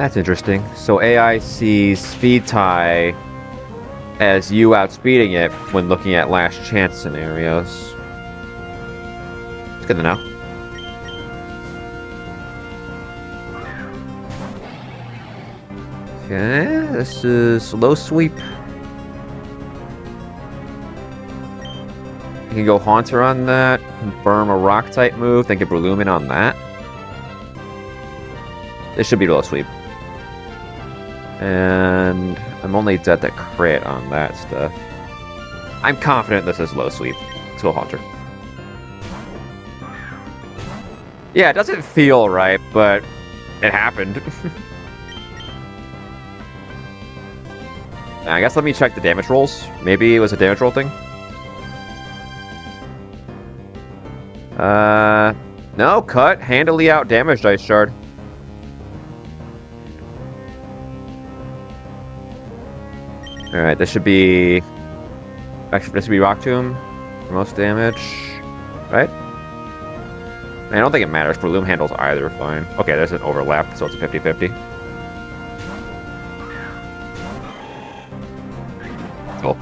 That's interesting. So AI sees speed tie as you outspeeding it when looking at last chance scenarios. It's good to know. Okay, this is low sweep. You can go Haunter on that, confirm a rock type move, then get Brelumen on that. This should be low sweep. And I'm only dead to crit on that stuff. I'm confident this is low sweep. Let's go Haunter. Yeah, it doesn't feel right, but it happened. I guess let me check the damage rolls. Maybe it was a damage roll thing. No, cut. Handily out damaged Ice Shard. Alright, this should be... Actually, this should be Rock Tomb for most damage. Right? I don't think it matters. Breloom handles either fine. Okay, there's an overlap, so it's a 50-50. Cool.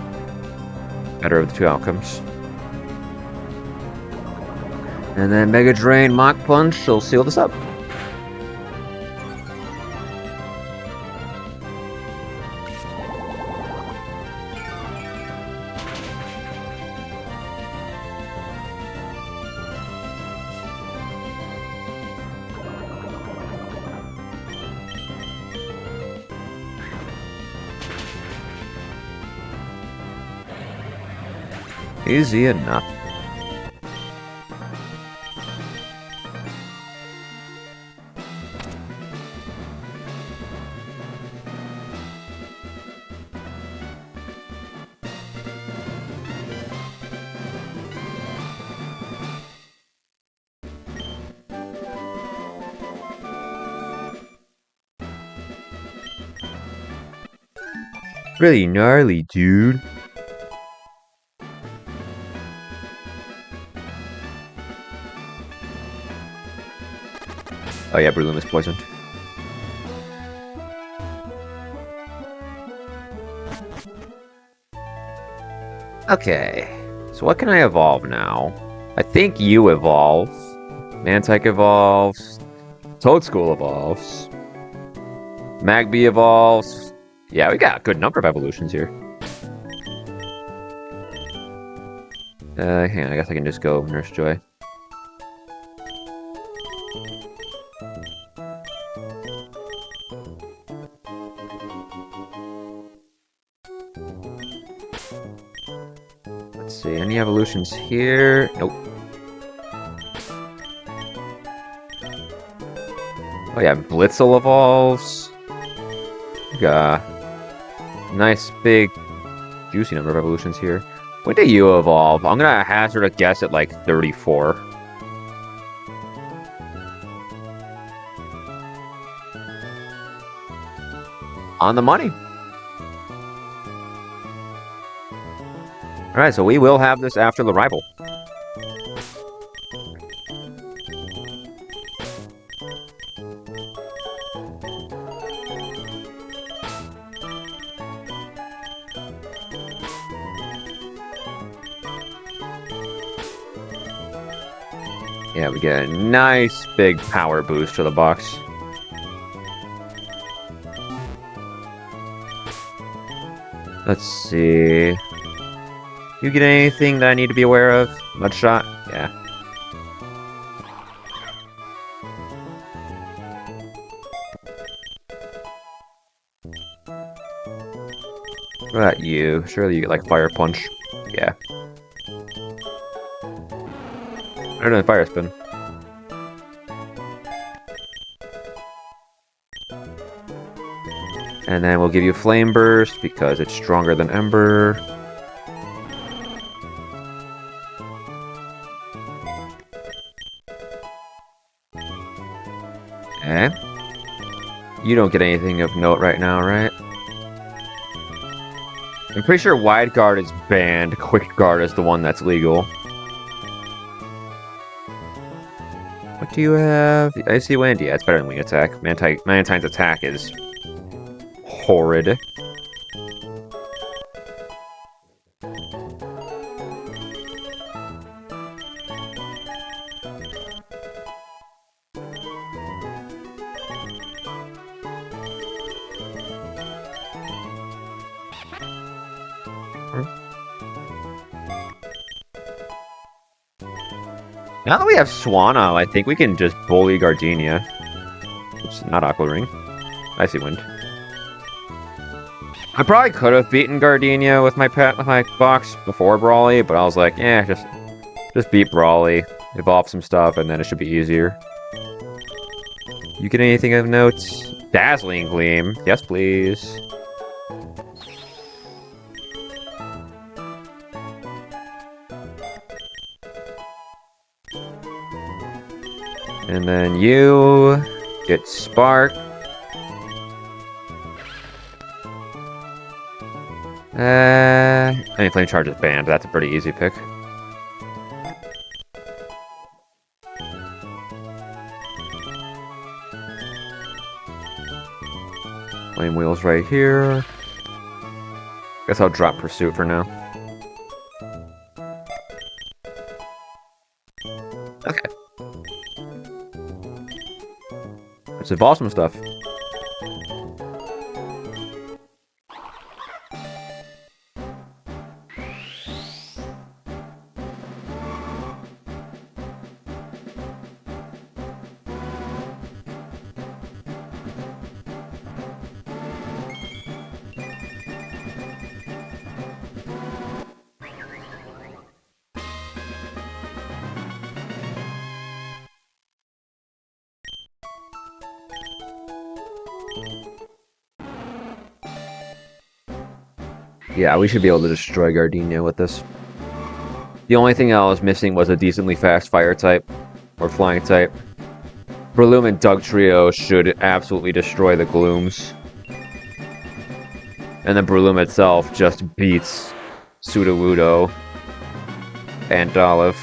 Better of the two outcomes. And then Mega Drain, Mach Punch will seal this up. Easy enough. Really gnarly, dude. Oh yeah, Breloom is poisoned. Okay, so what can I evolve now? I think you evolve. Mantike evolves. Toadstool evolves. Magby evolves. Yeah, we got a good number of evolutions here. Hang on, I guess I can just go Nurse Joy. Let's see, any evolutions here? Nope. Oh yeah, Blitzel evolves. We got a nice big juicy number of evolutions here. When do you evolve? I'm gonna hazard a guess at like 34. On the money. Alright, so we will have this after the rival. Yeah, we get a nice big power boost to the box. Let's see. You get anything that I need to be aware of? Mudshot? Yeah. What about you? Surely you get like Fire Punch. Yeah. I don't know, Fire Spin. And then we'll give you Flame Burst because it's stronger than Ember. Okay. You don't get anything of note right now, right? I'm pretty sure Wide Guard is banned. Quick Guard is the one that's legal. What What do you have? Icy Wind? Yeah, it's better than Wing Attack. Mantine's attack is horrid. Now that we have Swanna, I think we can just bully Gardenia. Oops, not Aqua Ring. Icy Wind. I probably could have beaten Gardenia with my box before Brawly, but I was like, yeah, just beat Brawly, evolve some stuff, and then it should be easier. You get anything of note? Dazzling Gleam. Yes, please. And then you get Spark. I mean, Flame Charge is banned. That's a pretty easy pick. Flame Wheel's right here. Guess I'll drop Pursuit for now. Okay. Let's evolve some stuff. Yeah, we should be able to destroy Gardenia with this. The only thing I was missing was a decently fast fire type, or flying type. Breloom and Dugtrio should absolutely destroy the Glooms. And then Breloom itself just beats Sudowoodo and Dolph.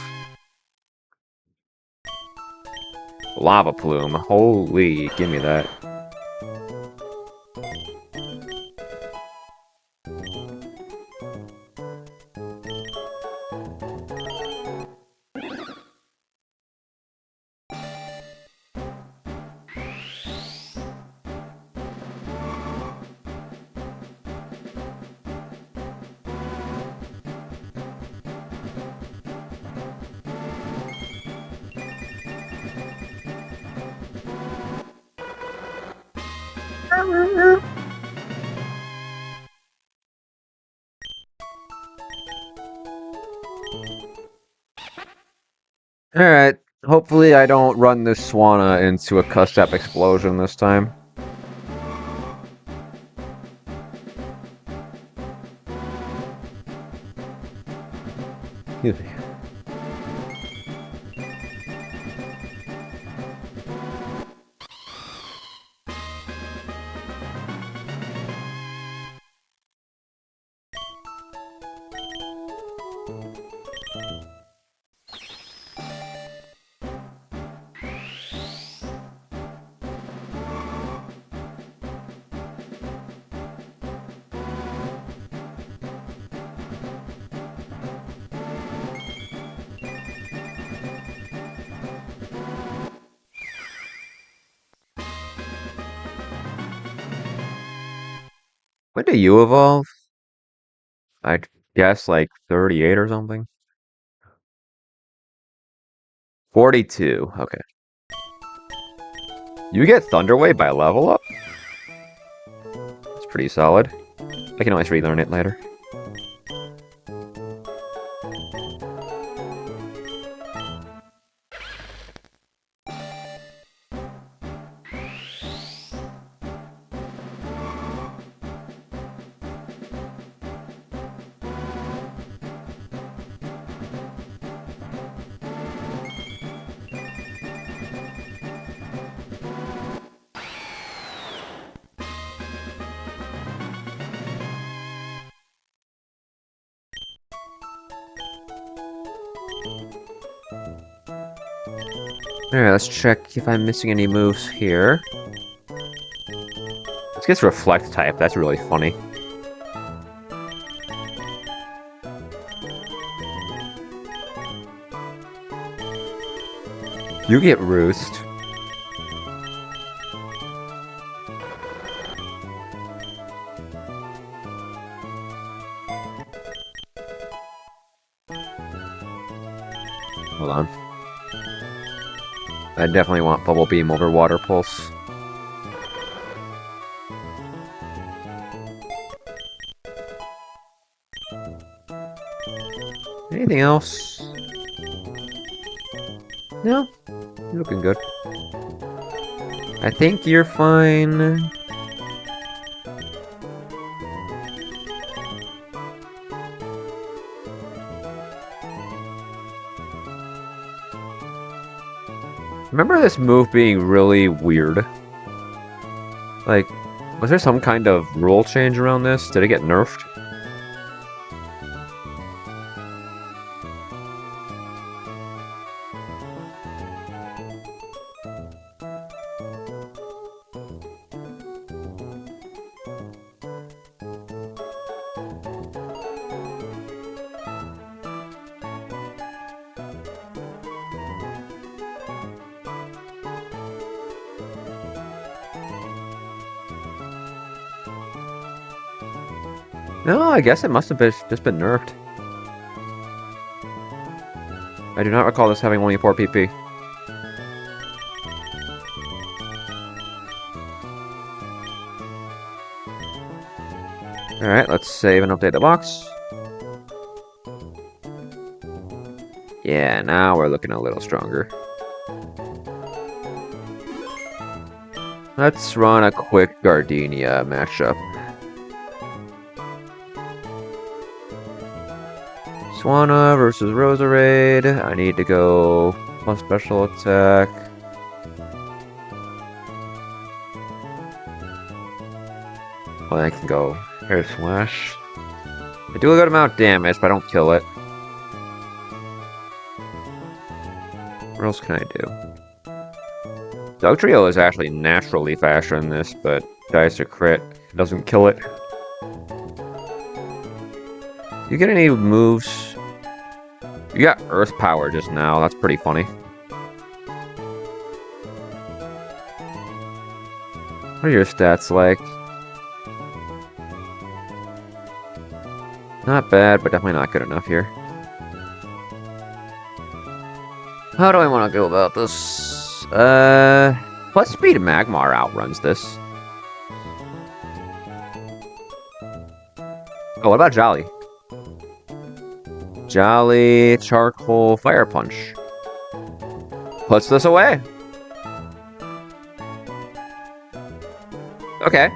Lava Plume, holy, give me that. Alright, hopefully I don't run this Swanna into a Custap explosion this time. Excuse me. When do you evolve? I'd guess like 38 or something. 42, okay. You get Thunderwave by level up? It's pretty solid. I can always relearn it later. Alright, let's check if I'm missing any moves here. Let's get Reflect type, that's really funny. You get Roost. Hold on. I definitely want Bubble Beam over Water Pulse. Anything else? No? You're looking good. I think you're fine. Remember this move being really weird? Like, was there some kind of rule change around this? Did it get nerfed? No, I guess it must have just been nerfed. I do not recall this having only 4 PP. Alright, let's save and update the box. Yeah, now we're looking a little stronger. Let's run a quick Gardenia matchup. Swanna versus Roserade. I need to go plus special attack. Well, I can go Air Slash. I do a good amount of damage, but I don't kill it. What else can I do? Dugtrio is actually naturally faster than this, but dies to crit. It doesn't kill it. You get any moves? You got Earth Power just now. That's pretty funny. What are your stats like? Not bad, but definitely not good enough here. How do I want to go about this? Plus speed Magmar outruns this. Oh, what about Jolly? Jolly, Charcoal, Fire Punch. Puts this away. Okay.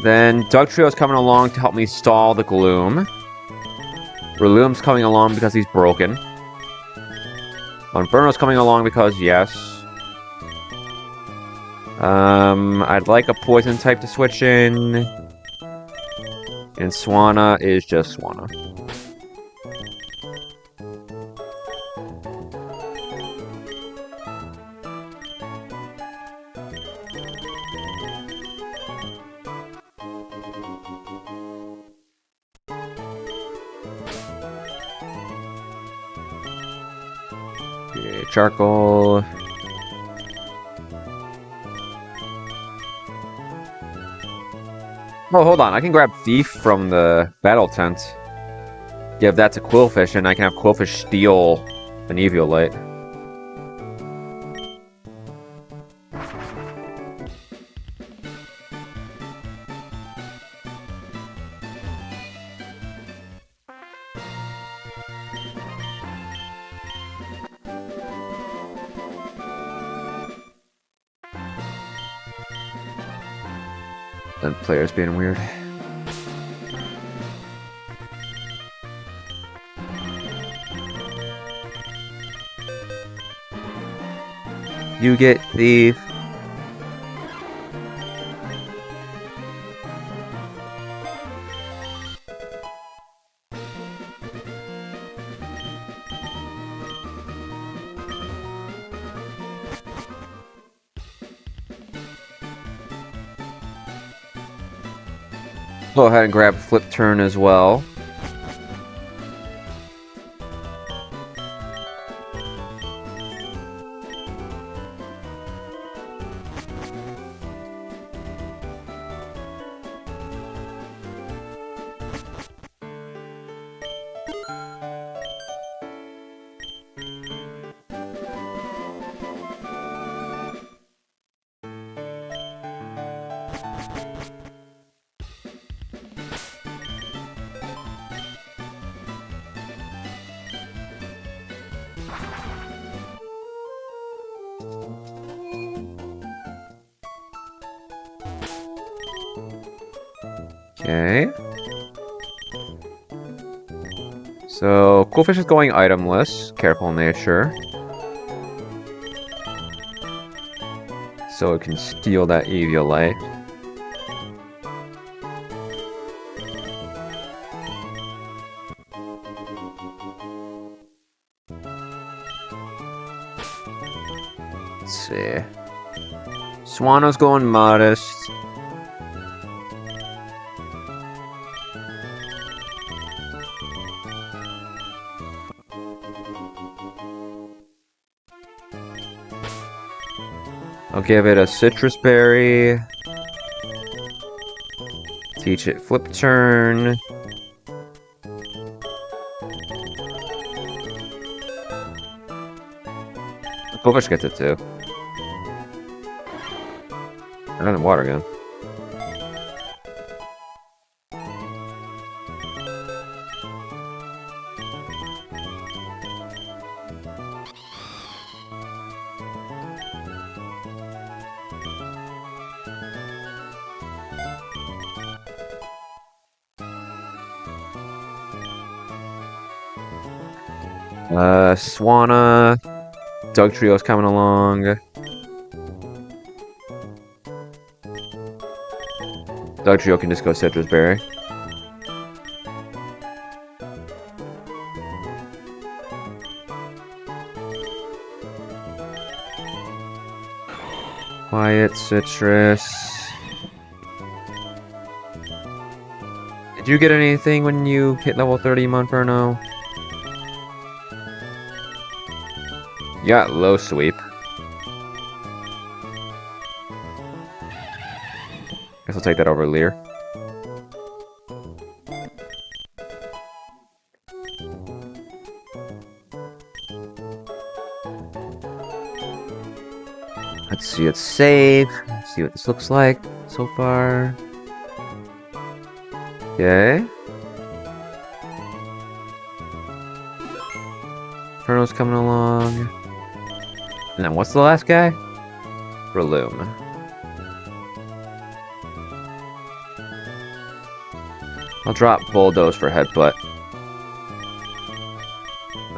Then Dugtrio's coming along to help me stall the Gloom. Breloom's coming along because he's broken. Inferno's coming along because yes. I'd like a poison type to switch in. And Swanna is just Swanna. Okay, Charcoal. Oh, hold on. I can grab Thief from the battle tent. Give that to Quillfish, and I can have Quillfish steal an Eviolite. Then players being weird. You get Thief. Go ahead and grab flip turn as well. Okay. So, Coolfish is going itemless. Careful nature. So it can steal that Eviolite. Let's see. Swano's going modest. I'll give it a citrus berry. Teach it flip turn. Coolfish gets it too. I'm in the water again. Swanna. Doug Trio's coming along. Doug Trio can just go Citrus Berry. Quiet Citrus. Did you get anything when you hit level 30, Monferno? You got low sweep. Guess I'll take that over Lear. Let's see it save. Let's see what this looks like so far. Okay. Inferno's coming along. And then what's the last guy? Breloom. I'll drop Bulldoze for Headbutt.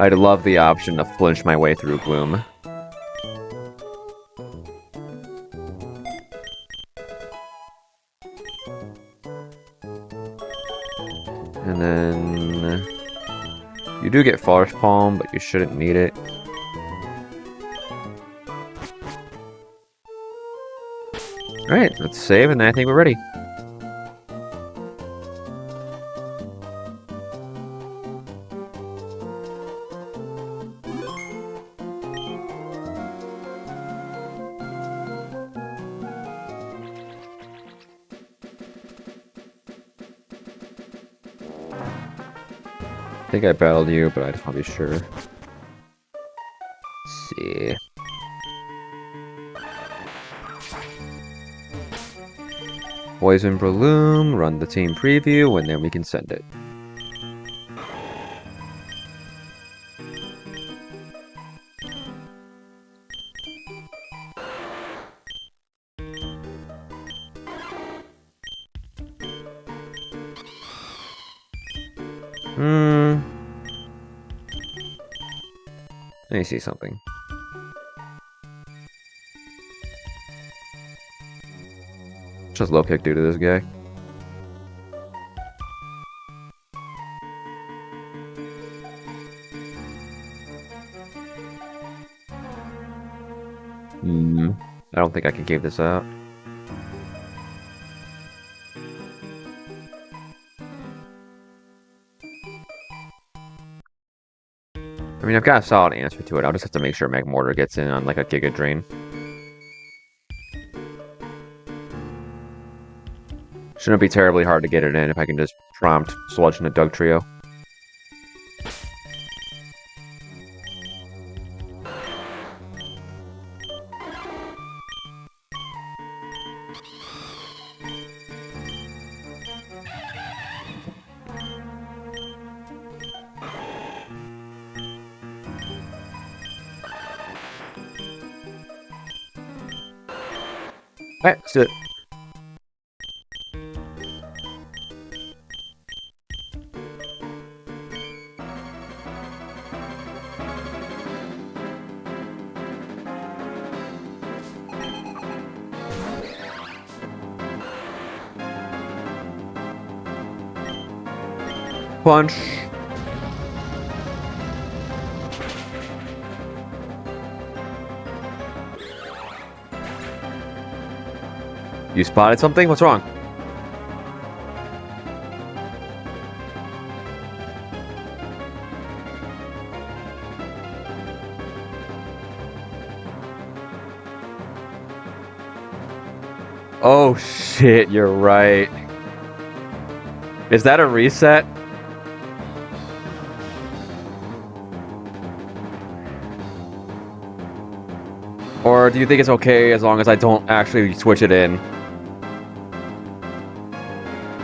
I'd love the option to flinch my way through Gloom. And then... you do get Forest Palm, but you shouldn't need it. Alright, let's save, and then I think we're ready. I think I battled you, but I just want to be sure. Let's see. Poison Breloom, run the team preview, and then we can send it. Let me see something. Just low kick due to this guy. I don't think I can give this out. I mean, I've got a solid answer to it. I'll just have to make sure Magmortar gets in on like a Giga Drain. Shouldn't be terribly hard to get it in if I can just prompt Sludge into Doug Trio. Alright, let's do it. Punch. You spotted something? What's wrong? Oh shit, you're right. Is that a reset? Or do you think it's okay as long as I don't actually switch it in?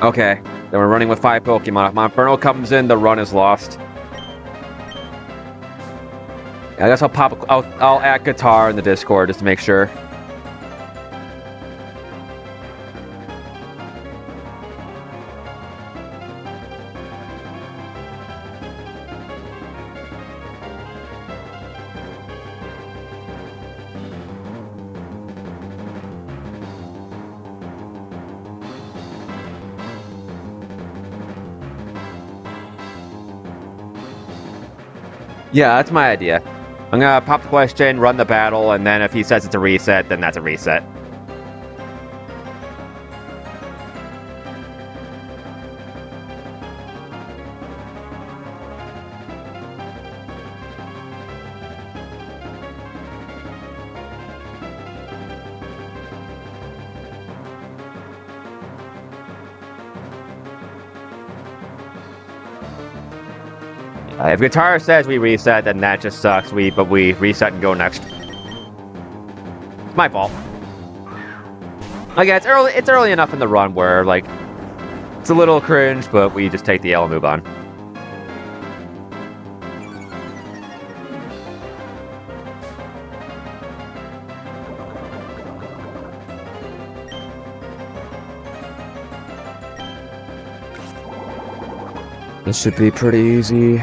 Okay, then we're running with 5 Pokemon. If Monferno comes in, the run is lost. I guess I'll add Guitar in the Discord just to make sure. Yeah, that's my idea. I'm gonna pop the question, run the battle, and then if he says it's a reset, then that's a reset. If Guitar says we reset, then that just sucks. But we reset and go next. It's my fault. Like, yeah, it's early enough in the run where, like, it's a little cringe, but we just take the L and move on. This should be pretty easy.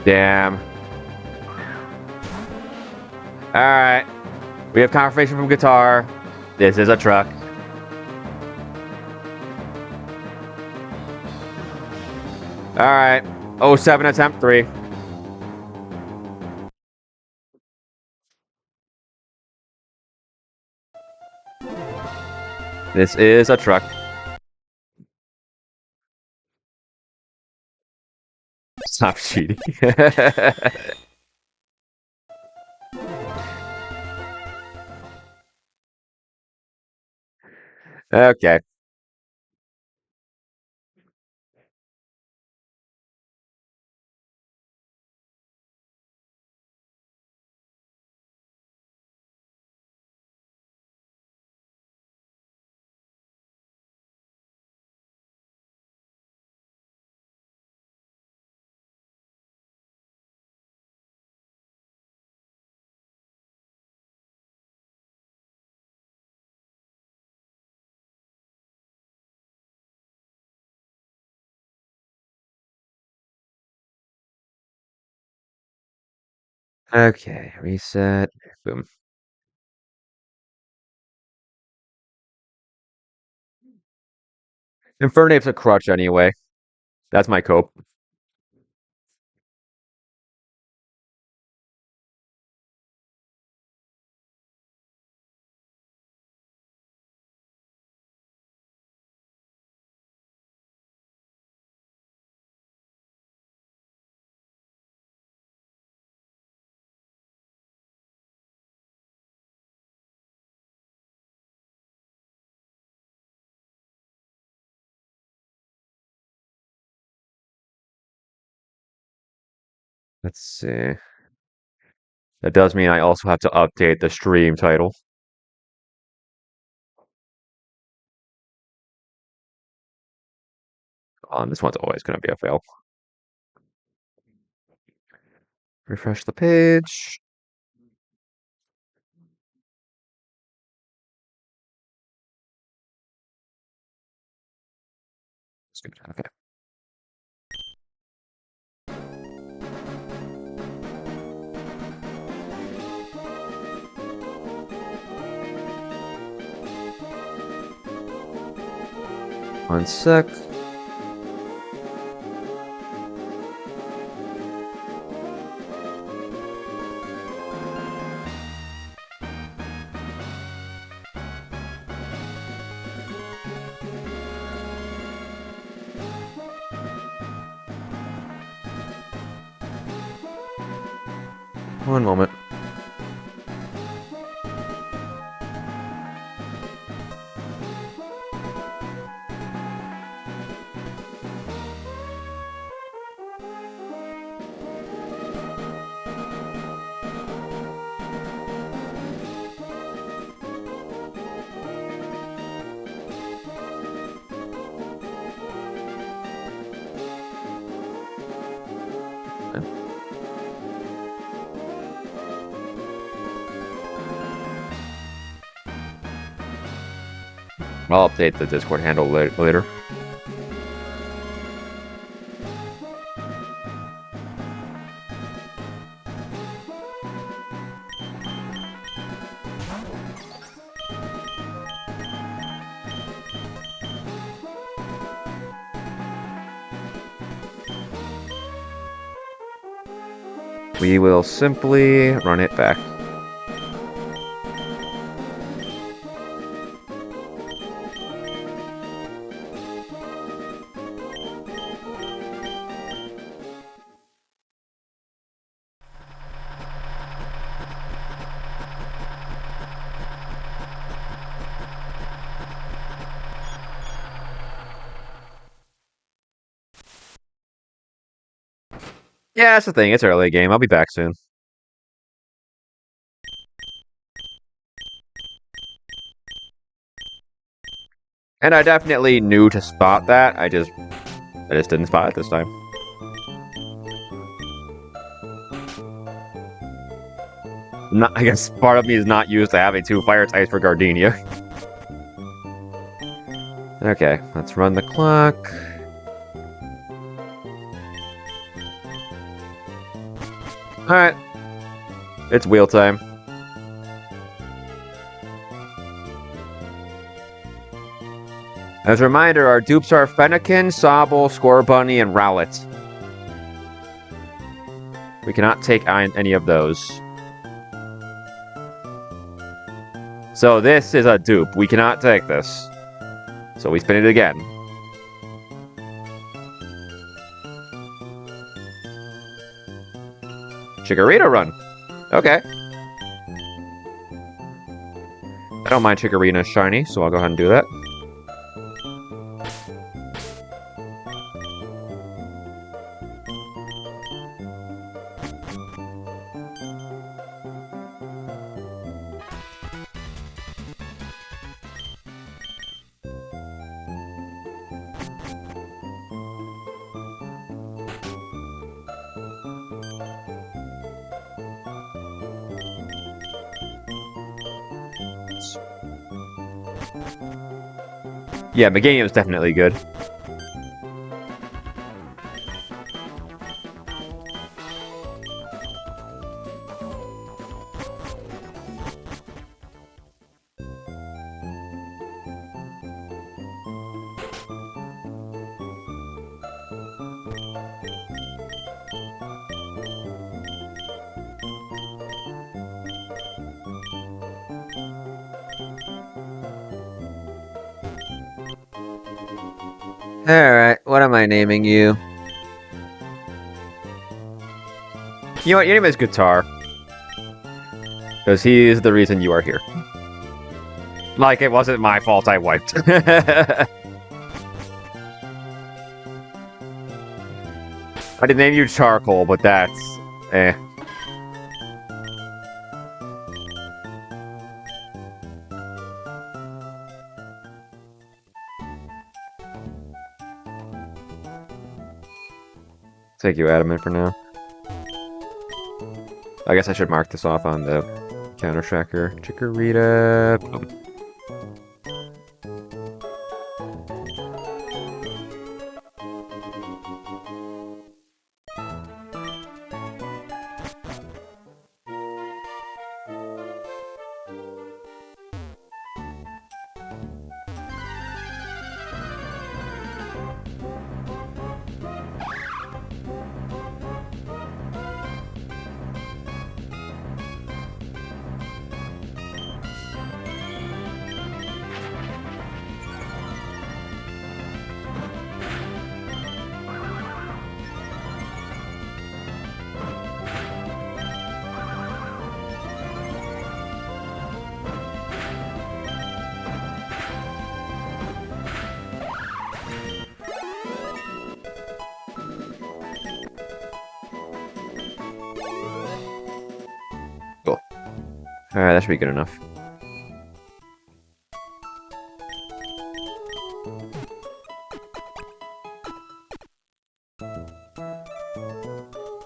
Damn. Alright. We have confirmation from Guitar. This is a truck. Alright. 07 attempt 3. This is a truck. Stop cheating. Okay. Okay, reset. Boom. Infernape's a crutch anyway. That's my cope. Let's see. That does mean I also have to update the stream title. This one's always going to be a fail. Refresh the page. Okay. One sec. One moment. I'll update the Discord handle later. We will simply run it back. Yeah, that's the thing. It's early game. I'll be back soon. And I definitely knew to spot that. I just didn't spot it this time. I guess part of me is not used to having 2 fire types for Gardenia. Okay, let's run the clock. Alright. It's wheel time. As a reminder, our dupes are Fennekin, Sobble, Scorbunny, and Rowlet. We cannot take any of those. So this is a dupe. We cannot take this. So we spin it again. Chikorita run. Okay. I don't mind Chikorita shiny, so I'll go ahead and do that. Yeah, Meganium is definitely good. Alright, what am I naming you? You know what, your name is Guitar. Because he is the reason you are here. Like, it wasn't my fault I wiped. I did name you Charcoal, but that's... eh. Take you Adamant for now. I guess I should mark this off on the counter tracker. Chikorita. Boom. Cool. Alright, that should be good enough.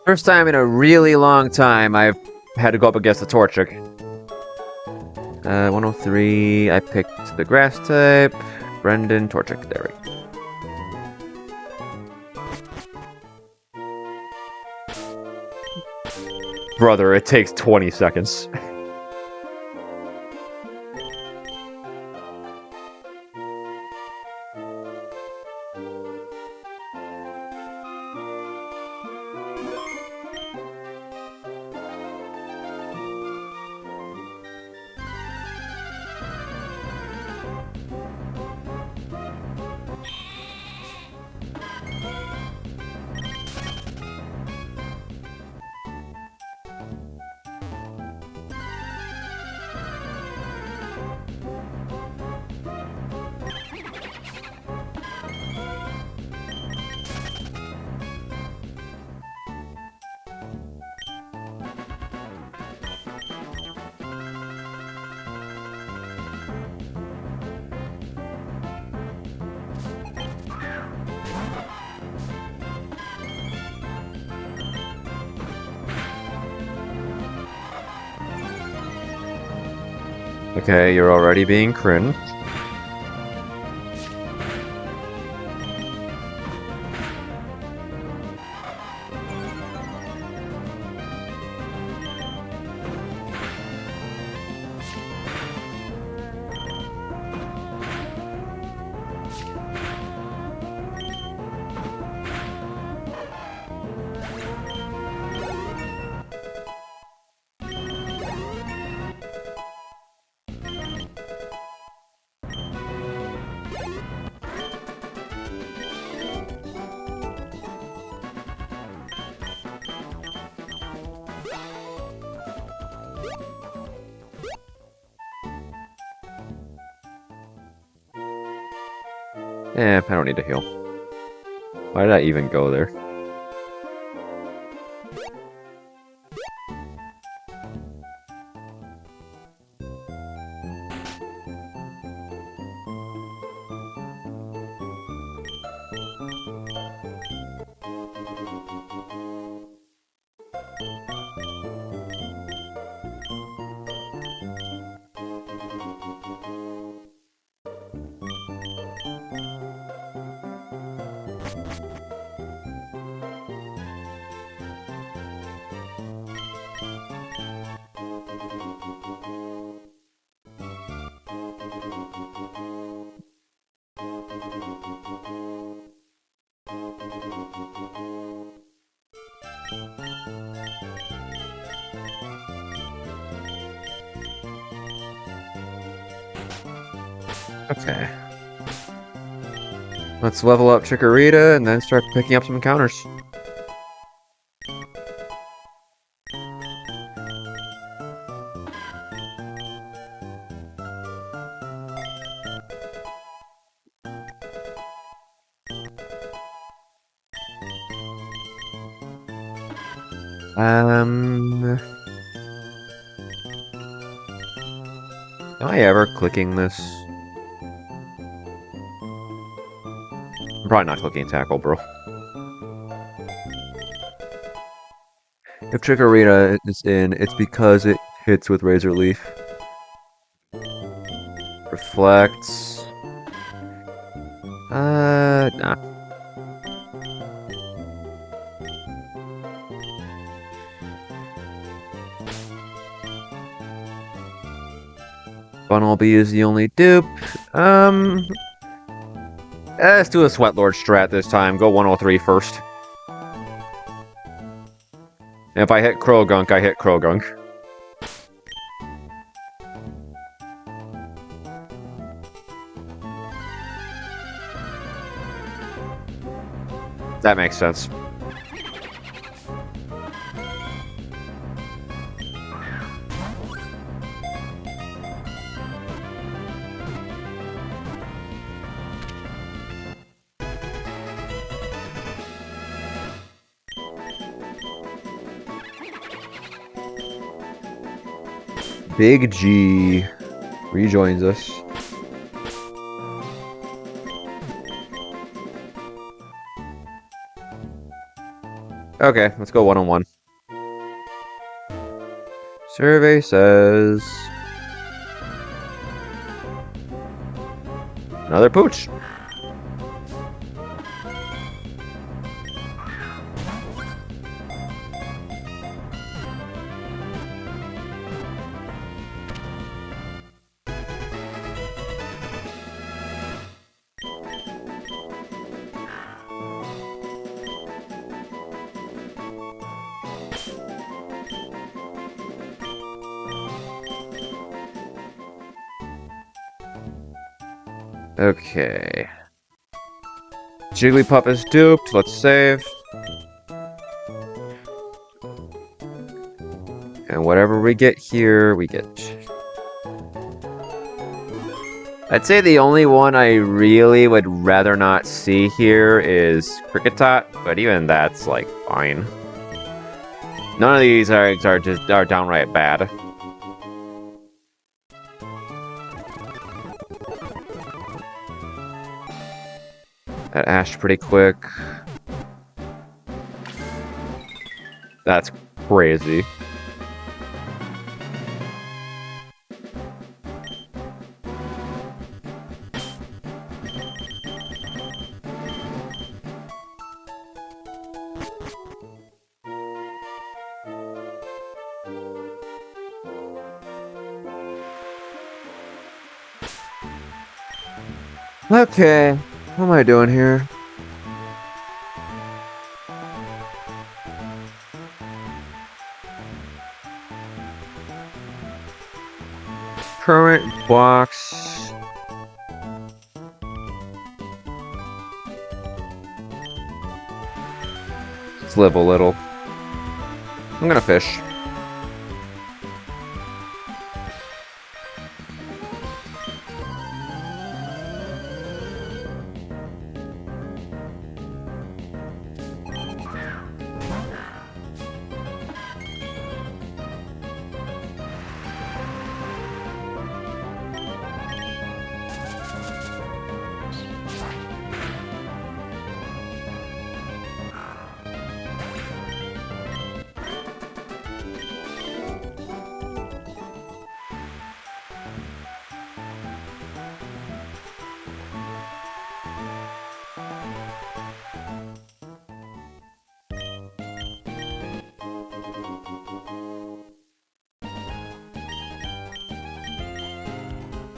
First time in a really long time I've had to go up against the Torchic. 103, I picked the Grass type. Brendan, Torchic, there we go. Brother, it takes 20 seconds. Okay, you're already being cringed. I don't need to heal. Why did I even go there? Okay. Let's level up Chikorita and then start picking up some encounters. Am I ever clicking this? I'm probably not clicking tackle, bro. If Chikorita is in, it's because it hits with Razor Leaf. Reflects. Nah. Funnelby is the only dupe. Let's do a Sweat Lord strat this time. Go 103 first. And if I hit Krogunk, I hit Krogunk. That makes sense. Big G rejoins us. Okay, let's go one-on-one. Survey says... another pooch. Okay. Jigglypuff is duped. Let's save. And whatever we get here, we get. I'd say the only one I really would rather not see here is Kricketot, but even that's, like, fine. None of these are downright bad. That ashed pretty quick. That's crazy. Okay, what am I doing here? Current box. Let's live a little. I'm gonna fish.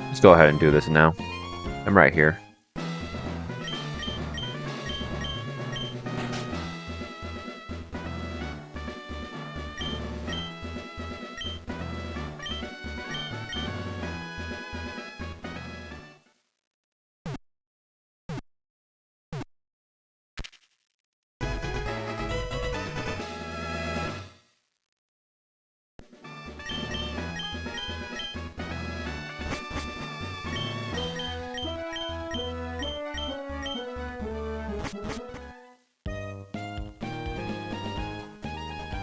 Let's go ahead and do this now. I'm right here.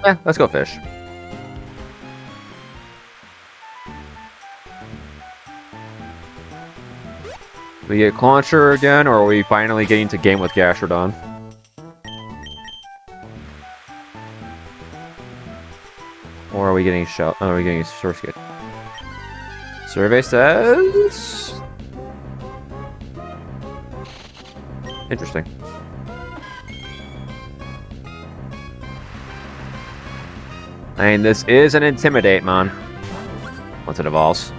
Yeah, let's go fish. We get Clauncher again, or are we finally getting to game with Gastrodon? Or are we getting shell? Oh, are we getting Source Gate? Survey says... Interesting. I mean, this is an Intimidate, man. Once it evolves.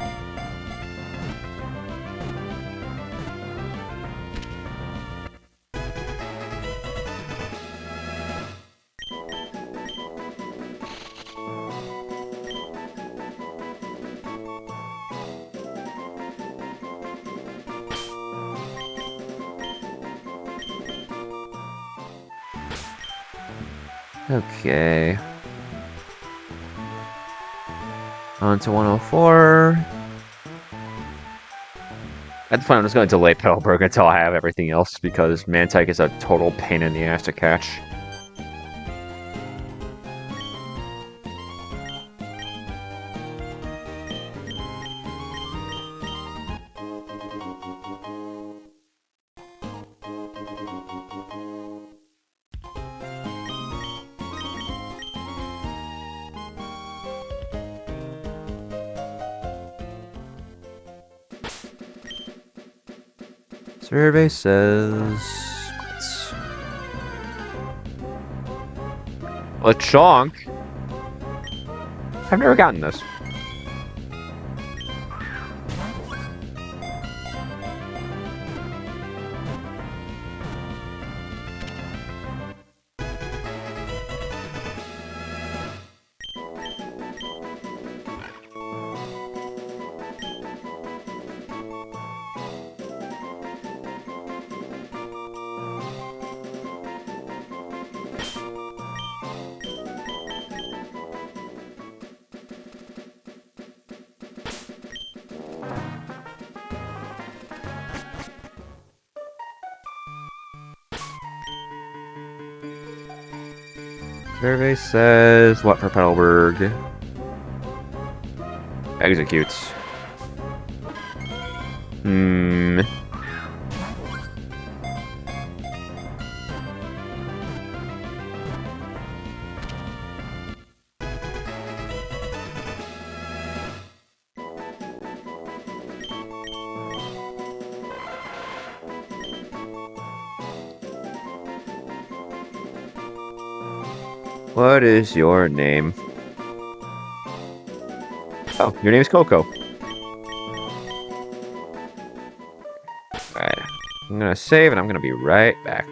Okay. On to 104. At the point, I'm just going to delay Petalburg until I have everything else, because Mantike is a total pain in the ass to catch. Survey says... Lechonk? I've never gotten this. Survey says what for Petalburg? Executes. What is your name? Oh, your name's Coco. Alright. I'm gonna save and I'm gonna be right back.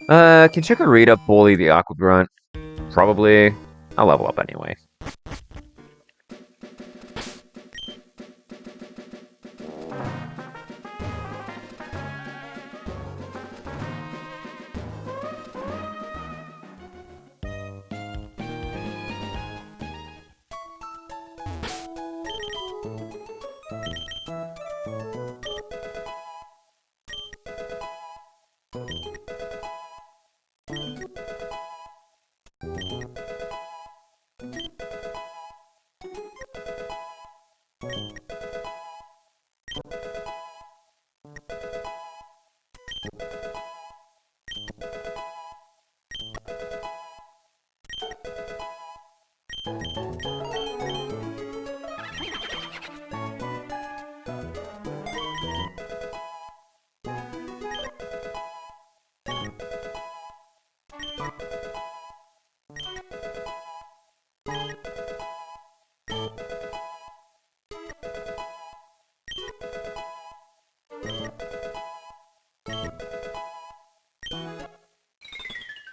Can Chikorita bully the Aqua Grunt? Probably. I'll level up anyway.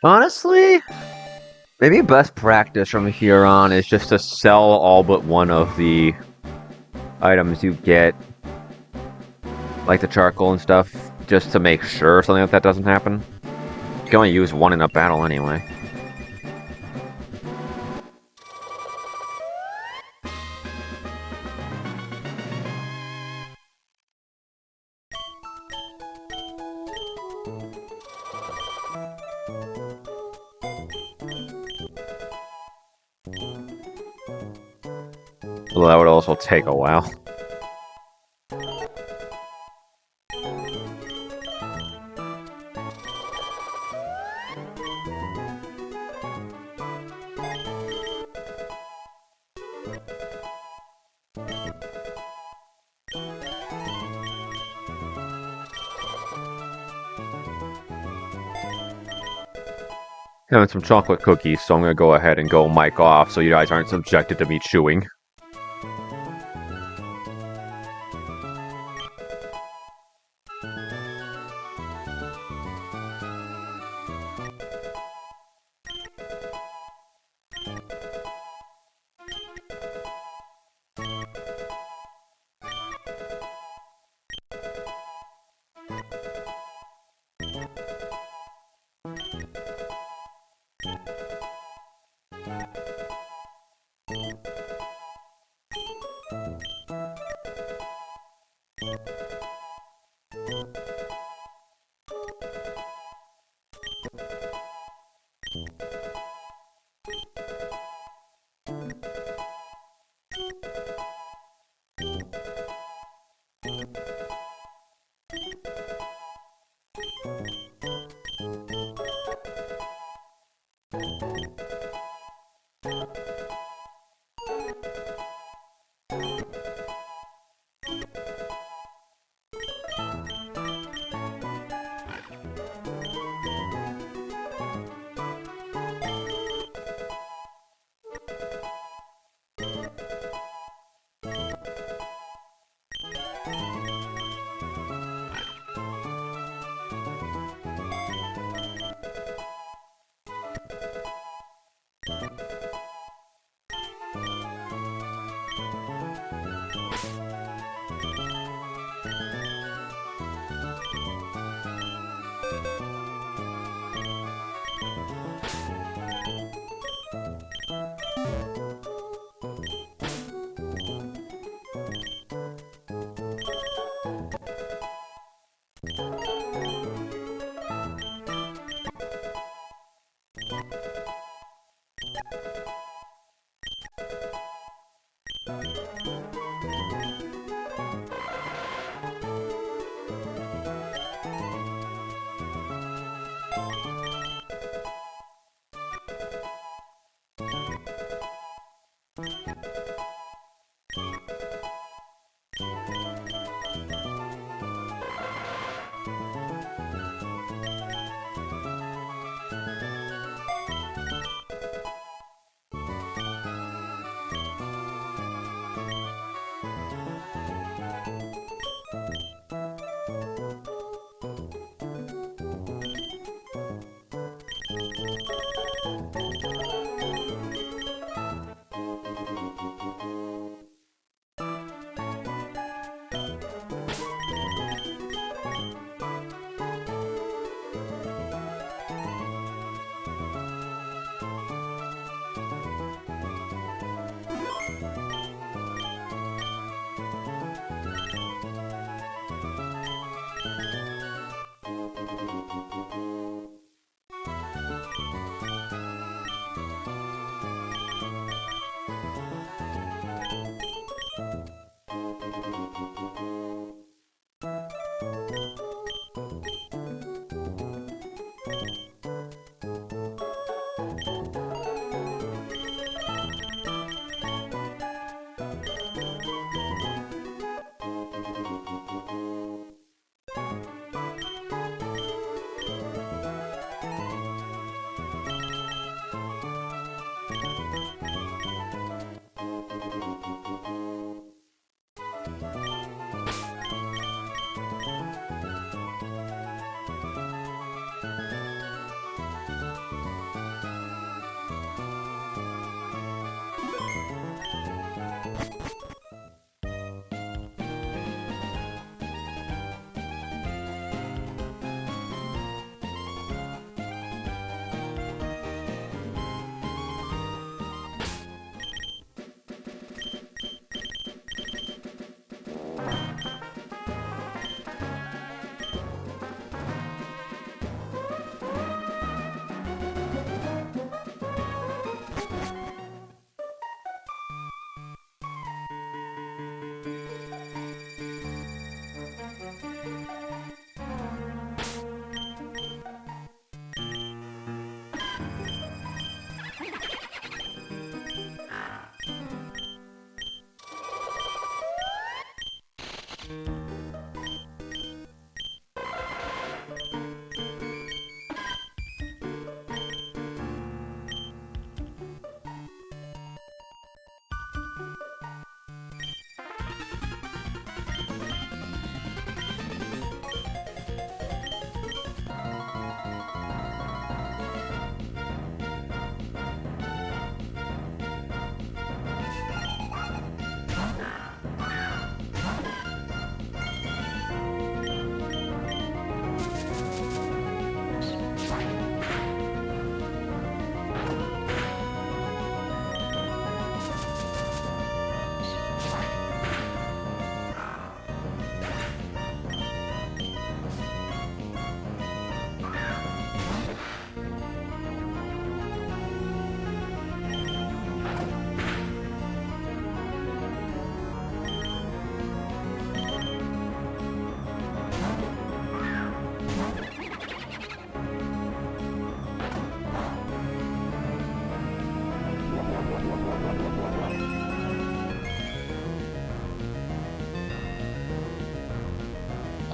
Honestly, maybe best practice from here on is just to sell all but one of the items you get, like the charcoal and stuff, just to make sure something like that doesn't happen. You can only use one in a battle anyway. Although that would also take a while. Having some chocolate cookies, so I'm gonna go ahead and go mic off so you guys aren't subjected to me chewing.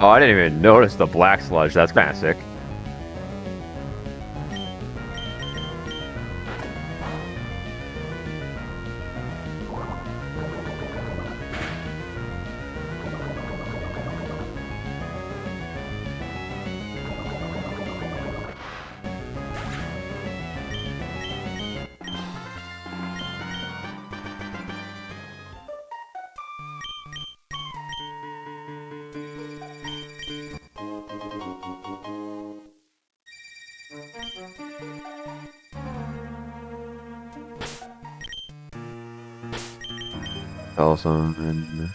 Oh, I didn't even notice the black sludge. That's kind of sick. Awesome. And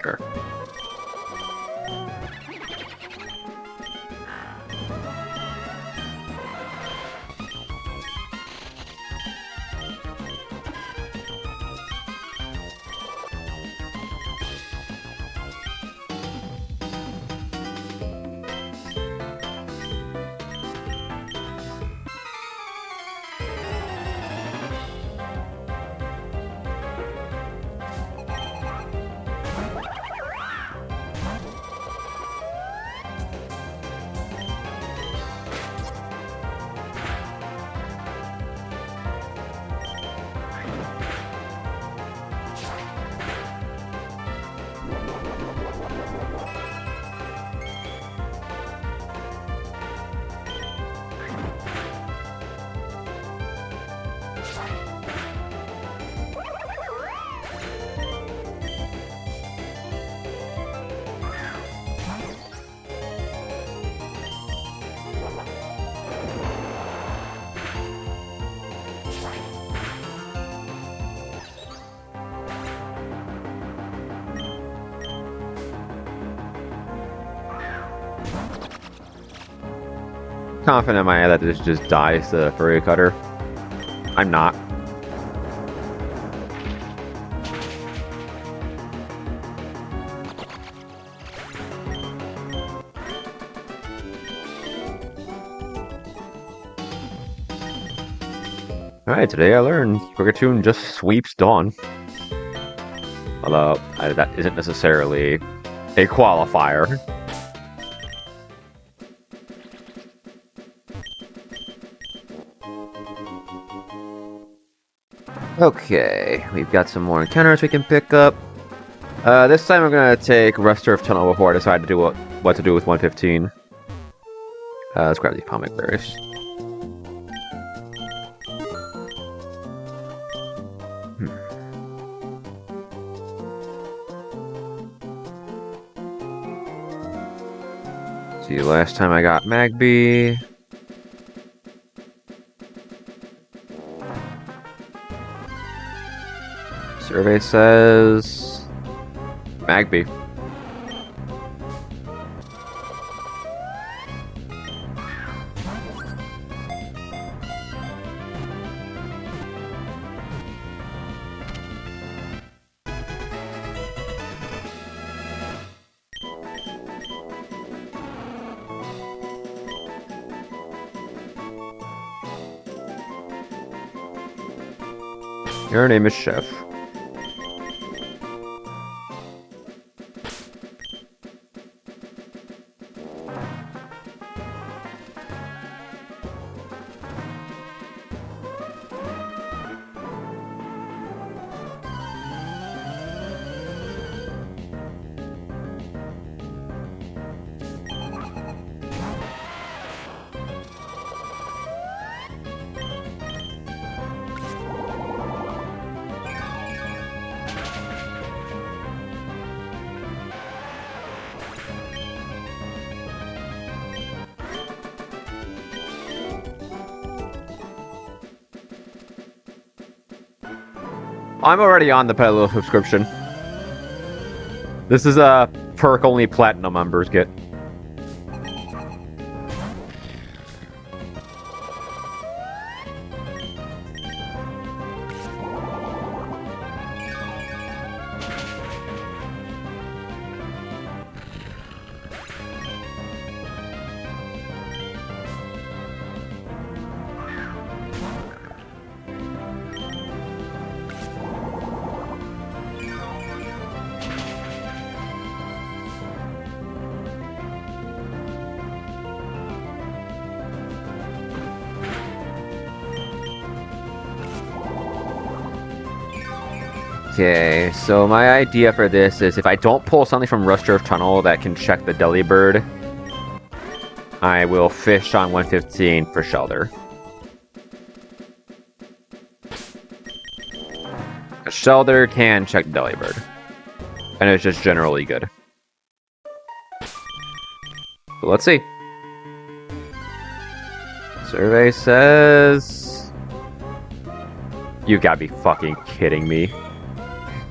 sure. Confident in my head that this just dies the furry cutter. I'm not. Alright, today I learned Brigatune just sweeps Dawn. Although, that isn't necessarily a qualifier. Okay, we've got some more encounters we can pick up. This time I'm gonna take Restorative Tunnel before I decide to do what to do with 115. Let's grab these Pomic Berries. See, last time I got Magby. Survey says Magby. Your name is Chef. I'm already on the Pedalo subscription. This is a perk only platinum members get. Okay, so my idea for this is if I don't pull something from Rust Tunnel that can check the Delibird, I will fish on 115 for Shelter. A Shelter can check the Delibird, and it's just generally good. But let's see. Survey says... You gotta be fucking kidding me.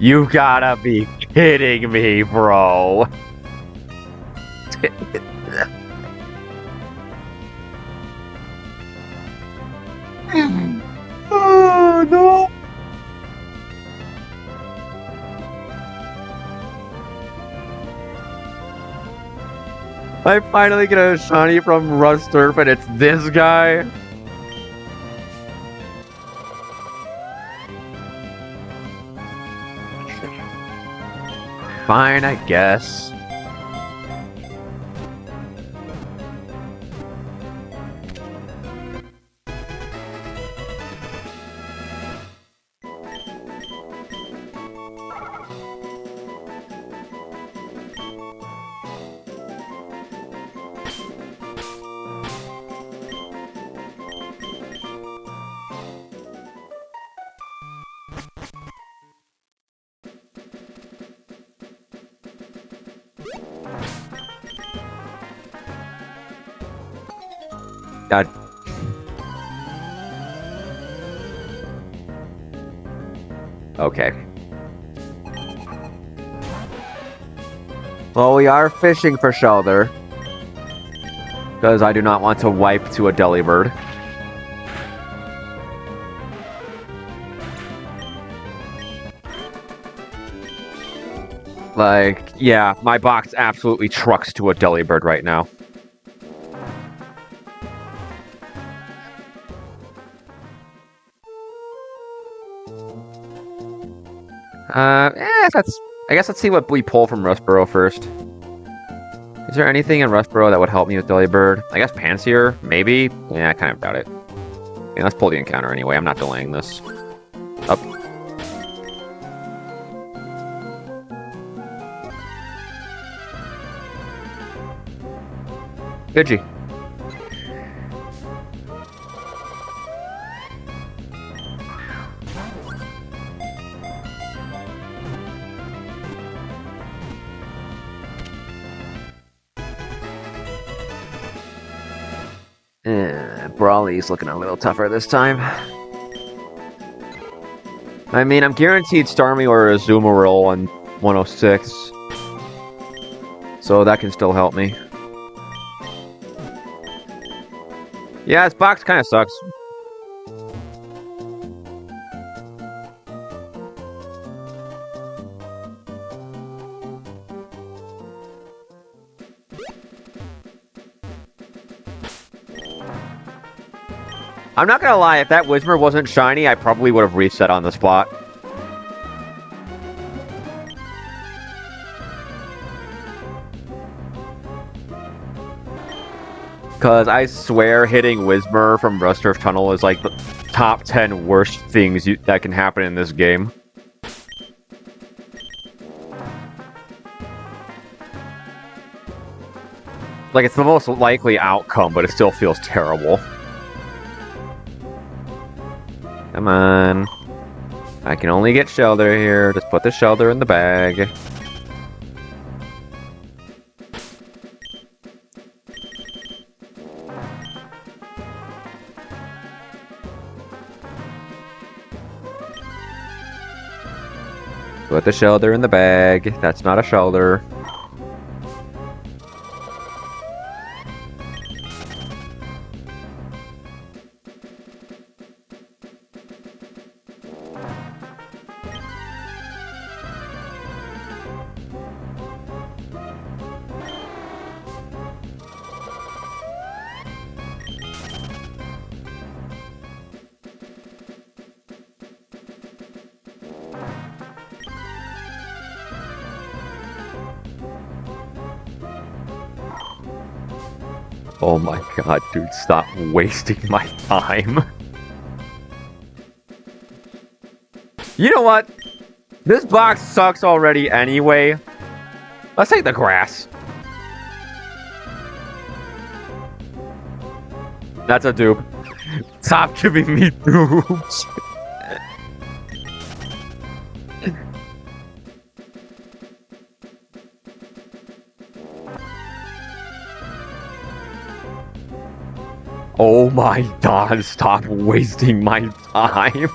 You gotta be kidding me, bro. Oh, no. I finally get a shiny from Rusturf, and it's this guy. Fine, I guess. God. Okay. Well, we are fishing for Shelter. Because I do not want to wipe to a Delibird. Like, yeah, my box absolutely trucks to a Delibird right now. I guess let's see what we pull from Rustboro first. Is there anything in Rustboro that would help me with Delibird? I guess Panseer, maybe? Yeah, I kind of doubt it. Yeah, let's pull the encounter anyway. I'm not delaying this. Up. Pidgey. Brawly's looking a little tougher this time. I mean, I'm guaranteed Starmie or Azumarill on 106. So that can still help me. Yeah, this box kind of sucks. I'm not gonna lie, if that Whismur wasn't shiny, I probably would have reset on the spot. Because I swear hitting Whismur from Rusturf Tunnel is like the top 10 worst things that can happen in this game. Like, it's the most likely outcome, but it still feels terrible. Come on. I can only get Shelter here. Just put the Shelter in the bag. Put the Shelter in the bag. That's not a Shelter. Oh my god, dude, stop wasting my time. You know what? This box sucks already anyway. Let's take the grass. That's a dupe. Stop giving me dupes. Oh my god, stop wasting my time.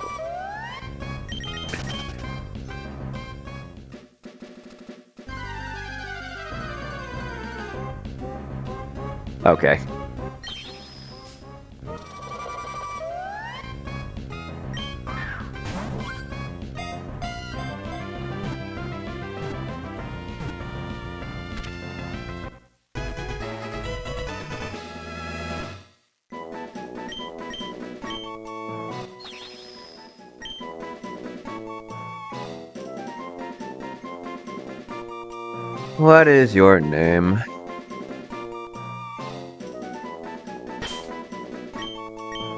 Okay. What is your name?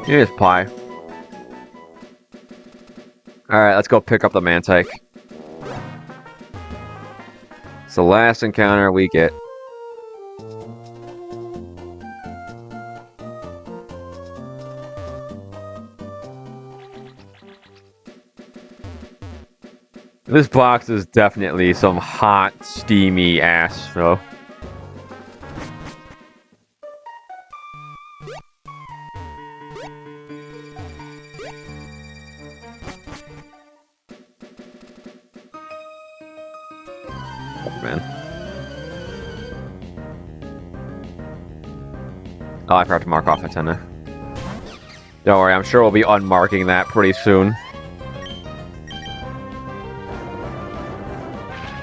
Here's Pie. Alright, let's go pick up the Mantike. It's the last encounter we get. This box is definitely some hot, steamy ass, though. Oh, man. Oh, I forgot to mark off antenna. Don't worry, I'm sure we'll be unmarking that pretty soon.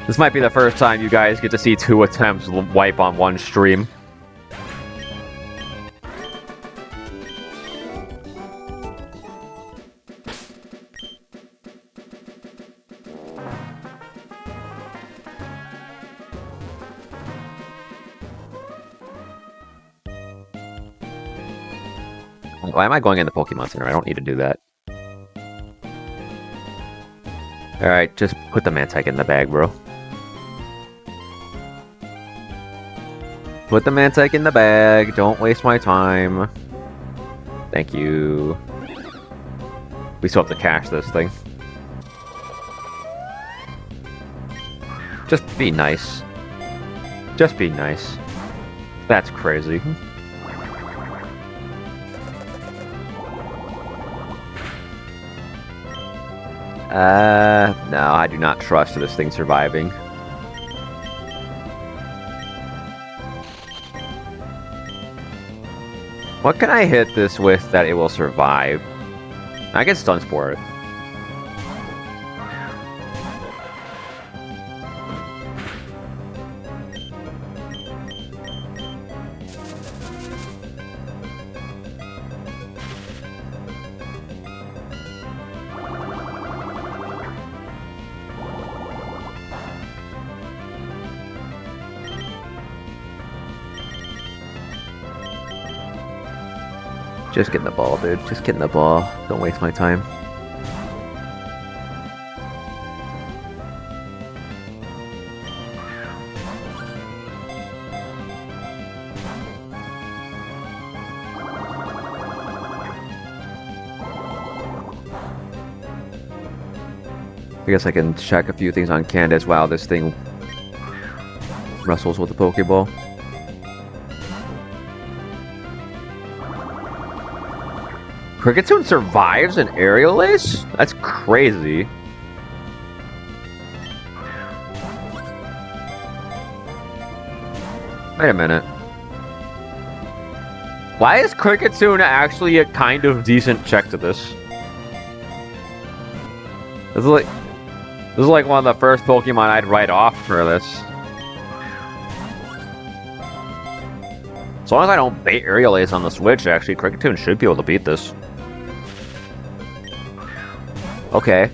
This might be the first time you guys get to see 2 attempts wipe on one stream. Why am I going in the Pokemon Center? I don't need to do that. Alright, just put the Mantike in the bag, bro. Put the Mantike in the bag. Don't waste my time. Thank you. We still have to cash this thing. Just be nice. Just be nice. That's crazy. No, I do not trust this thing surviving. What can I hit this with that it will survive? I get Stun Sport. Just getting the ball, dude. Just getting the ball. Don't waste my time. I guess I can check a few things on Candace while this thing wrestles with the Pokeball. Kricketune survives an Aerial Ace? That's crazy. Wait a minute. Why is Kricketune actually a kind of decent check to this? This is like one of the first Pokemon I'd write off for this. As long as I don't bait Aerial Ace on the Switch, actually, Kricketune should be able to beat this. Okay.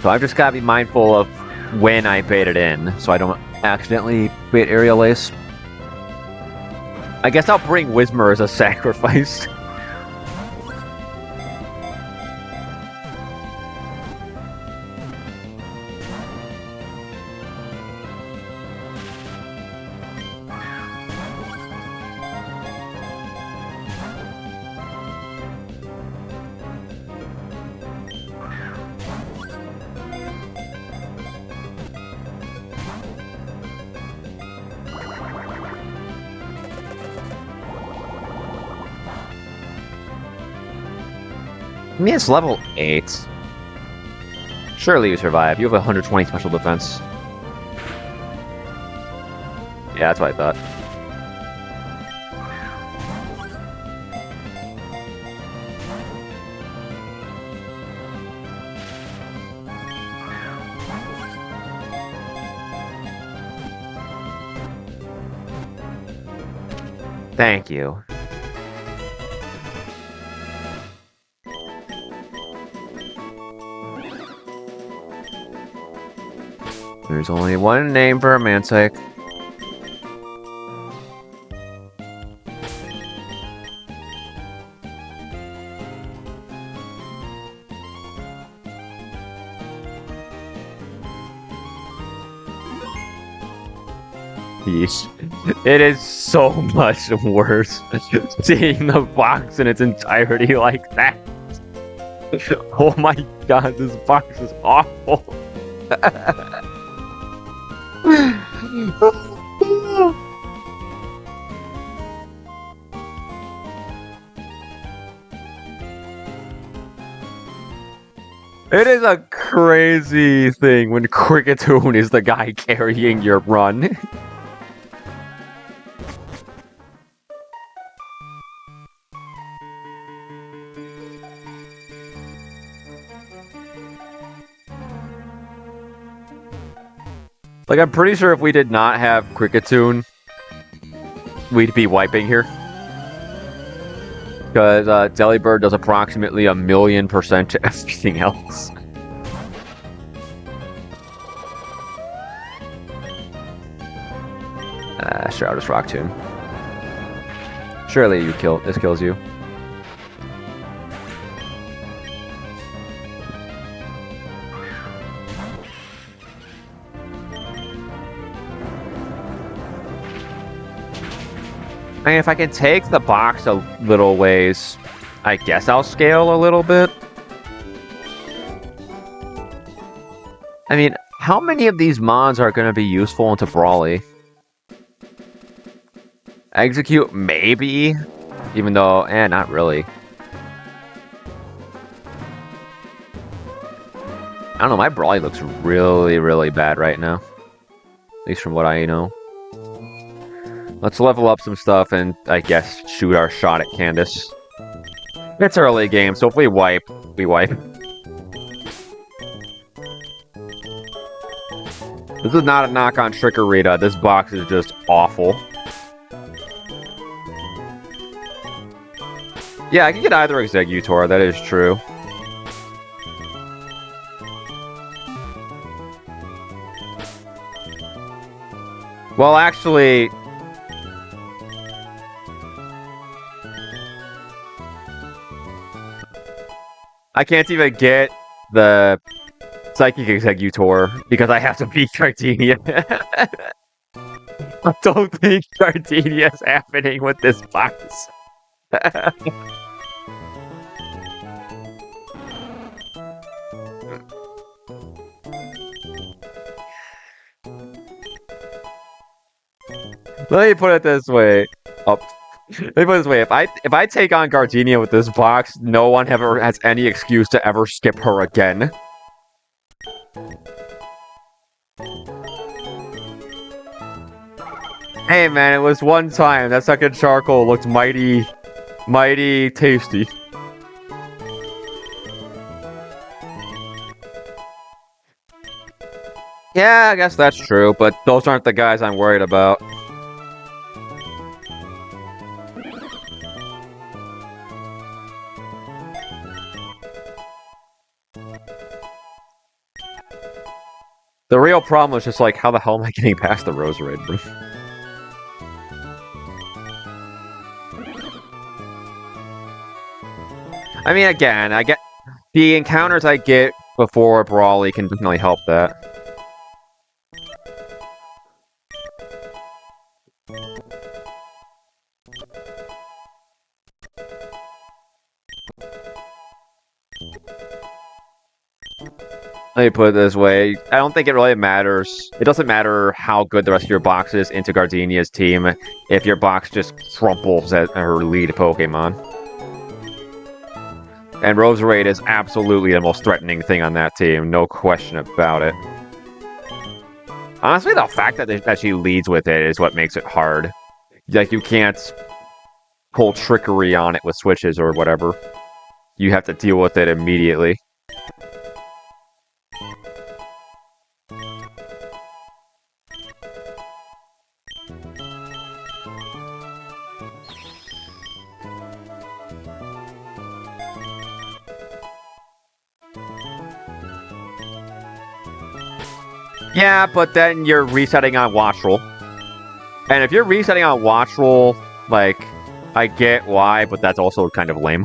So I've just got to be mindful of when I bait it in, so I don't accidentally bait Aerial Ace. I guess I'll bring Whismur as a sacrifice. I mean, it's level 8. Surely you survive. You have 120 special defense. Yeah, that's what I thought. Thank you. There's only one name for a Mantic. Yeesh. It is so much worse seeing the box in its entirety like that. Oh my god, this box is awful. It is a crazy thing when Kricketune is the guy carrying your run. Like, I'm pretty sure if we did not have Kricketune, we'd be wiping here. Because Delibird does approximately 1,000,000% to everything else. Sure, I'll just Rock Tomb. Surely this kills you. I mean, if I can take the box a little ways, I guess I'll scale a little bit. I mean, how many of these mods are going to be useful into Brawly? Execute, maybe. Even though, not really. I don't know, my Brawly looks really, really bad right now. At least from what I know. Let's level up some stuff and, I guess, shoot our shot at Candace. It's early game, so if we wipe, we wipe. This is not a knock on Trickerita. This box is just awful. Yeah, I can get either Executor, that is true. Well, actually... I can't even get the Psychic Executor because I have to beat Gardenia. I don't think Gardenia is happening with this box. Let me put it this way. Let me put it this way. If I take on Gardenia with this box, no one ever has any excuse to ever skip her again. Hey man, it was one time. That second charcoal looked mighty tasty. Yeah, I guess that's true, but those aren't the guys I'm worried about. The real problem is just like, how the hell am I getting past the Rose Raid? I mean, again, I get the encounters I get before Brawly can definitely help that. Let me put it this way. I don't think it really matters. It doesn't matter how good the rest of your box is into Gardenia's team if your box just crumples at her lead Pokemon. And Roserade is absolutely the most threatening thing on that team. No question about it. Honestly, the fact that she leads with it is what makes it hard. Like, you can't pull trickery on it with switches or whatever. You have to deal with it immediately. Yeah, but then you're resetting on Watch Roll. And if you're resetting on Watch Roll, like, I get why, but that's also kind of lame.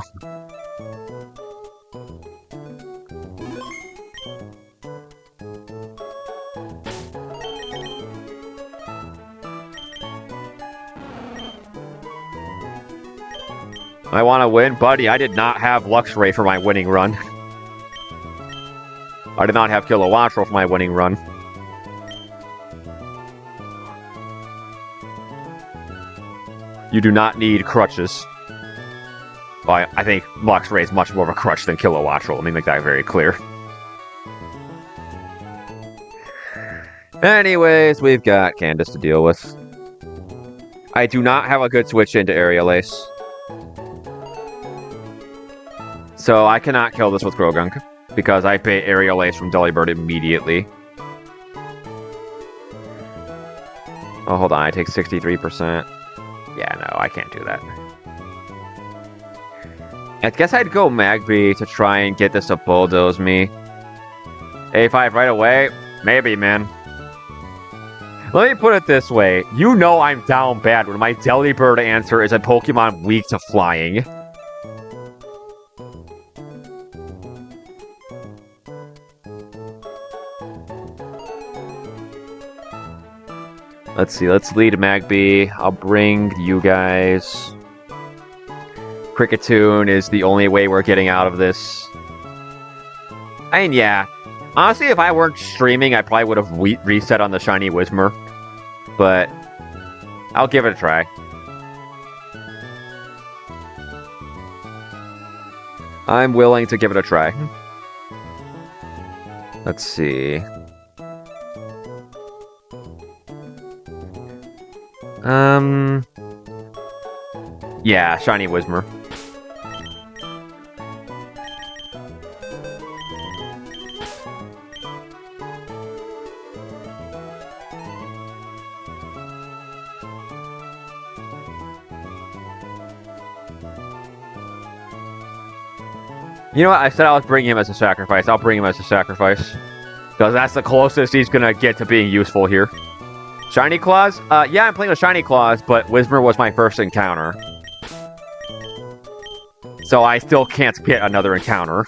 I want to win? Buddy, I did not have Luxray for my winning run. I did not have Kilowattrel for my winning run. You do not need crutches. Well, I think Luxray is much more of a crutch than Kilowattrel. Let me make that very clear. Anyways, we've got Candace to deal with. I do not have a good switch into Aerial Ace. So I cannot kill this with Grogunk, because I bait Aerial Ace from Delibird immediately. Oh, hold on, I take 63%. Yeah, no, I can't do that. I guess I'd go Magby to try and get this to bulldoze me. A5 right away? Maybe, man. Let me put it this way. You know I'm down bad when my Delibird answer is a Pokemon weak to flying. Let's see, let's lead Magby. I'll bring you guys. Cricketune is the only way we're getting out of this. I mean, yeah. Honestly, if I weren't streaming, I probably would have reset on the Shiny Whismur. But I'll give it a try. I'm willing to give it a try. Let's see. Yeah, Shiny Whismur. You know what? I said I was bringing him as a sacrifice. I'll bring him as a sacrifice. Because that's the closest he's gonna get to being useful here. Shiny Claws? Yeah, I'm playing with Shiny Claws, but Whismur was my first encounter. So I still can't get another encounter.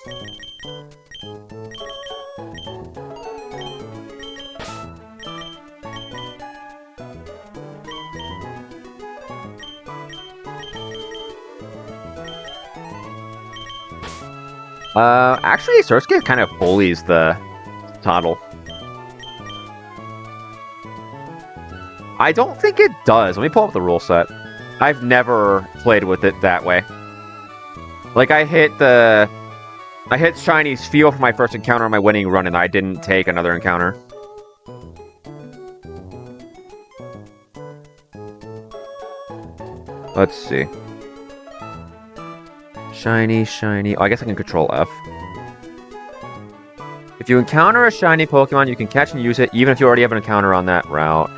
Actually, Surskit kind of bullies the Toddle. I don't think it does. Let me pull up the rule set. I've never played with it that way. Like, I hit Shiny's Feel for my first encounter on my winning run, and I didn't take another encounter. Let's see. Shiny. Oh, I guess I can control F. If you encounter a shiny Pokemon, you can catch and use it, even if you already have an encounter on that route.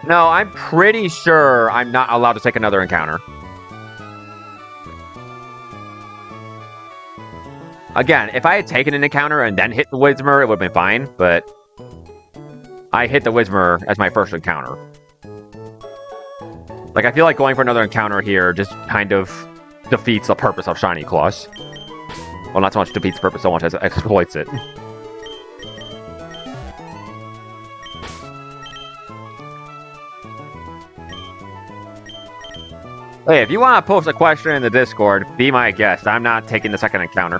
No, I'm pretty sure I'm not allowed to take another encounter. Again, if I had taken an encounter and then hit the Whismur, it would have been fine, but I hit the Whismur as my first encounter. Like, I feel like going for another encounter here just kind of defeats the purpose of Shiny Claws. Well, not so much defeats the purpose, so much as it exploits it. Hey, if you want to post a question in the Discord, be my guest. I'm not taking the second encounter.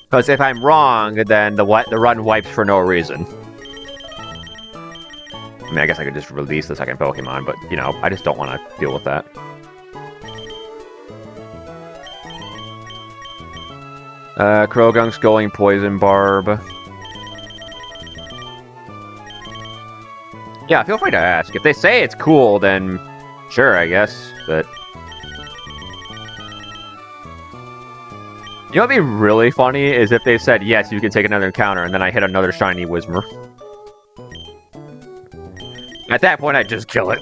Because if I'm wrong, then the run wipes for no reason. I mean, I guess I could just release the second Pokemon, but, you know, I just don't want to deal with that. Krogunk's going Poison Barb. Yeah, feel free to ask. If they say it's cool, then sure, I guess, but... You know what'd be really funny is if they said, yes, you can take another encounter, and then I hit another shiny Whismur. At that point, I'd just kill it.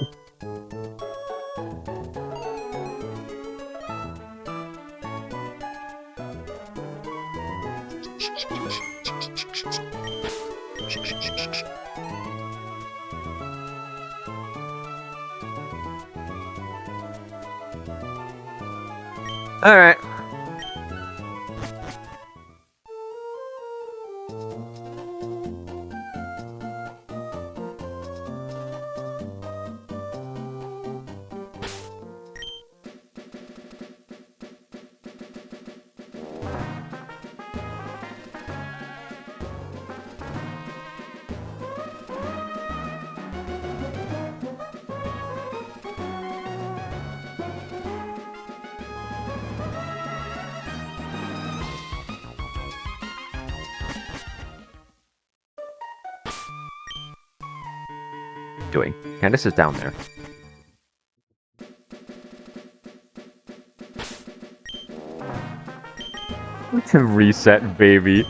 Alright. Doing. Candace is down there. Reset, baby.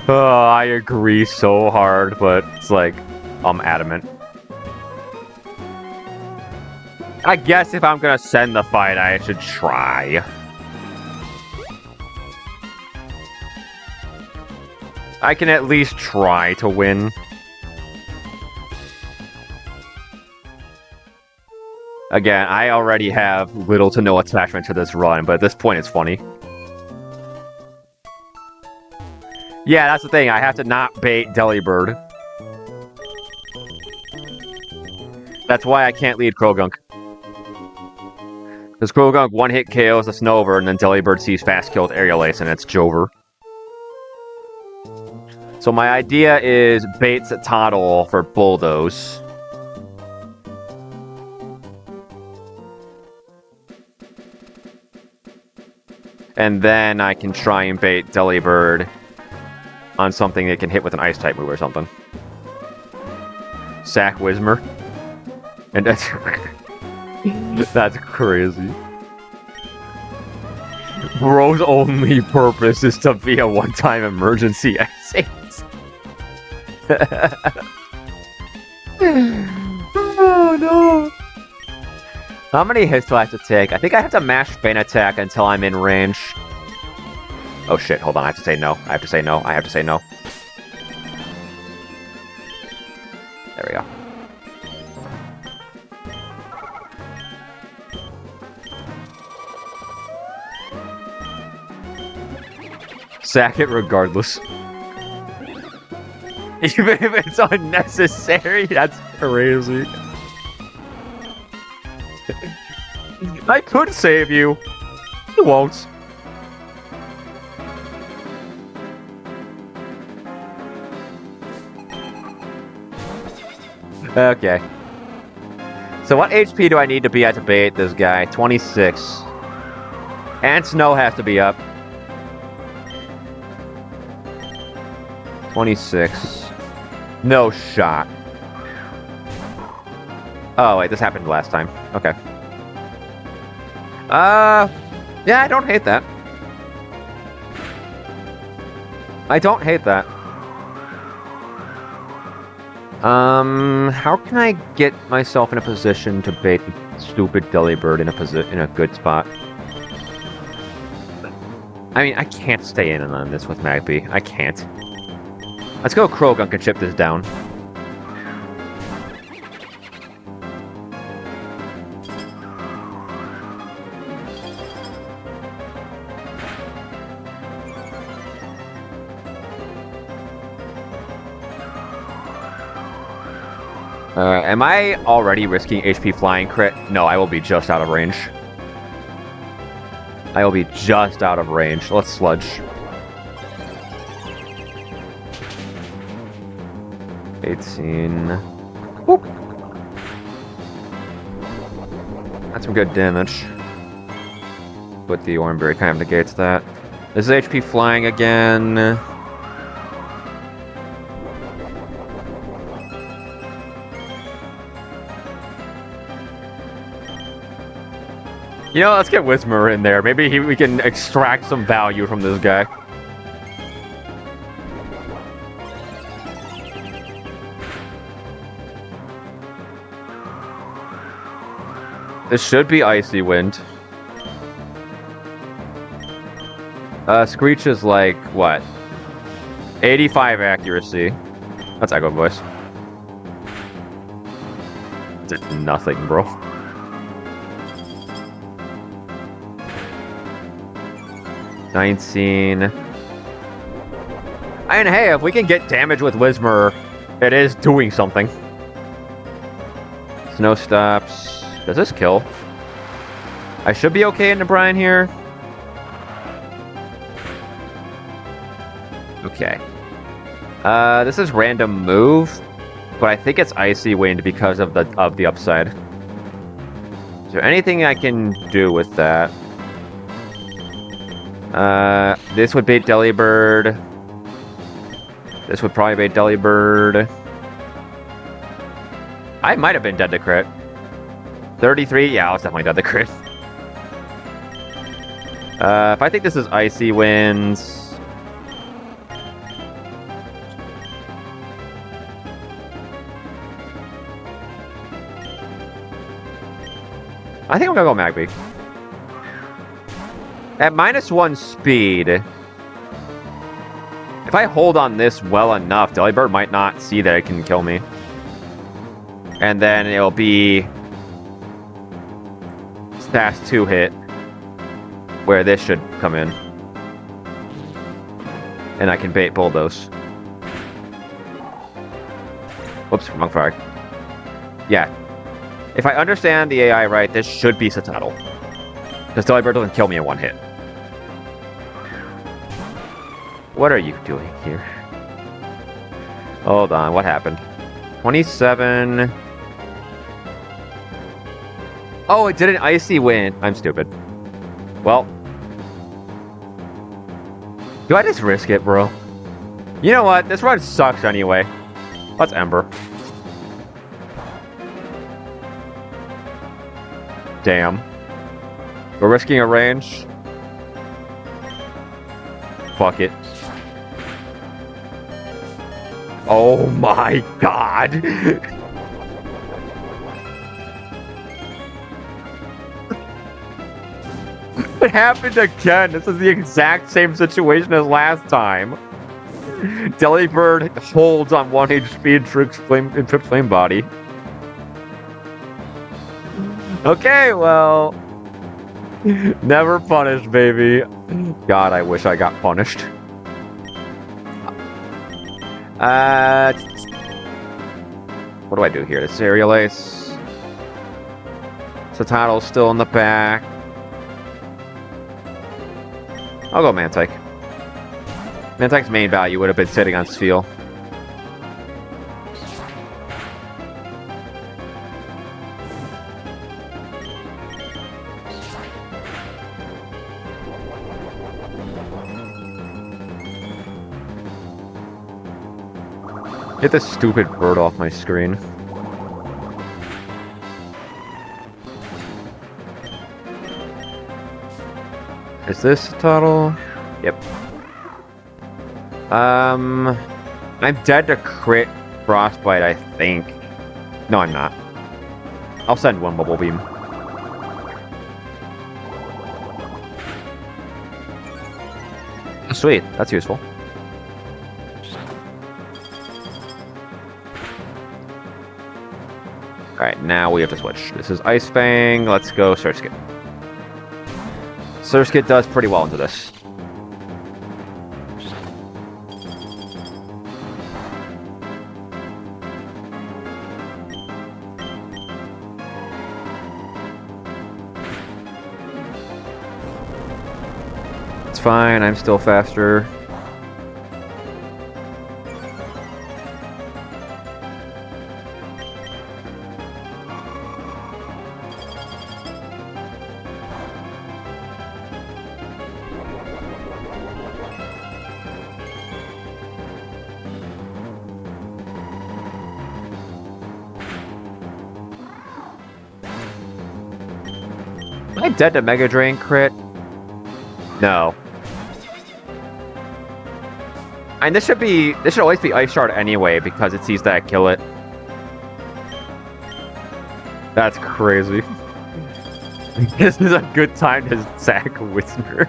Oh, I agree so hard, but it's like, I'm adamant. I guess if I'm gonna send the fight, I should try. I can at least try to win. Again, I already have little to no attachment to this run, but at this point it's funny. Yeah, that's the thing. I have to not bait Delibird. That's why I can't lead Krogunk. Because Krogunk one-hit KOs the Snover, and then Delibird sees fast kill with Aerial Ace, and it's Jover. So my idea is baits at Toddle for Bulldoze. And then I can try and bait Delibird on something that can hit with an Ice-type move or something. Sack Whismer. And that's... that's crazy. Bro's only purpose is to be a one-time emergency exit. Oh no! How many hits do I have to take? I think I have to mash Feint Attack until I'm in range. Oh shit, hold on, I have to say no. I have to say no. I have to say no. There we go. Sack it regardless. Even if it's unnecessary, that's crazy. I could save you. You won't. Okay. So what HP do I need to be at to bait this guy? 26. And Snow has to be up. 26. No shot. Oh, wait, this happened last time. Okay. Yeah, I don't hate that. I don't hate that. How can I get myself in a position to bait the stupid Delibird in a good spot? I mean, I can't stay in on this with Magby. I can't. Let's go Krogunk and chip this down. Am I already risking HP flying crit? No, I will be just out of range. I will be just out of range. Let's sludge. 18. Whoop. That's some good damage. But the Oranberry kind of negates that. This is HP flying again. You know, let's get Whismer in there. Maybe we can extract some value from this guy. This should be Icy Wind. Screech is like, what? 85 accuracy. That's Echo Voice. It's nothing, bro. $19. I mean, hey, if we can get damage with Whismer, it is doing something. Snow stops. Does this kill? I should be okay in the brine here. Okay. This is random move, but I think it's Icy Wind because of the upside. Is there anything I can do with that? This would bait Delibird. This would probably bait Delibird. I might have been dead to crit. 33? Yeah, I was definitely dead to crit. If I think this is Icy Winds... I think I'm gonna go Magby. At -1 speed, if I hold on this well enough, Delibird might not see that it can kill me. And then it'll be fast 2-hit, where this should come in. And I can bait Bulldoze. Whoops, wrong fire. Yeah. If I understand the AI right, this should be Citadel. Because Delibird doesn't kill me in one hit. What are you doing here? Hold on, what happened? 27... Oh, it did an icy wind. I'm stupid. Well. Do I just risk it, bro? You know what? This run sucks anyway. Let's Ember. Damn. We're risking a range. Fuck it. Oh my god! It happened again! This is the exact same situation as last time. Delibird holds on 1 HP and trips Flame Body. Okay, well... Never punished, baby. God, I wish I got punished. What do I do here? The Serial Ace. Citadel's still in the back. I'll go Mantike. Mantike's main value would have been sitting on Spheal. Get this stupid bird off my screen. Is this Tuttle? Yep. I'm dead to crit Frostbite, I think. No, I'm not. I'll send one Bubble Beam. Sweet, that's useful. Alright, now we have to switch. This is Ice Fang. Let's go Surskit. Surskit does pretty well into this. It's fine, I'm still faster. Am I dead to Mega Drain crit? No. And this should always be Ice Shard anyway, because it sees that I kill it. That's crazy. This is a good time to sack Whisper.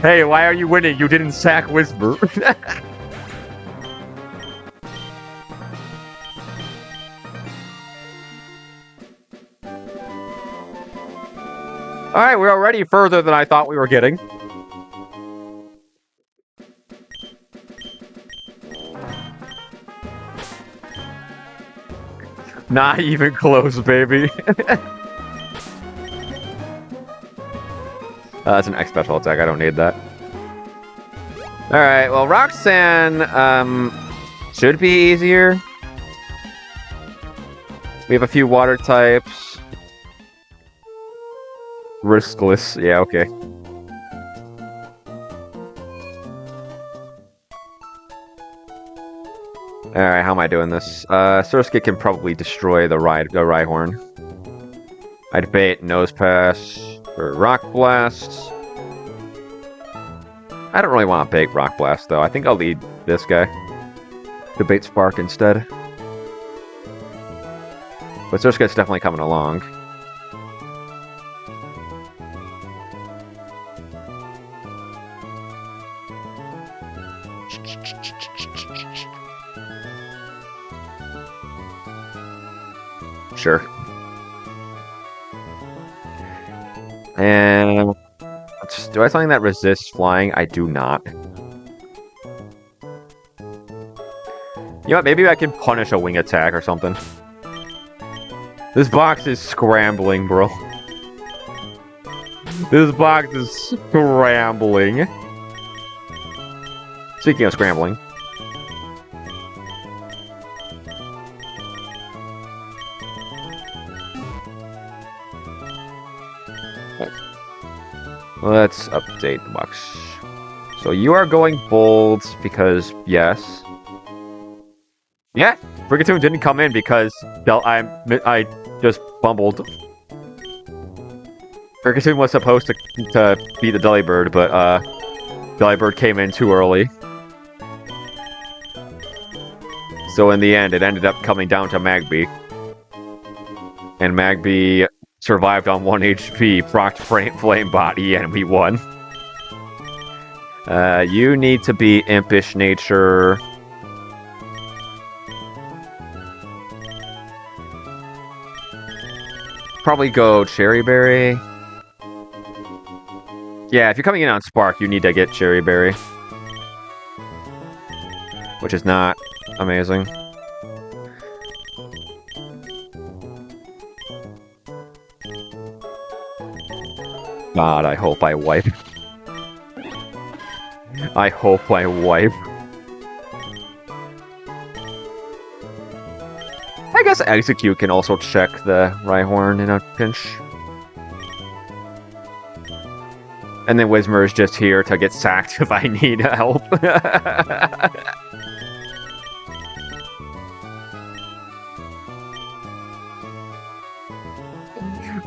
Hey, why are you winning? You didn't sack Whisper. Alright, we're already further than I thought we were getting. Not even close, baby. That's an X special attack. I don't need that. Alright, well, Roxanne should be easier. We have a few water types. Riskless. Yeah, okay. Alright, how am I doing this? Surskit can probably destroy the Rhyhorn. I'd bait Nose Pass or Rock Blast. I don't really want to bait Rock Blast, though. I think I'll lead this guy. Debate Spark instead. But Surskit's definitely coming along. Sure. And do I have something that resists flying? I do not. You know what, maybe I can punish a wing attack or something. This box is scrambling, bro. This box is scrambling. Speaking of scrambling. Let's update the box. So you are going bold because, yes. Yeah, Brigatoon didn't come in because I just bumbled. Brigatoon was supposed to beat the Delibird, but Delibird came in too early. So in the end, it ended up coming down to Magby. And Magby survived on 1 HP, procced Flame Body, and we won. You need to be Impish Nature. Probably go Cherry Berry. Yeah, if you're coming in on Spark, you need to get Cherry Berry. Which is not amazing. God, I hope I wipe. I hope I wipe. I guess Execute can also check the Rhyhorn in a pinch. And then Whismur is just here to get sacked if I need help.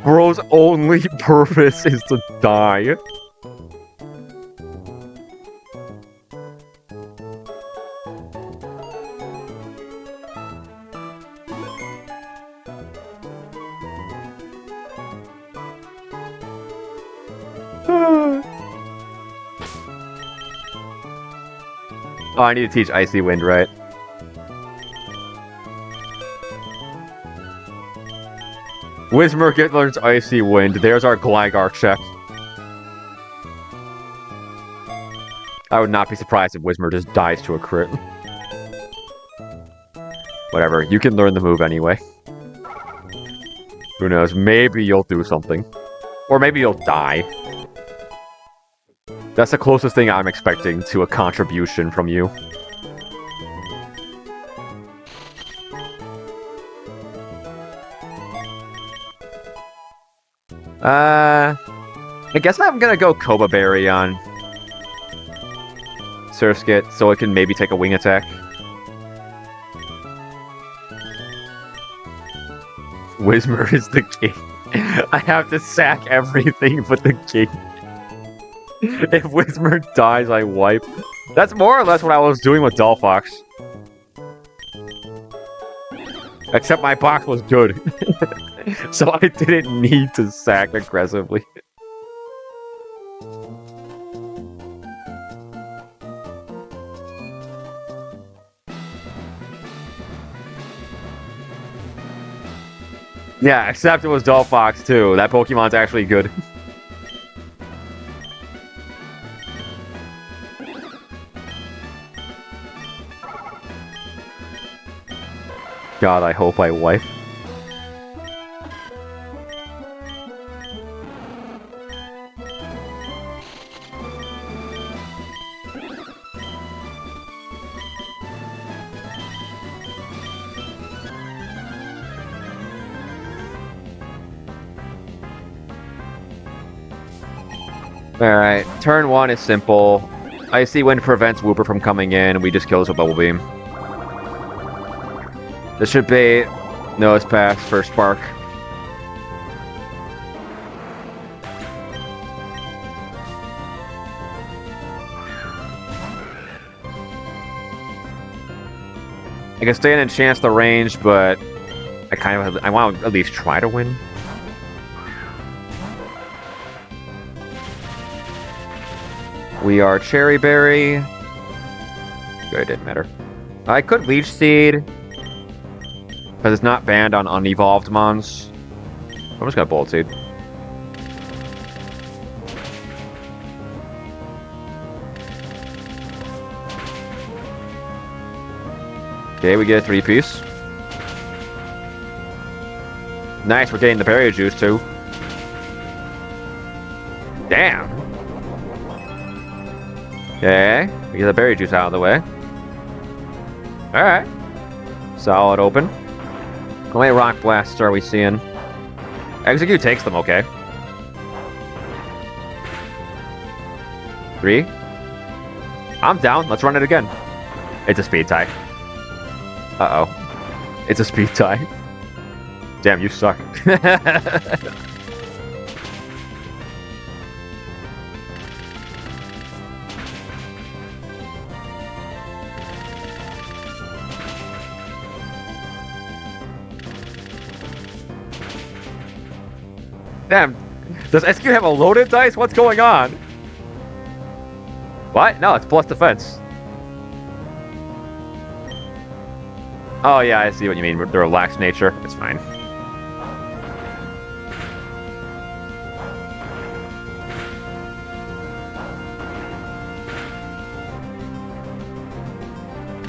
Bro's only purpose is to die. Oh, I need to teach Icy Wind, right? Whismur learns Icy Wind. There's our Gligar check. I would not be surprised if Whismur just dies to a crit. Whatever, you can learn the move anyway. Who knows, maybe you'll do something. Or maybe you'll die. That's the closest thing I'm expecting to a contribution from you. I guess I'm gonna go Koba Berry on Surskit, so it can maybe take a wing attack. Whismur is the king. I have to sack everything but the king. If Whismur dies, I wipe. That's more or less what I was doing with Dolphox. Except my box was good. So I didn't need to sack aggressively. Yeah, except it was Dolphox too. That Pokemon's actually good. God, I hope I wipe. Alright, turn 1 is simple. Icy Wind prevents Wooper from coming in, and we just kill this with Bubble Beam. This should be Nose Pass for Spark. I can stay in and chance the range, but I want to at least try to win. We are Cherry Berry. Good, it didn't matter. I could Leech Seed. Because it's not banned on unevolved mons. I'm just gonna Bolt Seed. Okay, we get a 3-piece. Nice, we're getting the berry juice too. Damn. Okay, we get the berry juice out of the way. Alright. Solid open. How many rock blasts are we seeing? Execute takes them, okay. 3. I'm down. Let's run it again. It's a speed tie. Uh-oh. It's a speed tie. Damn, you suck. Damn. Does SQ have a loaded dice? What's going on? What? No, it's plus defense. Oh, yeah, I see what you mean. The relaxed nature. It's fine.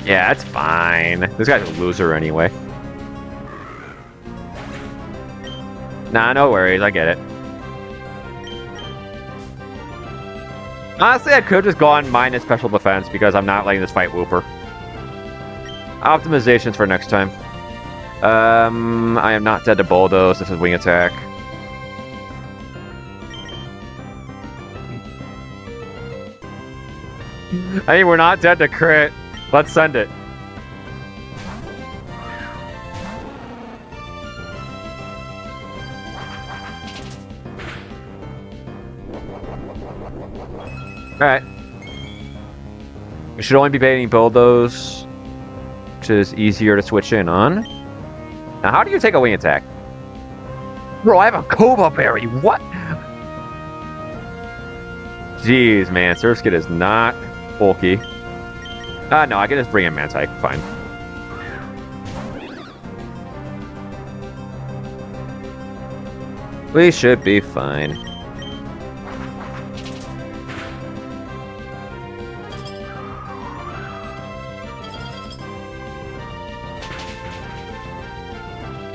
Yeah, it's fine. This guy's a loser anyway. Nah, no worries. I get it. Honestly, I could have just gone minus special defense because I'm not letting this fight Whooper. Optimizations for next time. I am not dead to bulldoze. This is wing attack. I mean, we're not dead to crit. Let's send it. Alright. We should only be baiting bulldoze, which is easier to switch in on. Now, how do you take a wing attack? Bro, I have a Cobra Berry. What? Jeez, man. Surskit is not bulky. No, I can just bring in Mantyke. Fine. We should be fine.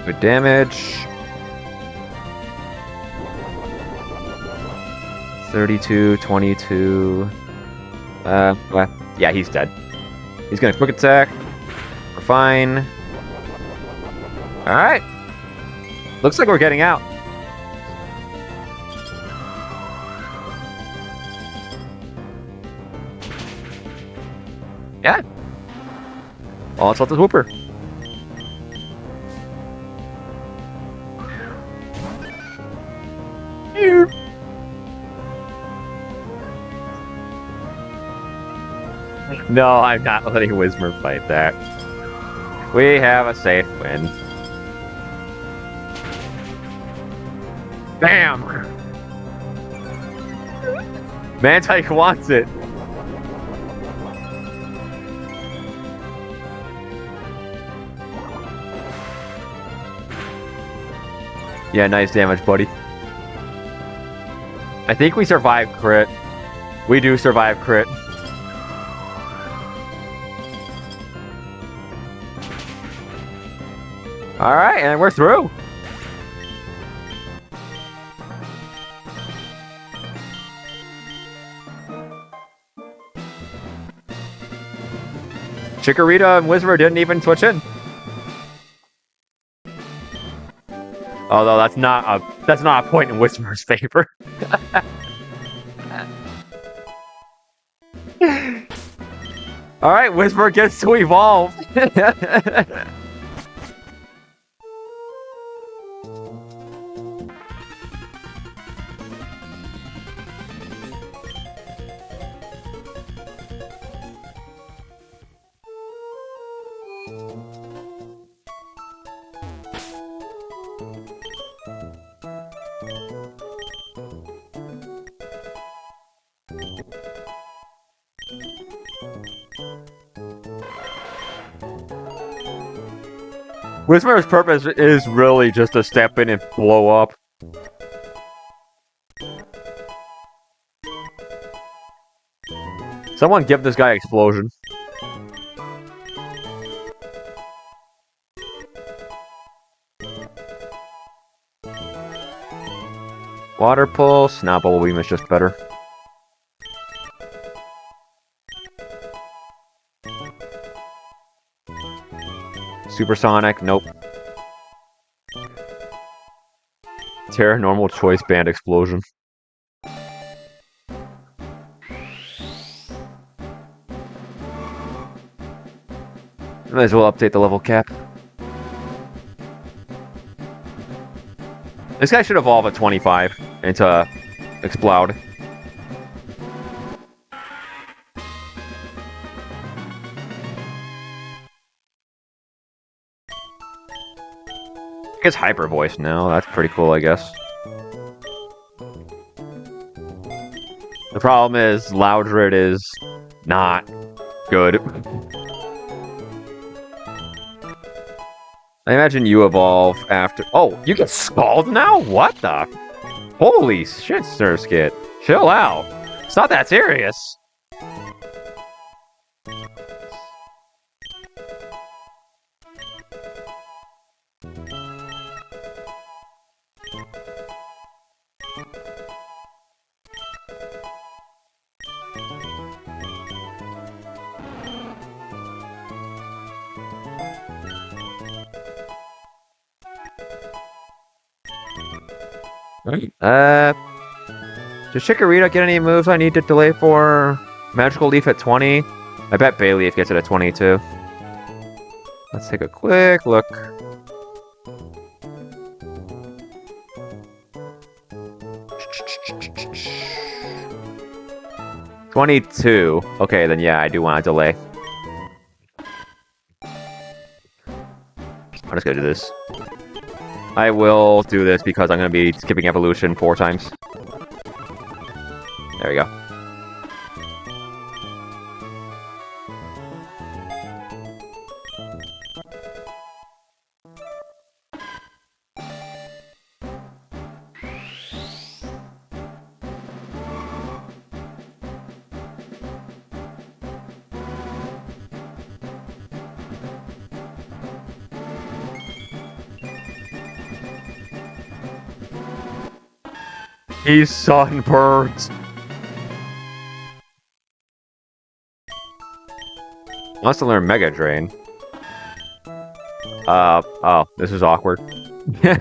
Good damage. 32, 22. Well, yeah, he's dead. He's gonna quick attack. We're fine. Alright. Looks like we're getting out. Yeah. Well, let's let this Whooper. No, I'm not letting Whismer fight that. We have a safe win. Bam! Mantyke wants it. Yeah, nice damage, buddy. I think we survived crit. We do survive crit. Alright, and we're through. Chikorita and Whisper didn't even switch in. Although that's not a point in Whisper's favor. Alright, Whisper gets to evolve. Whisper's purpose is really just to step in and blow up. Someone give this guy explosion. Water Pulse. Nah, Bubble Beam is just better. Supersonic. Nope. Terra Normal Choice Band Explosion. Might as well update the level cap. This guy should evolve at 25 into Explode. It's Hyper Voice now. That's pretty cool, I guess. The problem is Loudred is not good. I imagine you evolve after... Oh, you get Scald now? What the... Holy shit, Surskit. Chill out. It's not that serious. Does Chikorita get any moves I need to delay for? Magical Leaf at 20? I bet Bayleaf gets it at 22. Let's take a quick look. $22. Okay, then yeah, I do want to delay. I'm just gonna do this. I will do this because I'm going to be skipping evolution 4 times. There we go. He's sunburned. Wants to learn Mega Drain. Oh, this is awkward. Maybe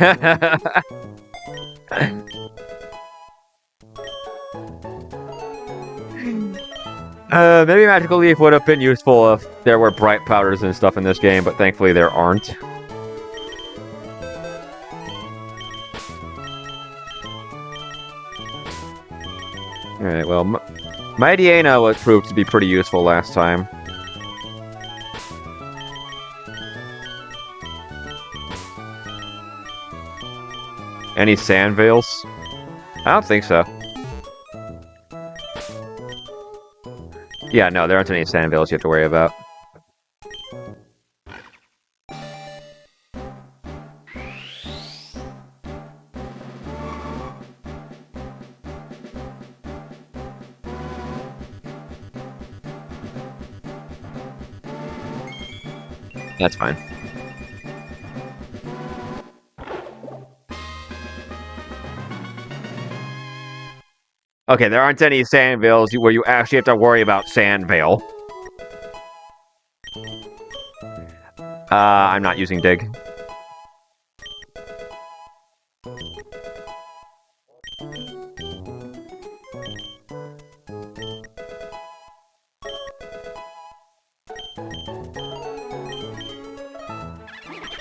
Magical Leaf would have been useful if there were bright powders and stuff in this game, but thankfully there aren't. Alright, well, Mightyena was proved to be pretty useful last time. Any Sand Veils? I don't think so. Yeah, no, there aren't any Sand Veils you have to worry about. That's fine. Okay, there aren't any Sand Veils where you actually have to worry about Sand Veil. I'm not using Dig.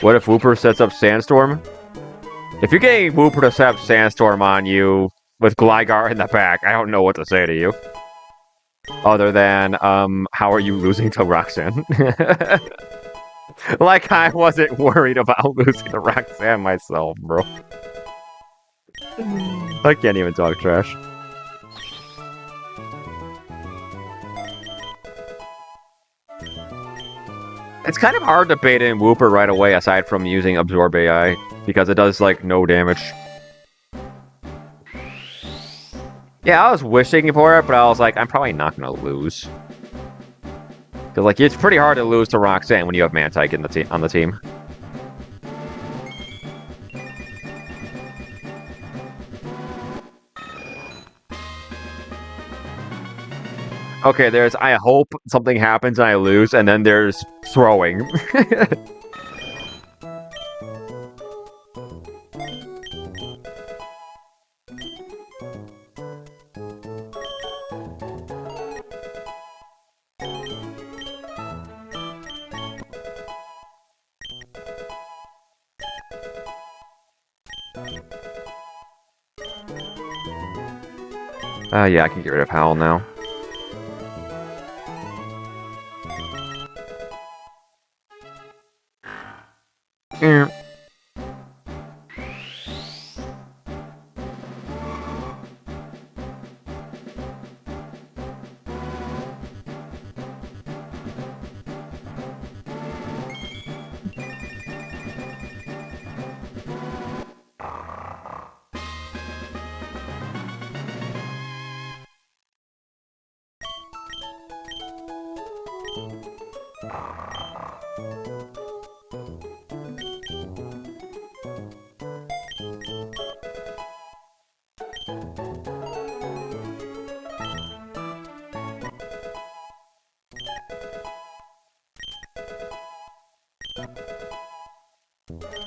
What if Wooper sets up Sandstorm? If you're getting Wooper to set up Sandstorm on you with Gligar in the back, I don't know what to say to you. Other than, how are you losing to Roxanne? Like I wasn't worried about losing to Roxanne myself, bro. I can't even talk trash. It's kind of hard to bait in Wooper right away, aside from using Absorb AI, because it does, like, no damage. Yeah, I was wishing for it, but I was like, I'm probably not gonna lose. Because, like, it's pretty hard to lose to Roxanne when you have Mantike in the on the team. Okay, there's I hope something happens and I lose, and then there's throwing. Yeah, I can get rid of Howl now. Mm.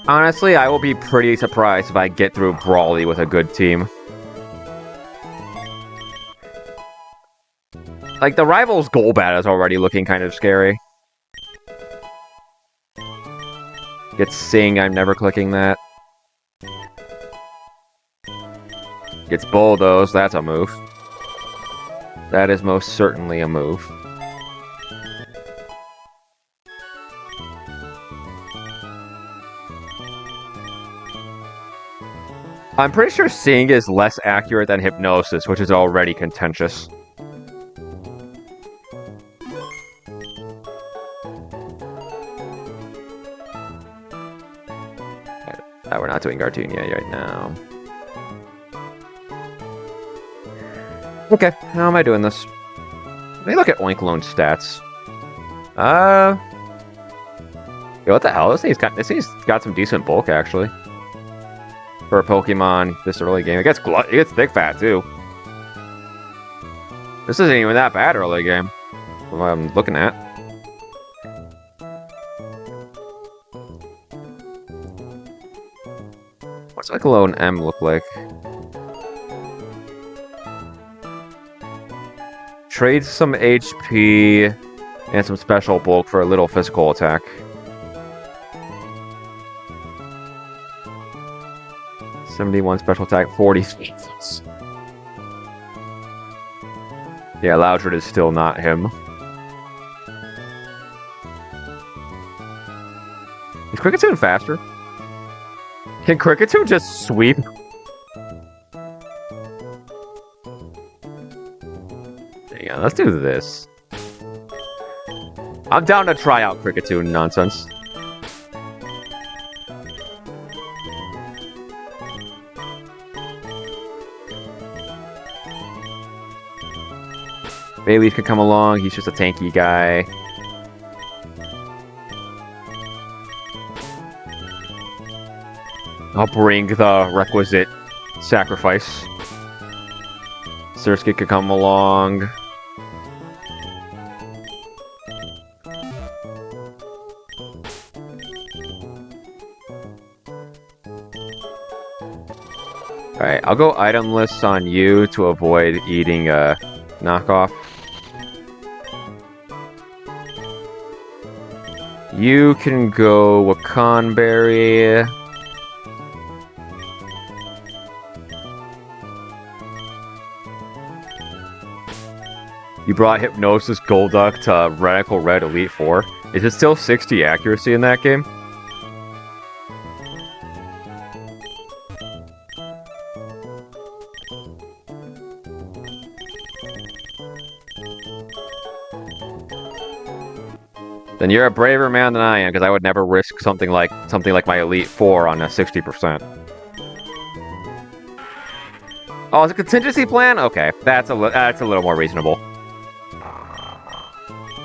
Honestly, I will be pretty surprised if I get through Brawly with a good team. Like, the Rivals Golbat is already looking kind of scary. Get Sing, I'm never clicking that. Gets Bulldoze, that's a move. That is most certainly a move. I'm pretty sure Sing is less accurate than Hypnosis, which is already contentious. We're not doing Gardunia right now. Okay, how am I doing this? Let me look at Oinklone's stats. Yo, what the hell? This thing's got some decent bulk, actually. For a Pokemon this early game. It gets thick fat, too. This isn't even that bad early game. What I'm looking at. What's Oinkologne M look like? Trade some HP and some special bulk for a little physical attack. '71 special attack, 40. Yeah, Loudred is still not him. Is Kricketune faster? Can Kricketune just sweep? Yeah, let's do this. I'm down to try out Kricketune nonsense. Bayleaf can come along, he's just a tanky guy. I'll bring the requisite sacrifice. Surskit could come along. Alright, I'll go itemless on you to avoid eating a knockoff. You can go Wakanberry. You brought Hypnosis Golduck to Radical Red Elite Four. Is it still 60 accuracy in that game? Then you're a braver man than I am, because I would never risk something like my Elite Four on a 60%. Oh, it's a contingency plan? Okay, that's a little more reasonable.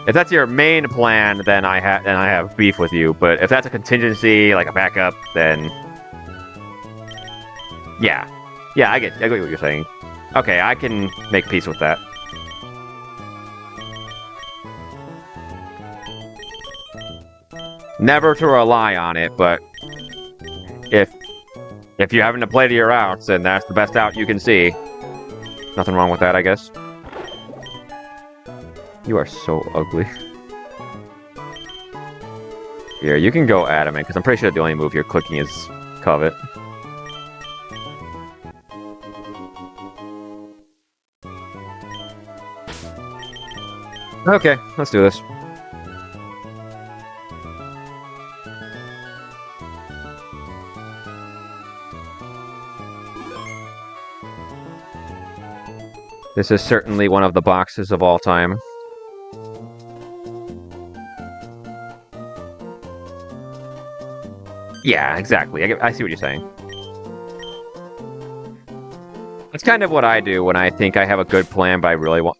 If that's your main plan, then I have beef with you. But if that's a contingency, like a backup, then yeah, I get what you're saying. Okay, I can make peace with that. Never to rely on it, but if you're having to play to your outs, then that's the best out you can see. Nothing wrong with that, I guess. You are so ugly. Here, you can go Adamant, because I'm pretty sure the only move you're clicking is Covet. Okay, let's do this. This is certainly one of the boxes of all time. Yeah, exactly. I see what you're saying. That's kind of what I do when I think I have a good plan, but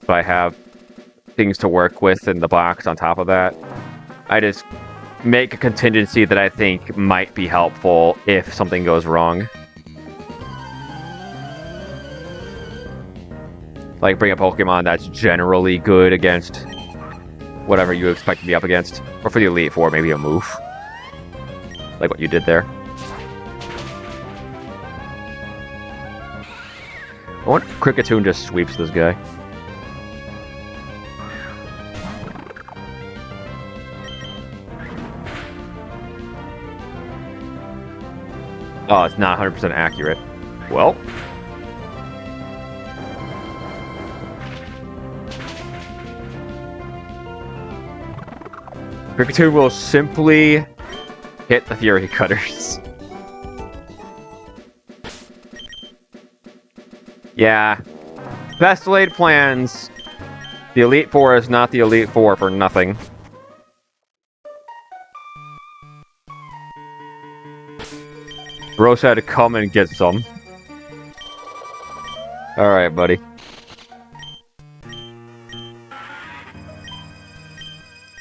I have things to work with in the box on top of that. I just make a contingency that I think might be helpful if something goes wrong. Like, bring a Pokemon that's generally good against whatever you expect to be up against. Or for the Elite Four, maybe a move. Like what you did there. I wonder if Kricketune just sweeps this guy. Oh, it's not 100% accurate. Well. Kricketune will simply hit the Fury Cutters. Yeah. Best laid plans. The Elite Four is not the Elite Four for nothing. Bro said to come and get some. Alright, buddy.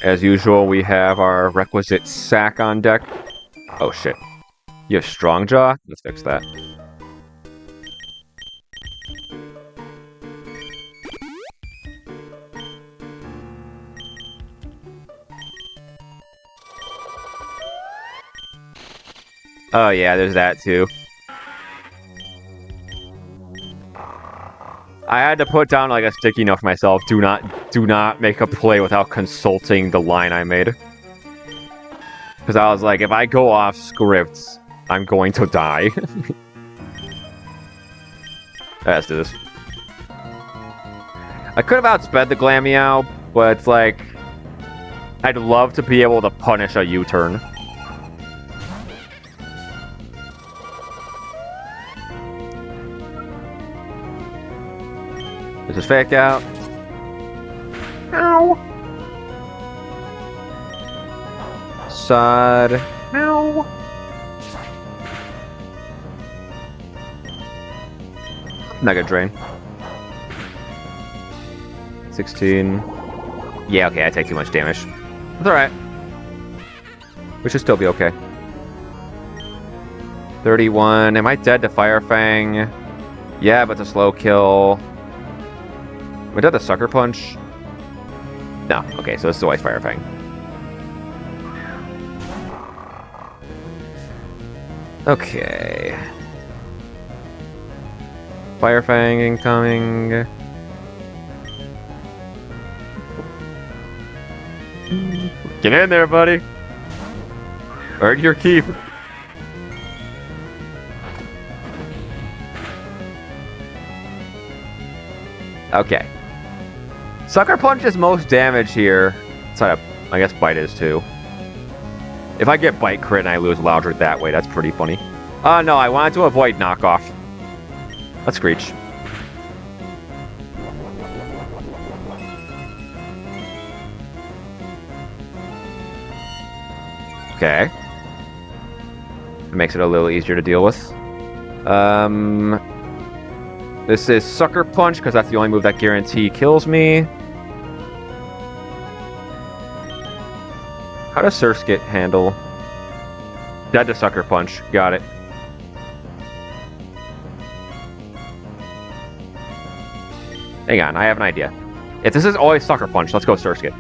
As usual, we have our requisite sack on deck. Oh shit. You have Strong Jaw? Let's fix that. Oh yeah, there's that too. I had to put down like a sticky note for myself. Do not make a play without consulting the line I made. Because I was like, if I go off script, I'm going to die. Let's do this. I could have outsped the Glameow, but it's like, I'd love to be able to punish a U-turn. This is Fake Out. Ow. Sod. Ow. Mega Drain. 16. Yeah, okay, I take too much damage. That's alright. We should still be okay. 31. Am I dead to Fire Fang? Yeah, but it's a slow kill. Am I dead to Sucker Punch? No. Okay, so this is always Fire Fang. Okay. Fire Fang incoming. Get in there, buddy. Earn your keep. Okay. Sucker Punch is most damage here. I guess Bite is too. If I get Bite crit and I lose Loudred that way, that's pretty funny. No, I wanted to avoid knockoff. Let's Screech. Okay. It makes it a little easier to deal with. This is Sucker Punch, because that's the only move that guarantee kills me. How does Surskit handle? Dead to Sucker Punch. Got it. Hang on, I have an idea. If this is always Sucker Punch, let's go Surskit.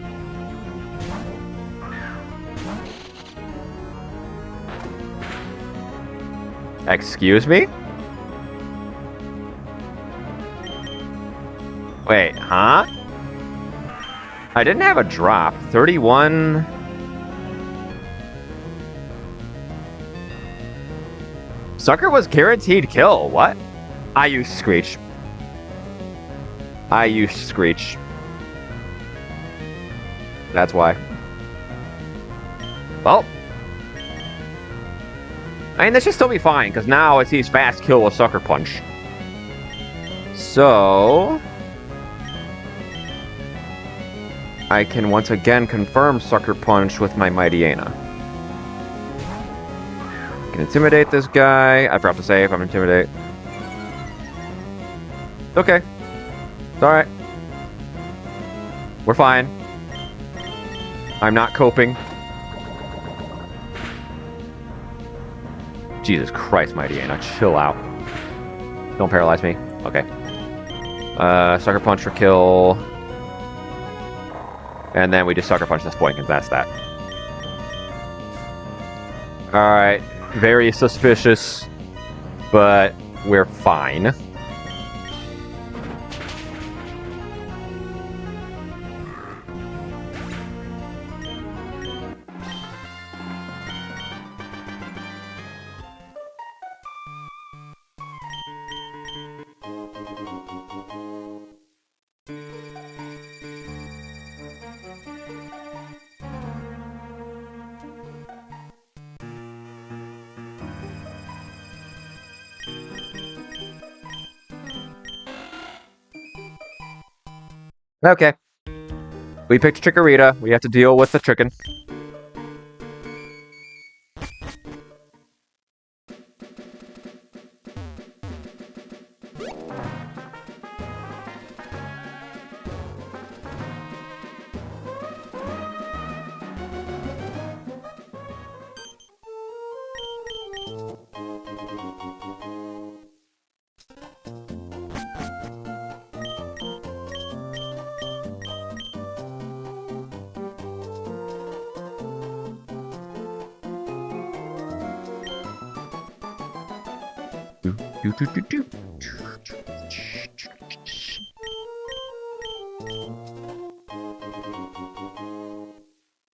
Excuse me? Wait, huh? I didn't have a drop. 31... Sucker was guaranteed kill. What? I used Screech. I used Screech. That's why. Well. I mean, this should still be fine, because now it sees fast kill with Sucker Punch. So... I can once again confirm Sucker Punch with my Mighty Ana. I can intimidate this guy. I forgot to say if I'm intimidate. Okay. It's alright. We're fine. I'm not coping. Jesus Christ, Mighty Ana, chill out. Don't paralyze me. Okay. Sucker Punch for kill. And then we just Sucker Punch this point, because that's that. Alright. Very suspicious. But we're fine. Okay. We picked Chikorita. We have to deal with the chicken.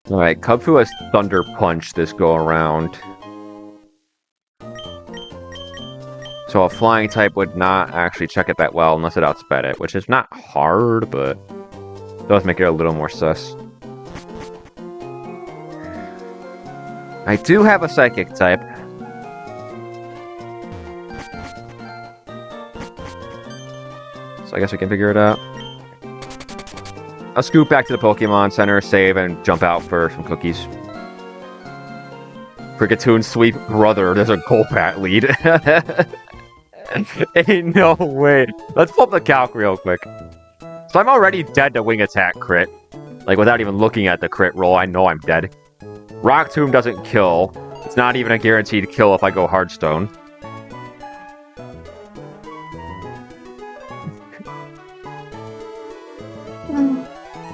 Alright, Kubfu has Thunder Punch this go around. So a flying type would not actually check it that well unless it outsped it, which is not hard, but does make it a little more sus. I do have a Psychic type. So I guess we can figure it out. I'll scoot back to the Pokemon Center, save, and jump out for some cookies. Kricketune, sweet brother, there's a Golbat lead. Ain't no way. Let's pull up the calc real quick. So I'm already dead to Wing Attack crit. Like, without even looking at the crit roll, I know I'm dead. Rock Tomb doesn't kill. It's not even a guaranteed kill if I go Hardstone.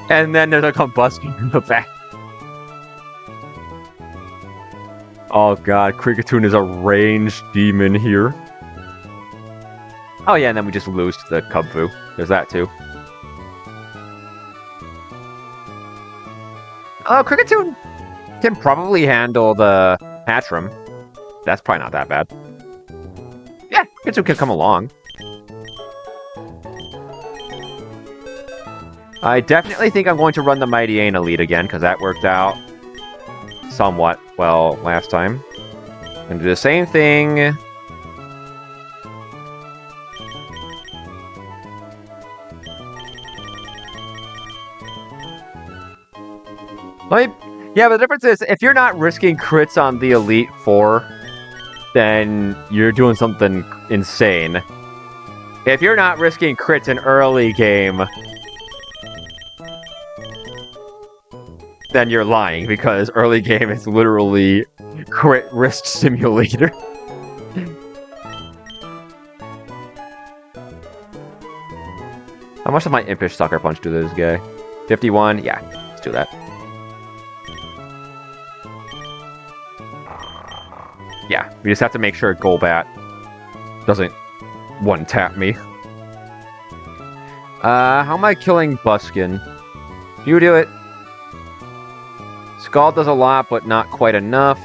And then there's a combustion in the back. Oh god, Kricketune is a ranged demon here. Oh yeah, and then we just lose to the Kubfu. There's that too. Oh, Kricketune can probably handle the Hatchram. That's probably not that bad. Yeah, Kricketune can come along. I definitely think I'm going to run the Mighty Ana lead again, because that worked out somewhat well last time. And do the same thing. Yeah, but the difference is, if you're not risking crits on the Elite Four, then you're doing something insane. If you're not risking crits in early game, then you're lying, because early game is literally crit risk simulator. How much does my Impish Sucker Punch do to this guy? 51? Yeah, let's do that. Yeah, we just have to make sure Golbat doesn't one-tap me. How am I killing Buskin? You do it. Scald does a lot, but not quite enough.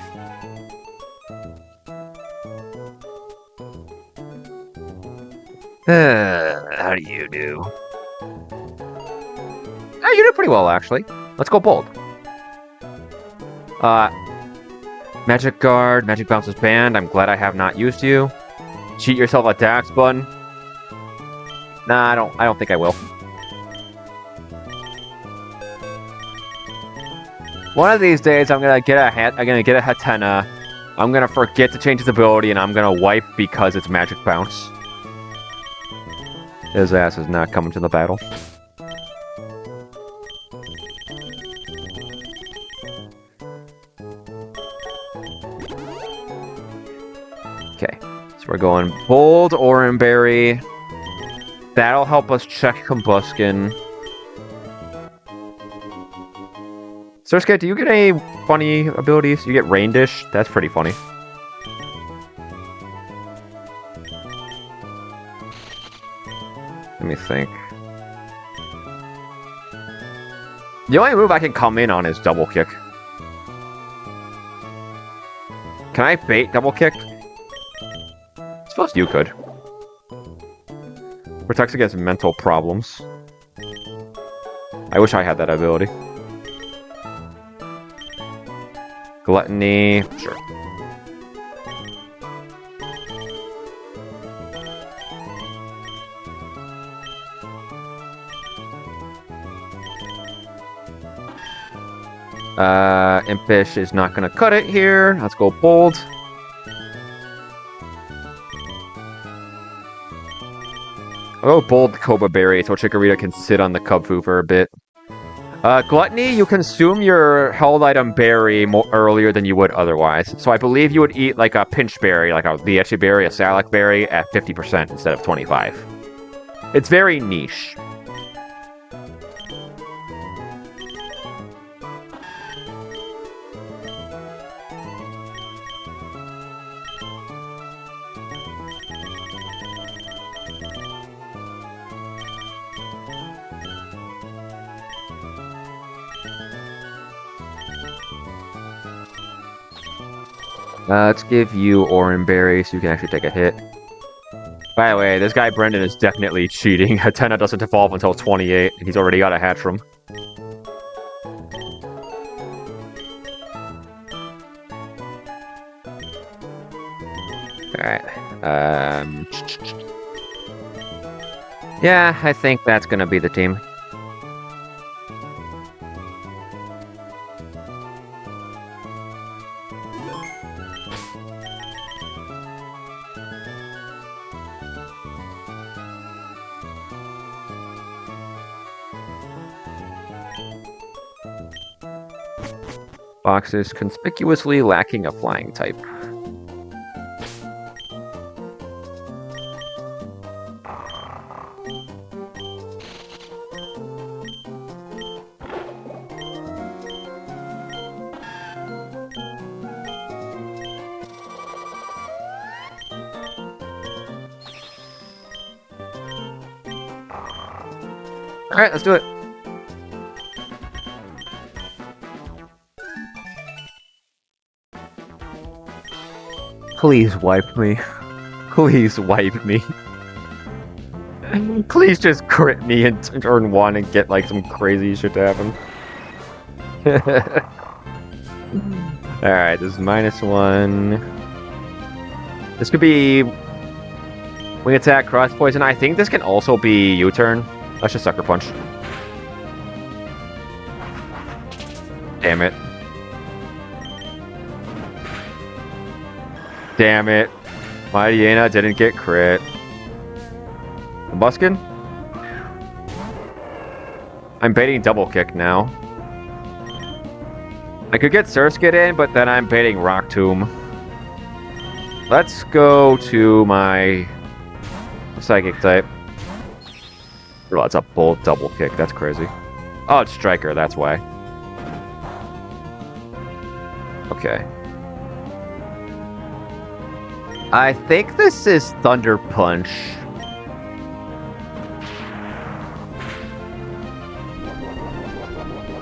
How do you do? Oh, you did pretty well, actually. Let's go bold. Magic Guard, Magic Bounce is banned. I'm glad I have not used you. Cheat yourself a Dax button. Nah, I don't think I will. One of these days, I'm gonna get a Hatena. I'm gonna forget to change its ability, and I'm gonna wipe because it's Magic Bounce. His ass is not coming to the battle. Okay, so we're going Bold Oranberry. That'll help us check Combuskin. Surskit, do you get any funny abilities? You get Rain Dish? That's pretty funny. Let me think. The only move I can come in on is Double Kick. Can I bait Double Kick? I suppose you could. Protects against mental problems. I wish I had that ability. Gluttony, sure. Impish is not gonna cut it here. Let's go bold. I'll go bold Cobra Berry so Chikorita can sit on the Kubfu for a bit. Gluttony, you consume your held item berry earlier than you would otherwise. So I believe you would eat like a pinch berry, like a Liechi berry, a Salac berry at 50% instead of 25%. It's very niche. Let's give you Oranberry so you can actually take a hit. By the way, this guy Brendan is definitely cheating. Hatena doesn't evolve until 28, and he's already got a Hatchram. Alright. Yeah, I think that's gonna be the team. Box is conspicuously lacking a flying type. Alright, let's do it. Please wipe me. Please wipe me. Please just crit me in turn 1 and get like some crazy shit to happen. Alright, this is -1. This could be Wing Attack, Cross Poison. I think this can also be U-turn. Let's just Sucker Punch. Damn it. Damn it. My Diana didn't get crit. Buskin? I'm baiting Double Kick now. I could get Surskit in, but then I'm baiting Rock Tomb. Let's go to my Psychic type. Oh, it's a bold Double Kick. That's crazy. Oh, it's Striker. That's why. Okay. I think this is Thunder Punch.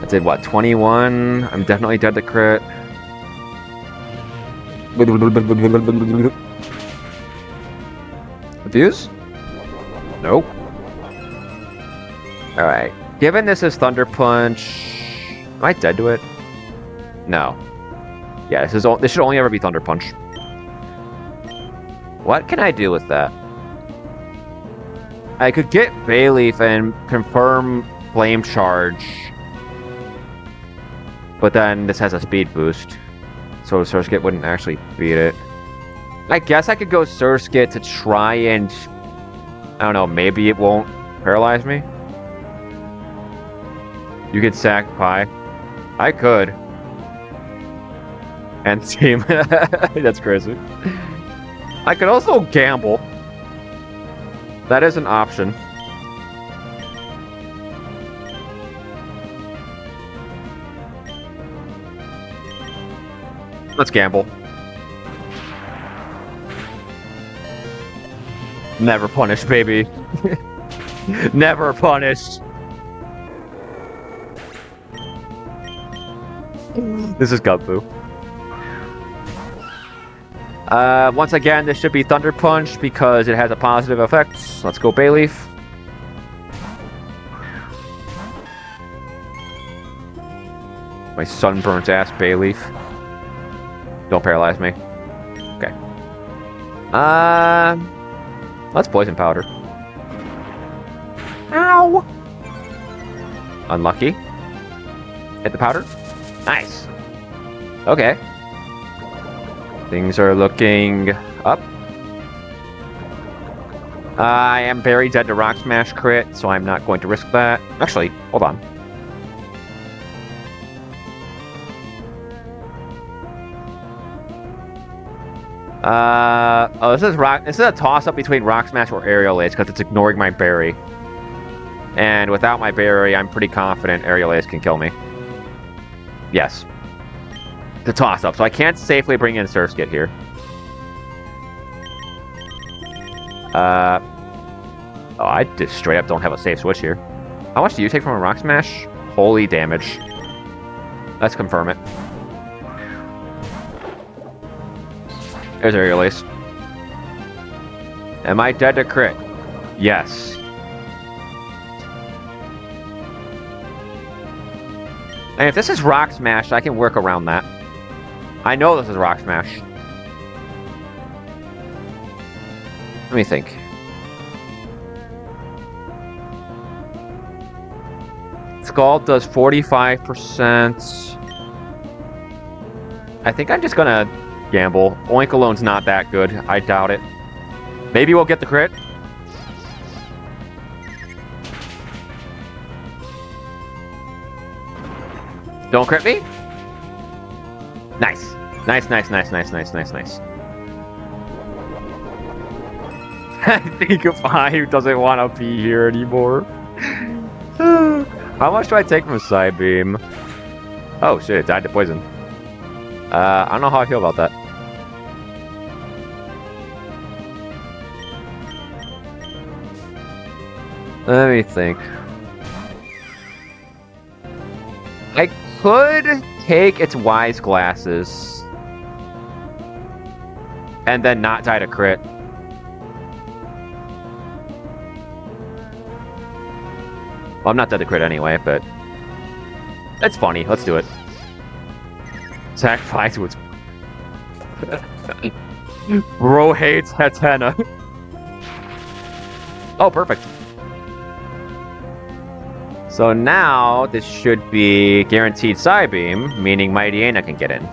I did what, 21? I'm definitely dead to crit. Abuse? Nope. Alright. Given this is Thunder Punch... Am I dead to it? No. Yeah, this should only ever be Thunder Punch. What can I do with that? I could get Bayleaf and confirm Flame Charge. But then this has a speed boost. So Surskit wouldn't actually beat it. I guess I could go Surskit to try and... I don't know, maybe it won't paralyze me? You could sack Pie. I could. And team. That's crazy. I could also gamble. That is an option. Let's gamble. Never punished, baby. Never punished. This is Gunfu. Once again, this should be Thunder Punch because it has a positive effect. Let's go Bayleaf. My sunburnt ass Bayleaf. Don't paralyze me. Okay. Let's Poison Powder. Ow! Unlucky. Hit the powder. Nice. Okay. Things are looking up. I am very dead to Rock Smash crit, so I'm not going to risk that. Actually, hold on. Oh, this is a toss-up between Rock Smash or Aerial Ace, because it's ignoring my berry. And without my berry, I'm pretty confident Aerial Ace can kill me. Yes. The toss-up, so I can't safely bring in Surskit here. Oh, I just straight up don't have a safe switch here. How much do you take from a Rock Smash? Holy damage. Let's confirm it. There's Aerial Ace. Am I dead to crit? Yes. And if this is Rock Smash, I can work around that. I know this is Rock Smash. Let me think. Scald does 45%. I think I'm just gonna gamble. Oink Alone's not that good. I doubt it. Maybe we'll get the crit. Don't crit me. Nice. Nice. I think Five doesn't want to be here anymore. How much do I take from a side beam? Oh shit, it died to poison. I don't know how I feel about that. Let me think. I could take its Wise Glasses and then not die to crit. Well, I'm not dead to crit anyway, but that's funny. Let's do it. Sacrifice what's... Bro hates Hatena. Oh, perfect. So now this should be guaranteed Psybeam, meaning Mighty Aina can get in.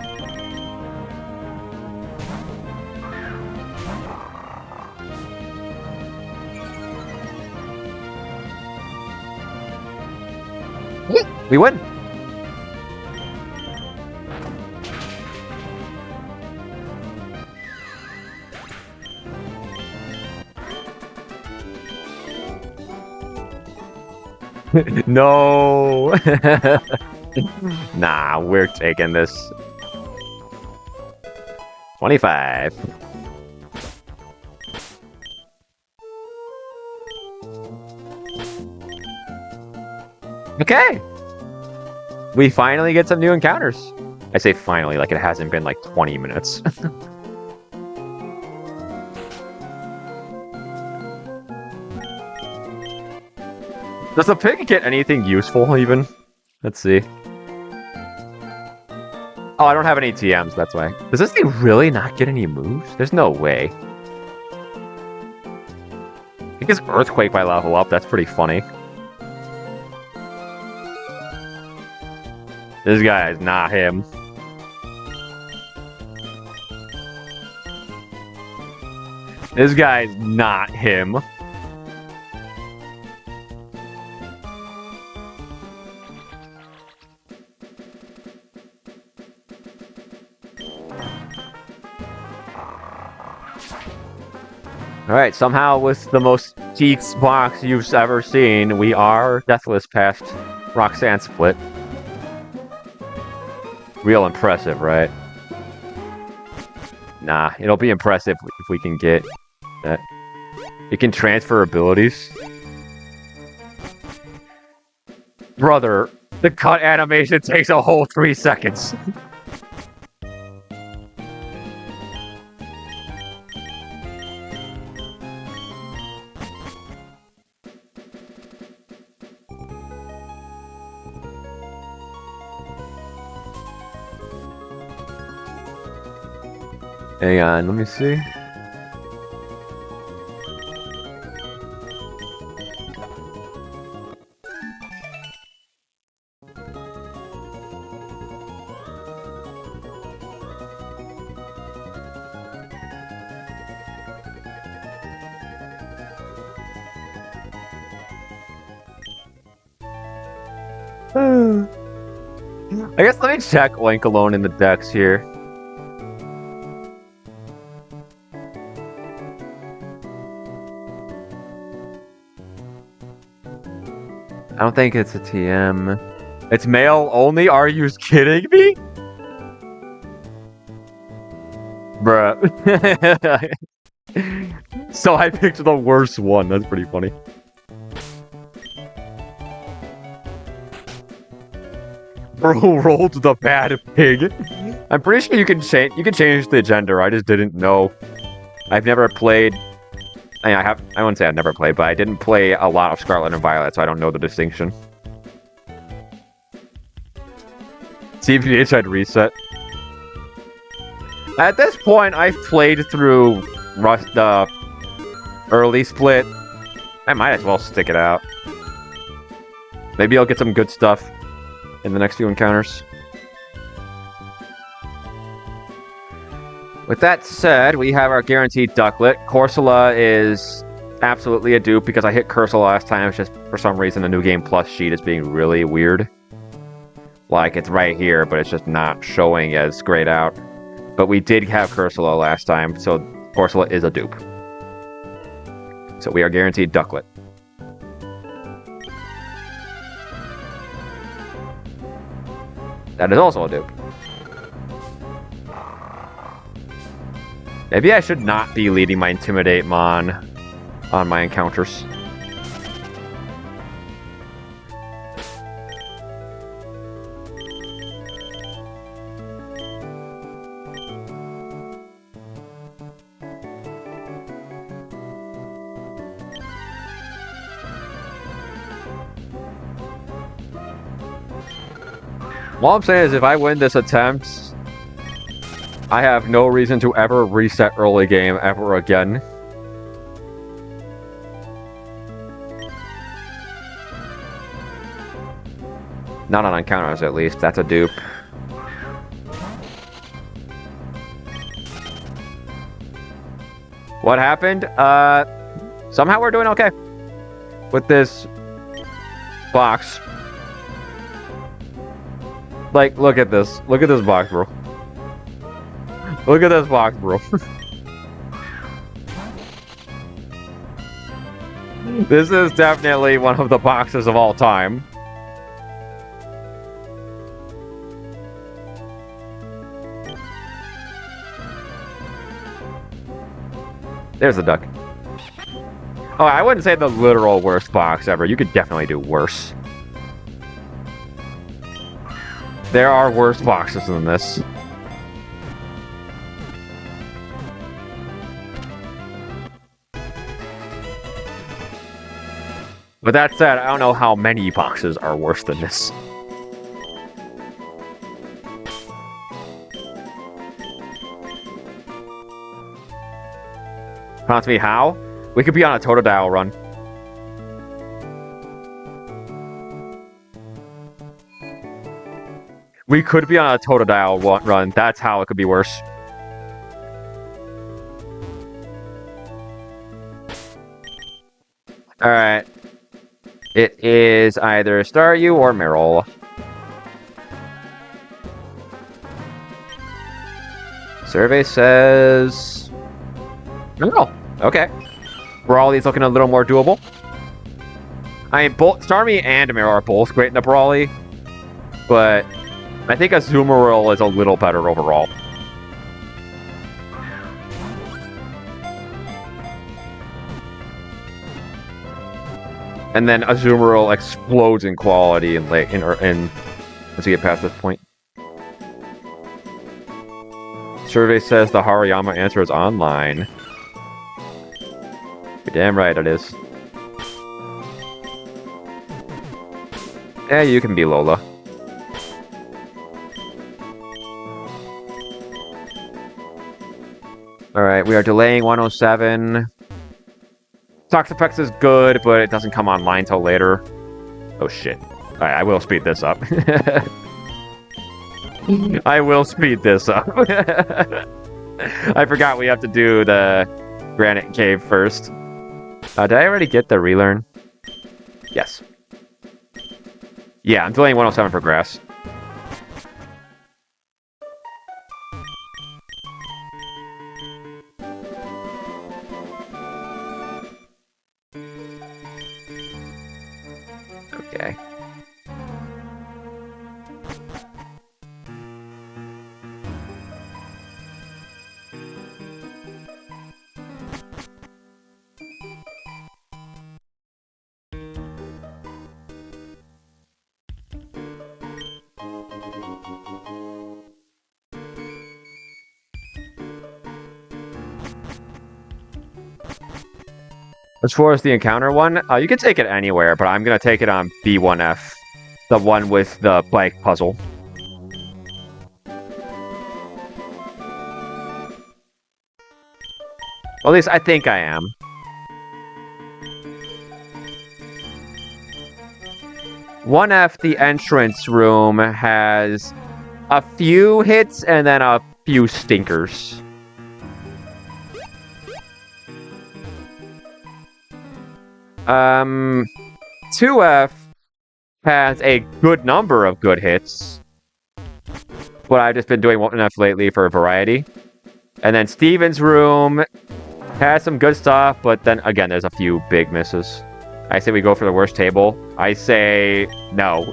We win. No. Nah, we're taking this. 25. Okay. We finally get some new encounters. I say finally, like it hasn't been like 20 minutes. Does the pig get anything useful, even? Let's see. Oh, I don't have any TMs, that's why. Does this thing really not get any moves? There's no way. It gets Earthquake by level up, that's pretty funny. This guy is not him. This guy's not him. Alright, somehow with the most cheats box you've ever seen, we are deathless past Roxanne Split. Real impressive, right? Nah, it'll be impressive if we can get that. You can transfer abilities. Brother, the cut animation takes a whole 3 seconds. Hang on, let me see. I guess let me check Oink Alone in the decks here. I don't think it's a TM. It's male only? Are you kidding me? Bruh. So I picked the worst one. That's pretty funny. Bro rolled the bad pig. I'm pretty sure you can change the gender. I just didn't know. I've never played. I wouldn't say I've never played, but I didn't play a lot of Scarlet and Violet, so I don't know the distinction. CPH I'd reset. At this point, I've played through the early split. I might as well stick it out. Maybe I'll get some good stuff in the next few encounters. With that said, we have our guaranteed Ducklet. Corsola is absolutely a dupe because I hit Cursor last time. It's just, for some reason, the New Game Plus sheet is being really weird. Like, it's right here, but it's just not showing as grayed out. But we did have Cursor last time, so Corsola is a dupe. So we are guaranteed Ducklet. That is also a dupe. Maybe I should not be leading my Intimidate Mon on my encounters. All I'm saying is if I win this attempt, I have no reason to ever reset early game ever again. Not on encounters, at least. That's a dupe. What happened? Somehow we're doing okay with this box. Like, look at this. Look at this box, bro. Look at this box, bro. This is definitely one of the boxes of all time. There's the duck. Oh, I wouldn't say the literal worst box ever. You could definitely do worse. There are worse boxes than this. But that said, I don't know how many boxes are worse than this. Pronounce me how? We could be on a Totodile run. We could be on a Totodile run. That's how it could be worse. Alright. It is either Staryu or Meryl. Survey says... Meryl. Okay. Brawly's looking a little more doable. I mean, both Starmie and Meryl are both great in the Brawly. But I think Azumarill is a little better overall. And then Azumarill explodes in quality and once we get past this point. Survey says the Hariyama answer is online. You're damn right it is. Yeah, you can be Lola. Alright, we are delaying 107. Toxapex is good, but it doesn't come online till later. Oh shit. Alright, I will speed this up. I will speed this up. I forgot we have to do the Granite Cave first. Did I already get the relearn? Yes. Yeah, I'm delaying 107 for grass. Okay. As far as the encounter one, you can take it anywhere, but I'm going to take it on B1F. The one with the bike puzzle. Well, at least I think I am. One F, the entrance room, has a few hits and then a few stinkers. Um, 2F has a good number of good hits, but I've just been doing 1F lately for variety. And then Steven's room has some good stuff, but then again, there's a few big misses. I say we go for the worst table. I say no.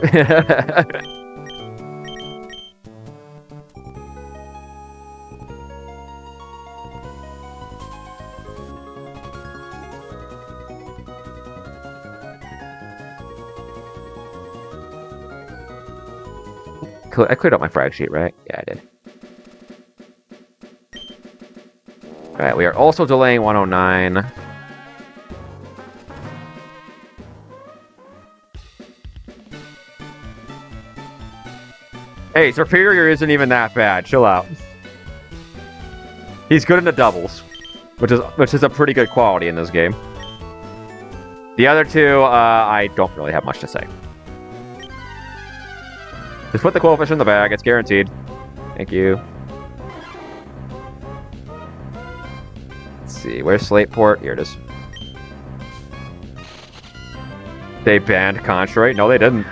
I cleared up my frag sheet, right? Yeah, I did. Alright, we are also delaying 109. Hey, Superior isn't even that bad. Chill out. He's good in the doubles, which is a pretty good quality in this game. The other two, I don't really have much to say. Just put the Quillfish in the bag. It's guaranteed. Thank you. Let's see. Where's Slateport? Here it is. They banned Contrite? No, they didn't.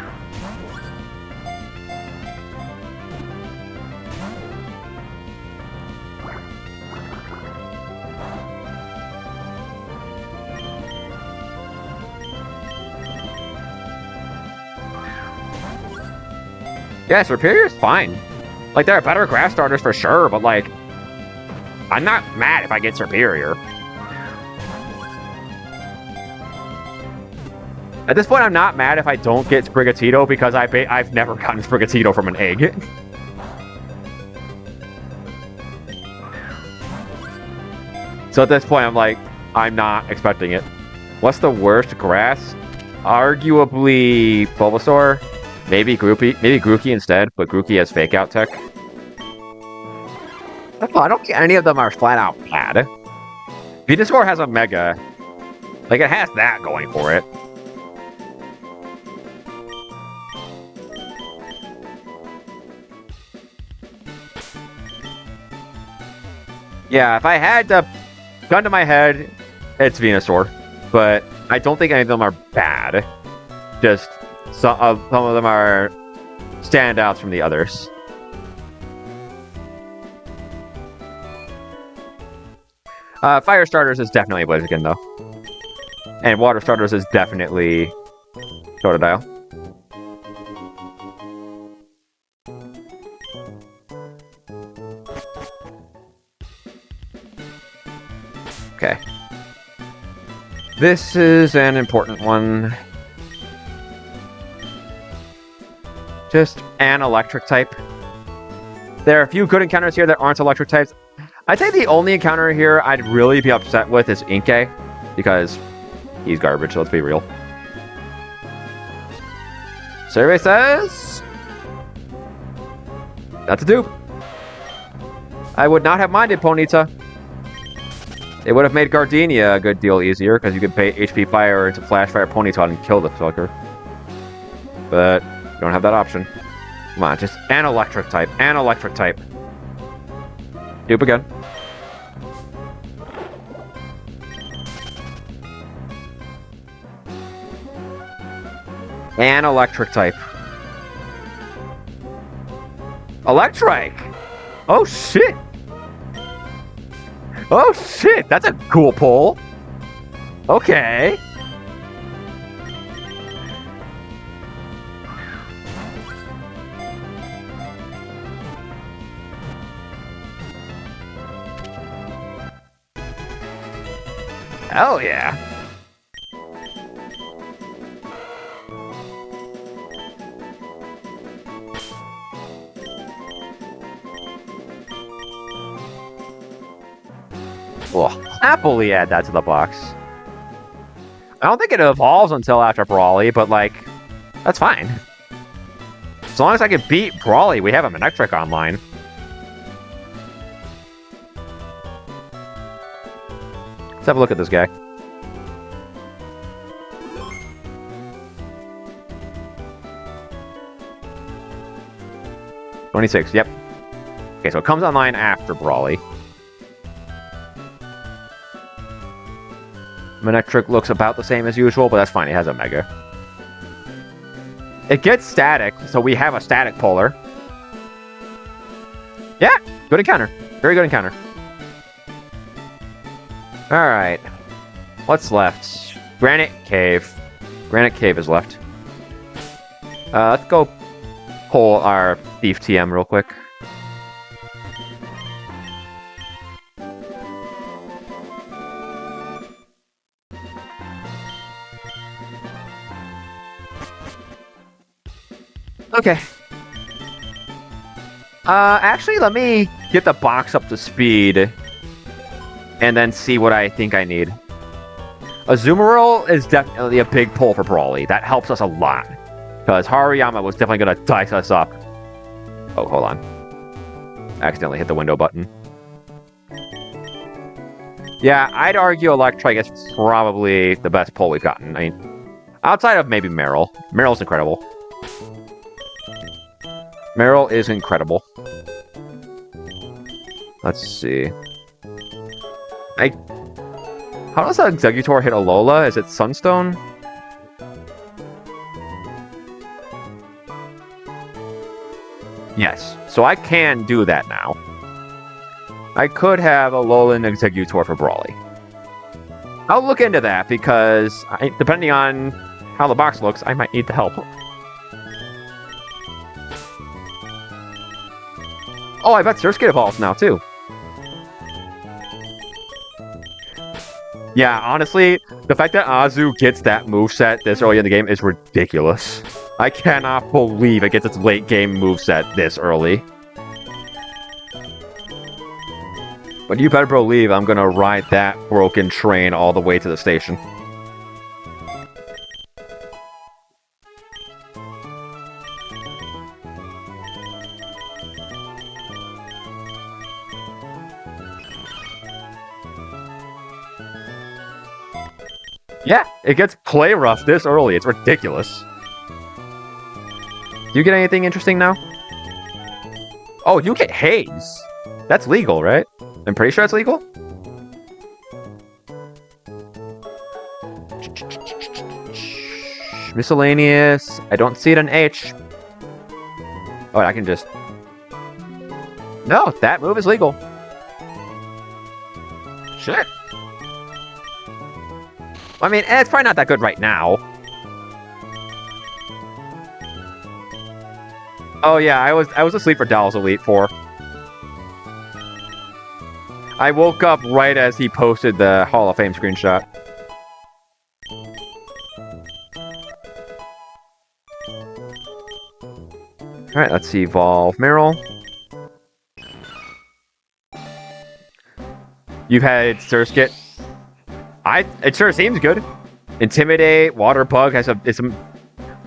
Yeah, Superior's fine. Like, there are better grass starters for sure, but, like, I'm not mad if I get Superior. At this point, I'm not mad if I don't get Sprigatito because I've never gotten Sprigatito from an egg. So at this point, I'm like, I'm not expecting it. What's the worst grass? Arguably Bulbasaur. Maybe Grookey instead, but Grookey has Fake Out tech. I don't think any of them are flat out bad. Venusaur has a Mega. Like, it has that going for it. Yeah, if I had to gun to my head, it's Venusaur. But I don't think any of them are bad. Just some of them are standouts from the others. Fire starters is definitely Blaziken, though. And water starters is definitely Totodile. Okay. This is an important one. Just an electric type. There are a few good encounters here that aren't electric types. I'd say the only encounter here I'd really be upset with is Inkay, because he's garbage, let's be real. Survey says that's a dupe. I would not have minded Ponyta. It would have made Gardenia a good deal easier, because you could pay HP Fire into Flash Fire Ponyta and kill the sucker. But you don't have that option. Come on, just an electric type. An electric type. Dupe again. An electric type. Electric! Oh shit! Oh shit! That's a cool pull! Okay. Hell yeah. We'll happily add that to the box. I don't think it evolves until after Brawly, but like, that's fine. As long as I can beat Brawly, we have a Manectric online. Let's have a look at this guy. $26, yep. Okay, so it comes online after Brawly. Manectric looks about the same as usual, but that's fine. It has a Mega. It gets static, so we have a static polar. Yeah, good encounter. Very good encounter. Alright. What's left? Granite Cave. Granite Cave is left. Let's go pull our Thief TM real quick. Okay. Actually, let me get the box up to speed and then see what I think I need. Azumarill is definitely a big pull for Brawly. That helps us a lot. Because Hariyama was definitely going to dice us up. Oh, hold on. Accidentally hit the window button. Yeah, I'd argue Electrike is probably the best pull we've gotten. I mean, outside of maybe Meryl. Meryl's incredible. Meryl is incredible. Let's see. How does that Exeggutor hit Alola? Is it Sunstone? Yes. So I can do that now. I could have Alolan Exeggutor for Brawly. I'll look into that because, depending on how the box looks, I might need the help. Oh, I bet Surskit evolves now, too. Yeah, honestly, the fact that Azu gets that moveset this early in the game is ridiculous. I cannot believe it gets its late game moveset this early. But you better believe I'm gonna ride that broken train all the way to the station. Yeah, it gets play rough this early. It's ridiculous. Do you get anything interesting now? Oh, you get haze. That's legal, right? I'm pretty sure it's legal. Miscellaneous. I don't see it on H. Oh, I can just... No, that move is legal. Shit. I mean, it's probably not that good right now. Oh yeah, I was asleep for Dal's Elite 4. I woke up right as he posted the Hall of Fame screenshot. Alright, let's evolve Meryl. You've had Surskit. It sure seems good. Intimidate, Water Bug has some.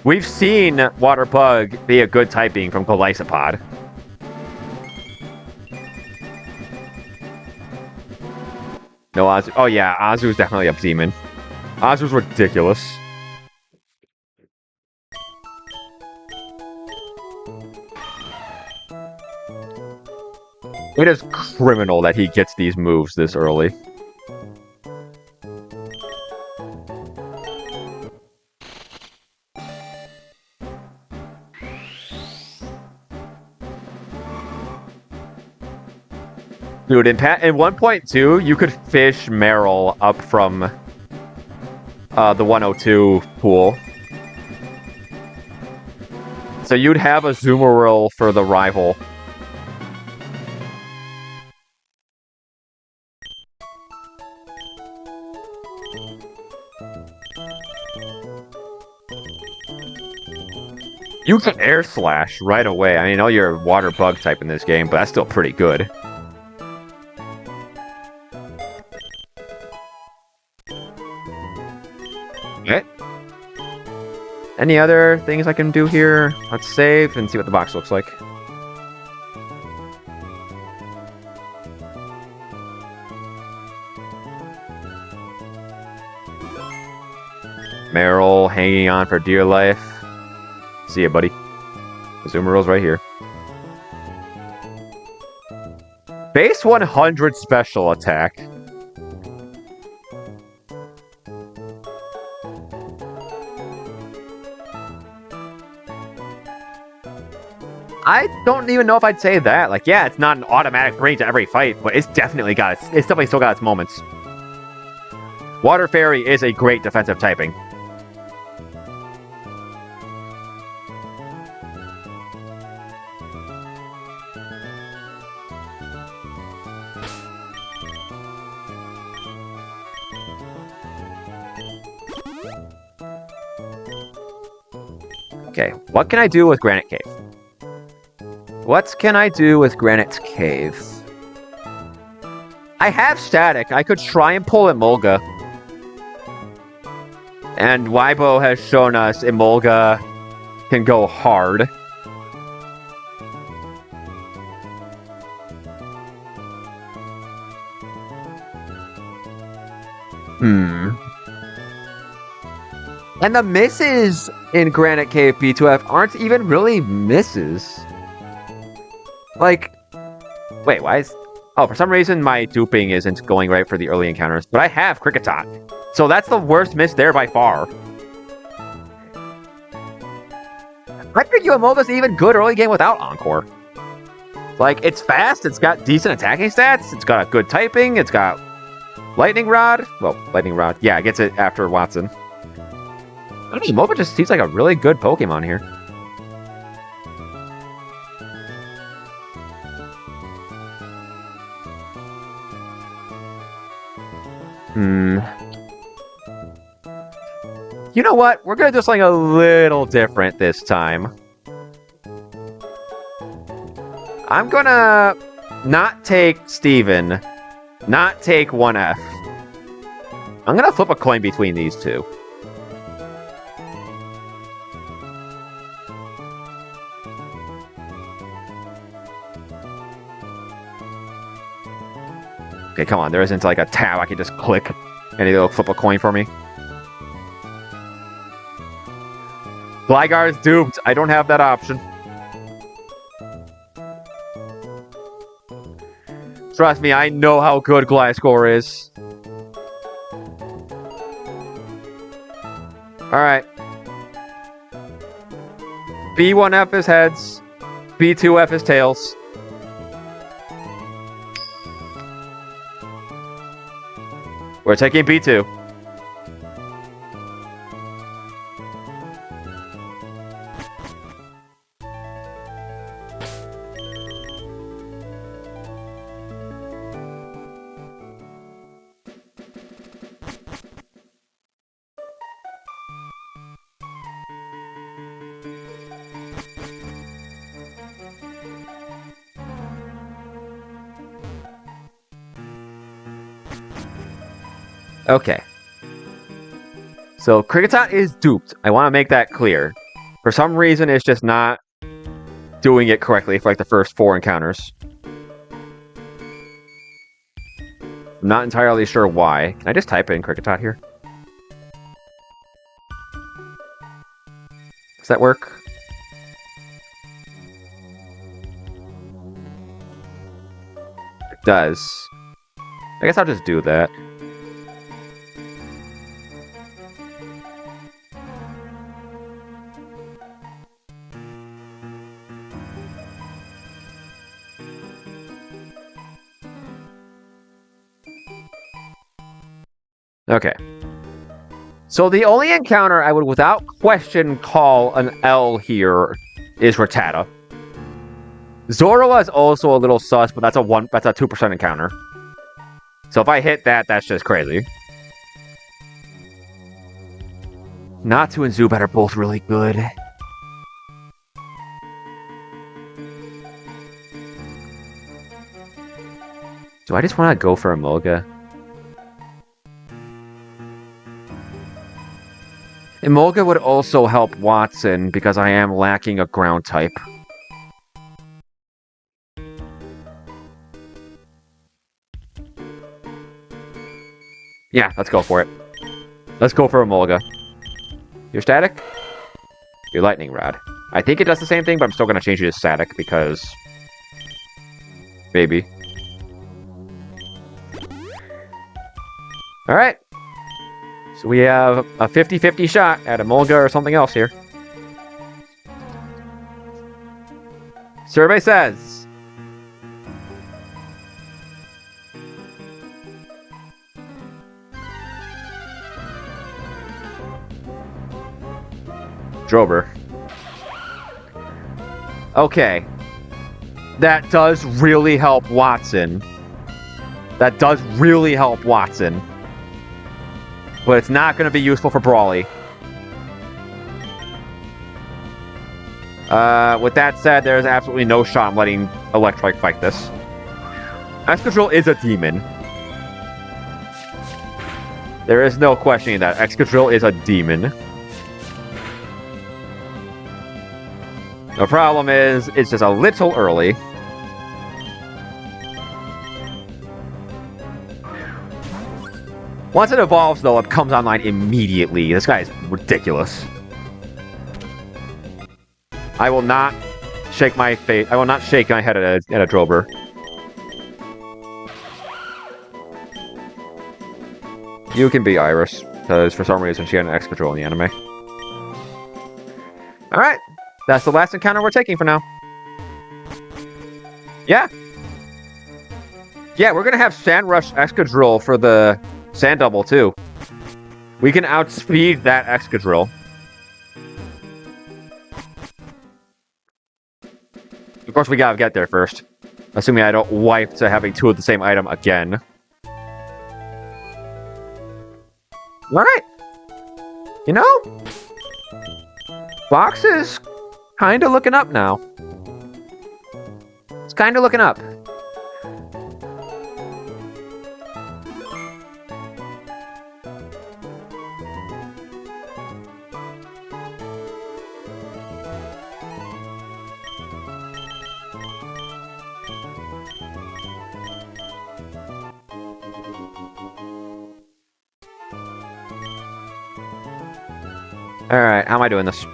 We've seen Water Bug be a good typing from Golisopod. No Azu. Oh yeah, Azu's definitely a demon. Azu's ridiculous. It is criminal that he gets these moves this early. Dude, in 1.2, you could fish Meryl up from the 102 pool. So you'd have a Zoomeril for the rival. You can Air Slash right away. I mean, I know you're a Water Bug type in this game, but that's still pretty good. Okay. Any other things I can do here? Let's save and see what the box looks like. Meryl hanging on for dear life. See ya, buddy. Zoomeril's right here. Base 100 special attack. I don't even know if I'd say that. Like, yeah, it's not an automatic range to every fight, but it's definitely still got its moments. Water Fairy is a great defensive typing. Okay, what can I do with Granite Cave? What can I do with Granite Cave? I have Static. I could try and pull Emolga. And Weibo has shown us Emolga can go hard. And the misses in Granite Cave B2F aren't even really misses. Like, wait, why is... Oh, for some reason my duping isn't going right for the early encounters, but I have Kricketot. So that's the worst miss there by far. I think Emolga's even good early game without Encore. Like, it's fast, it's got decent attacking stats, it's got good typing, it's got Lightning Rod. Well, Lightning Rod. Yeah, it gets it after Watson. I don't know, Emolga just seems like a really good Pokemon here. You know what? We're gonna do something a little different this time. I'm gonna not take Steven, not take 1F. I'm gonna flip a coin between these two. Okay, come on. There isn't like a tab I can just click and it'll flip a coin for me. Gligar is duped. I don't have that option. Trust me, I know how good Gliscor is. Alright. B1F is heads. B2F is tails. We're taking B2. Okay. So, Kricketot is duped. I want to make that clear. For some reason, it's just not doing it correctly for like the first 4 encounters. I'm not entirely sure why. Can I just type in Kricketot here? Does that work? It does. I guess I'll just do that. Okay. So the only encounter I would without question call an L here is Rattata. Zorua is also a little sus, but that's a 2% encounter. So if I hit that, that's just crazy. Natu and Zubat are both really good. Do I just want to go for Emolga? Emolga would also help Watson because I am lacking a ground type. Yeah, let's go for it. Let's go for Emolga. You're static? You're lightning rod. I think it does the same thing, but I'm still going to change it to static because... Maybe. Alright. So we have a 50-50 shot at Emolga or something else here. Survey says... Drober. Okay. That does really help Watson. That does really help Watson. But it's not going to be useful for Brawly. With that said, there's absolutely no shot I'm letting Electrike fight this. Excadrill is a demon. There is no questioning that. Excadrill is a demon. The problem is, it's just a little early. Once it evolves, though, it comes online immediately. This guy is ridiculous. I will not shake my face. I will not shake my head at a Drober. You can be Iris, because for some reason she had an Excadrill in the anime. Alright. That's the last encounter we're taking for now. Yeah. Yeah, we're gonna have Sandrush Excadrill for the Sand Double, too. We can outspeed that Excadrill. Of course, we gotta get there first. Assuming I don't wipe to having 2 of the same item again. Alright. You know, Fox is kind of looking up now. It's kind of looking up. Alright, how am I doing this?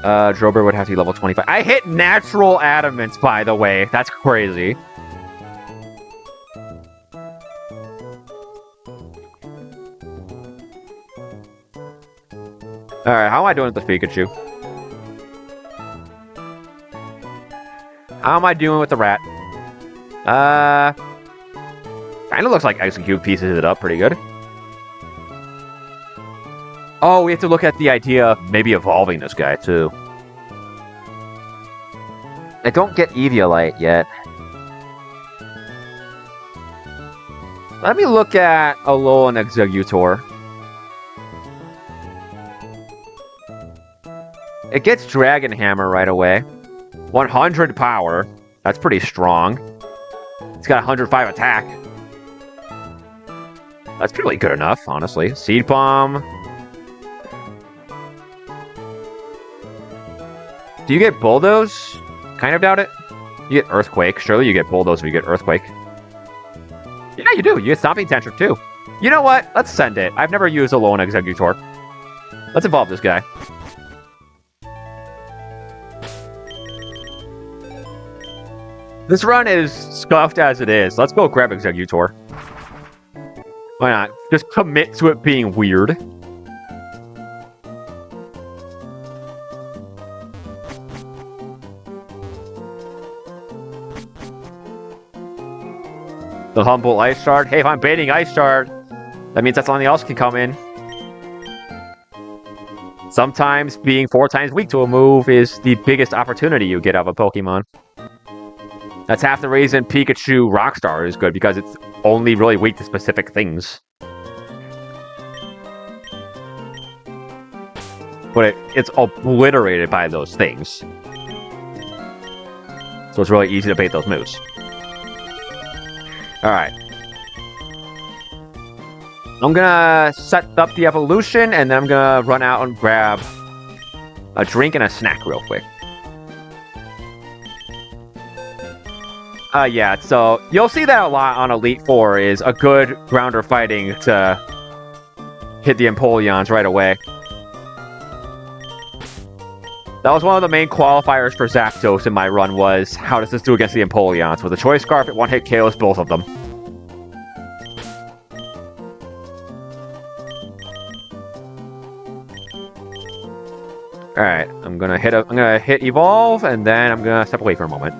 Drober would have to be level 25. I hit natural adamants, by the way. That's crazy. Alright, how am I doing with the Pikachu? How am I doing with the rat? Kinda looks like Execute pieces it up pretty good. Oh, we have to look at the idea of maybe evolving this guy, too. I don't get Eviolite yet. Let me look at Alolan Executor. It gets Dragon Hammer right away. 100 power. That's pretty strong. It's got 105 attack. That's really good enough, honestly. Seed Bomb. Do you get Bulldoze? Kind of doubt it. You get Earthquake. Surely you get Bulldoze if you get Earthquake. Yeah, you do. You get Stomping Tantrum, too. You know what? Let's send it. I've never used Alolan Executor. Let's evolve this guy. This run is scuffed as it is. Let's go grab Executor. Why not? Just commit to it being weird. The Humble Ice Shard. Hey, if I'm baiting Ice Shard, that means that something else can come in. Sometimes being 4 times weak to a move is the biggest opportunity you get out of a Pokemon. That's half the reason Pikachu Rockstar is good, because it's only really weak to specific things. But it's obliterated by those things. So it's really easy to bait those moves. Alright. I'm gonna set up the evolution, and then I'm gonna run out and grab a drink and a snack real quick. Yeah, so you'll see that a lot on Elite Four is a good grounder fighting to hit the Empoleons right away. That was one of the main qualifiers for Zapdos in my run was, how does this do against the Empoleons? With a Choice Scarf, it one-hit KOs both of them. Alright, I'm gonna hit Evolve, and then I'm gonna step away for a moment.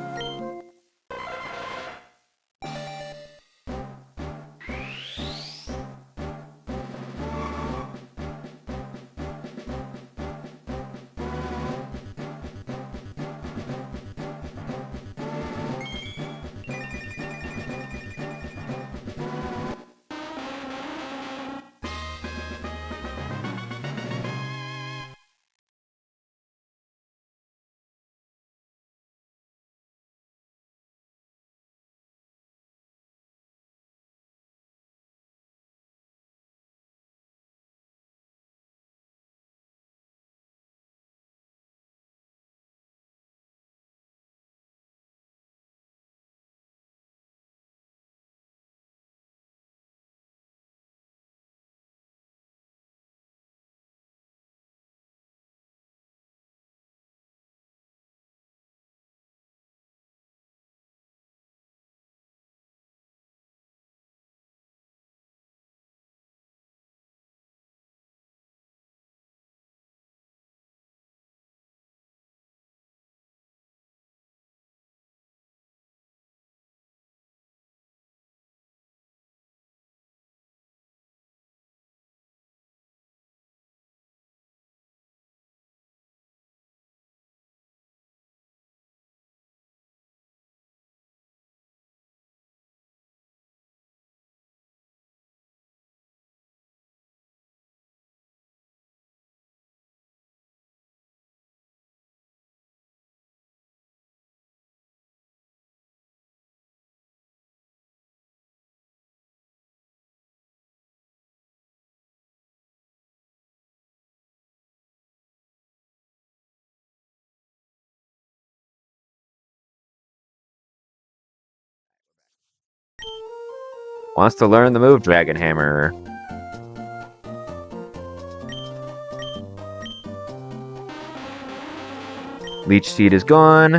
Wants to learn the move Dragon Hammer. Leech Seed is gone.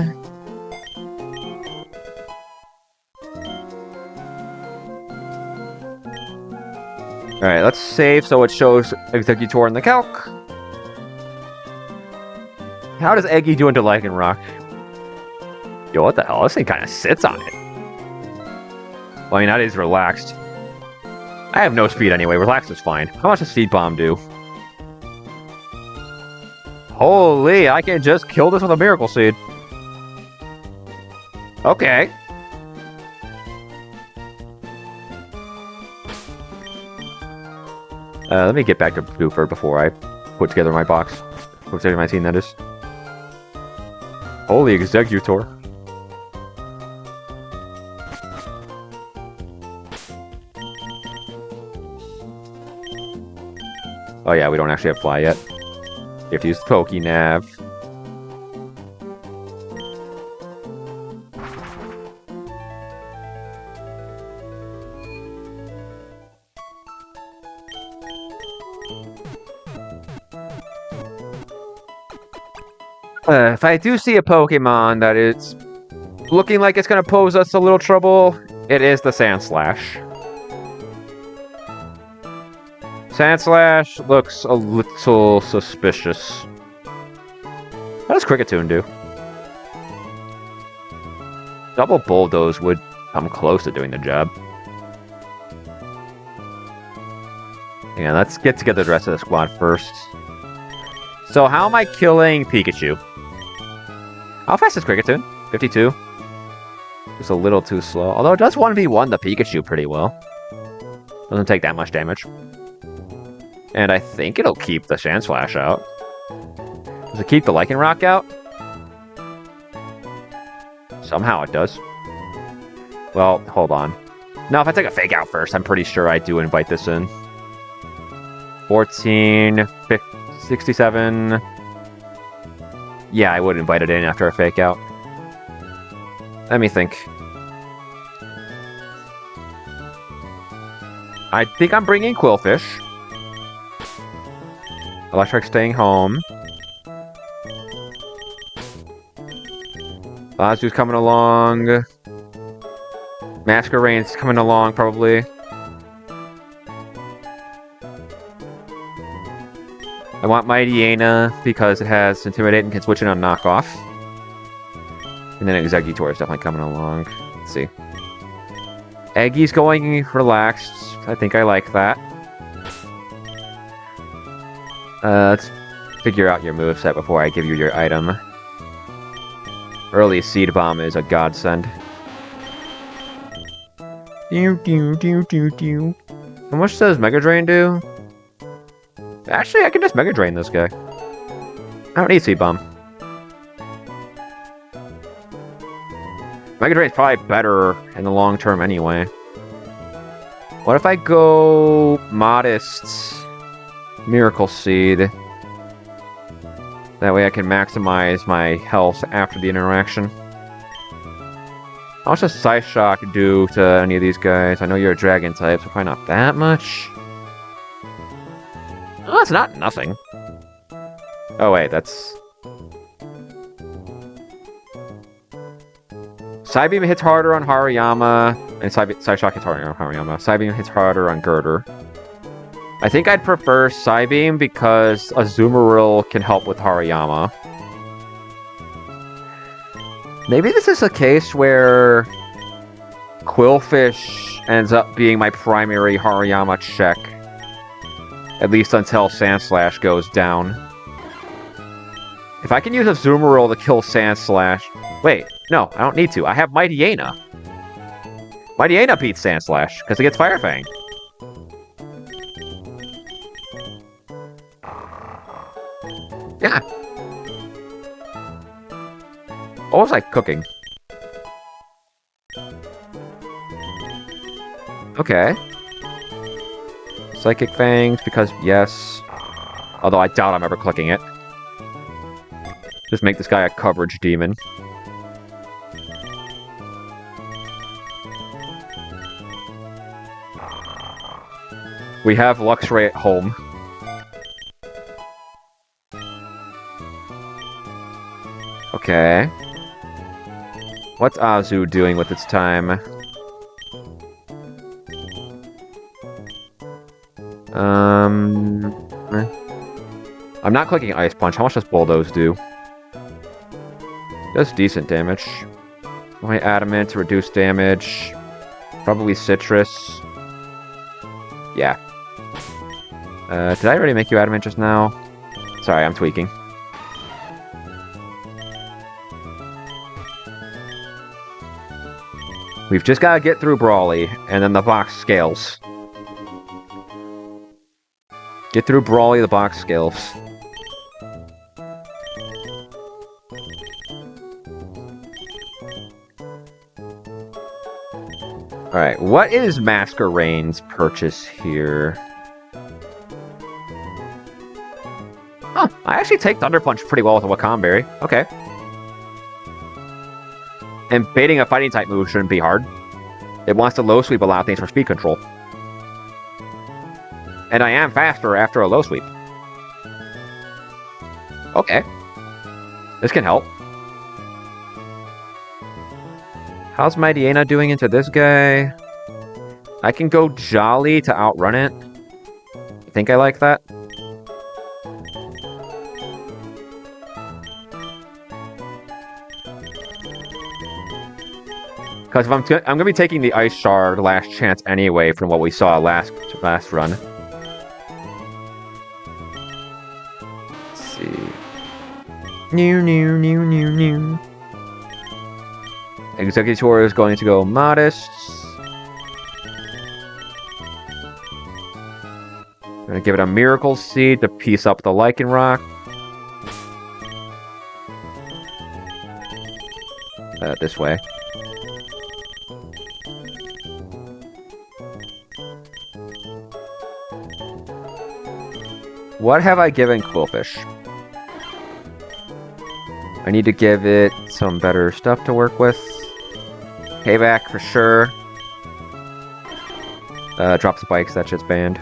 Alright, let's save so it shows Executor in the calc. How does Eggy do into Lycanroc? Yo, what the hell? This thing kind of sits on it. Well, I mean, that is relaxed. I have no speed anyway. Relaxed is fine. How much does Speed Bomb do? Holy, I can just kill this with a Miracle Seed. Okay. Let me get back to Buford before I put together my box. Put together my team, that is. Holy Executor. Oh yeah, we don't actually have Fly yet. You have to use the Pokénav. If I do see a Pokemon that is looking like it's going to pose us a little trouble, it is the Sandslash. Sandslash looks a little suspicious. What does Kricketune do? Double Bulldoze would come close to doing the job. Yeah, let's get together the rest of the squad first. So how am I killing Pikachu? How fast is Kricketune? 52? Just a little too slow. Although it does 1v1 the Pikachu pretty well. Doesn't take that much damage. And I think it'll keep the Sandslash out. Does it keep the Lycanroc out? Somehow it does. Well, hold on. No, if I take a Fake Out first, I'm pretty sure I do invite this in. 14, 15, 67... Yeah, I would invite it in after a Fake Out. Let me think. I think I'm bringing Quillfish. Electric staying home. Lazu's coming along. Masquerade's coming along, probably. I want Mightyena because it has Intimidate and can switch in on Knockoff. And then Executor is definitely coming along. Let's see. Eggy's going relaxed. I think I like that. Let's figure out your moveset before I give you your item. Early Seed Bomb is a godsend. How much does Mega Drain do? Actually, I can just Mega Drain this guy. I don't need Seed Bomb. Mega Drain's probably better in the long term anyway. What if I go Modest Miracle Seed? That way I can maximize my health after the interaction. How much does Psyshock do to any of these guys? I know you're a Dragon type, so probably not that much. Oh, it's not nothing. Oh wait, that's... Psybeam hits harder on Hariyama, and Psyshock hits harder on Hariyama. Psybeam hits harder on Girder. I think I'd prefer Psybeam because Azumarill can help with Hariyama. Maybe this is a case where Quillfish ends up being my primary Hariyama check. At least until Sandslash goes down. If I can use Azumarill to kill Sandslash... Wait, no, I don't need to. I have Mightyena. Mightyena beats Sandslash, because it gets Fire Fang. Yeah. What was I cooking? Okay. Psychic Fangs, because yes. Although I doubt I'm ever clicking it. Just make this guy a coverage demon. We have Luxray at home. Okay. What's Azu doing with its time? I'm not clicking Ice Punch. How much does Bulldoze do? Does decent damage. My Adamant to reduce damage. Probably Citrus. Yeah. Did I already make you Adamant just now? Sorry, I'm tweaking. We've just got to get through Brawly, and then the box scales. Get through Brawly, the box scales. Alright, what is Masquerain's purchase here? Huh, I actually take Thunder Punch pretty well with a Wakam Berry. Okay. And baiting a fighting type move shouldn't be hard. It wants to low sweep a lot of things for speed control. And I am faster after a low sweep. Okay. This can help. How's my Diana doing into this guy? I can go Jolly to outrun it. I think I like that. Because if I'm gonna be taking the Ice Shard last chance anyway from what we saw last run. Let's see. New. Executor is going to go Modest. I'm gonna give it a Miracle Seed to piece up the Lycanroc. This way. What have I given Quillfish? I need to give it some better stuff to work with. Payback for sure. Drop spikes, that shit's banned.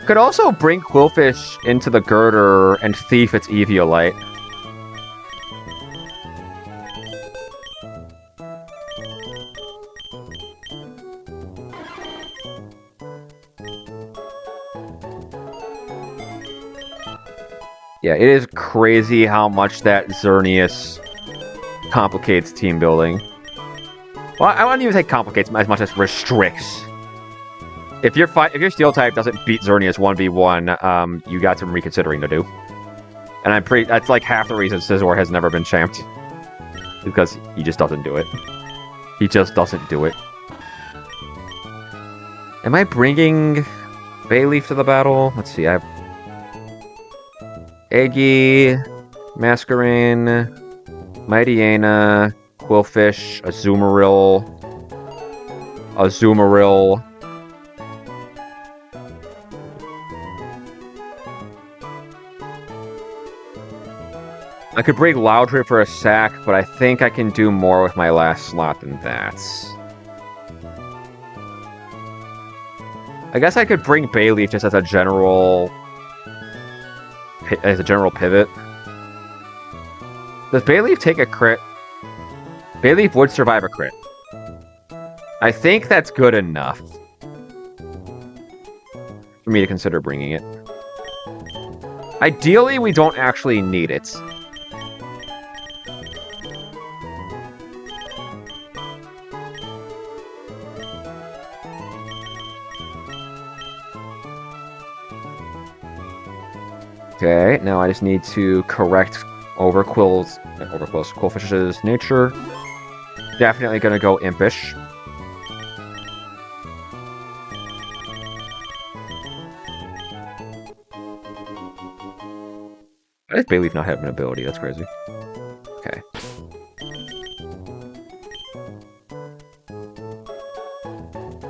Could also bring Quillfish into the Girder and thief its Eviolite. Yeah, it is crazy how much that Xerneas complicates team building. Well, I wouldn't even say complicates as much as restricts. If your Steel type doesn't beat Xerneas 1v1, you got some reconsidering to do. And that's like half the reason Scizor has never been champed. Because he just doesn't do it. He just doesn't do it. Am I bringing Bayleaf to the battle? Let's see, I have Eggy, Masquerain, Mightyena, Quillfish, Azumarill. I could bring Loudred for a sack, but I think I can do more with my last slot than that. I guess I could bring Bayleaf just as a general pivot. Does Bayleaf take a crit? Bayleaf would survive a crit. I think that's good enough for me to consider bringing it. Ideally, we don't actually need it. Okay, now I just need to correct Quillfish's nature. Definitely gonna go Impish. Why does Bayleaf not have an ability? That's crazy. Okay.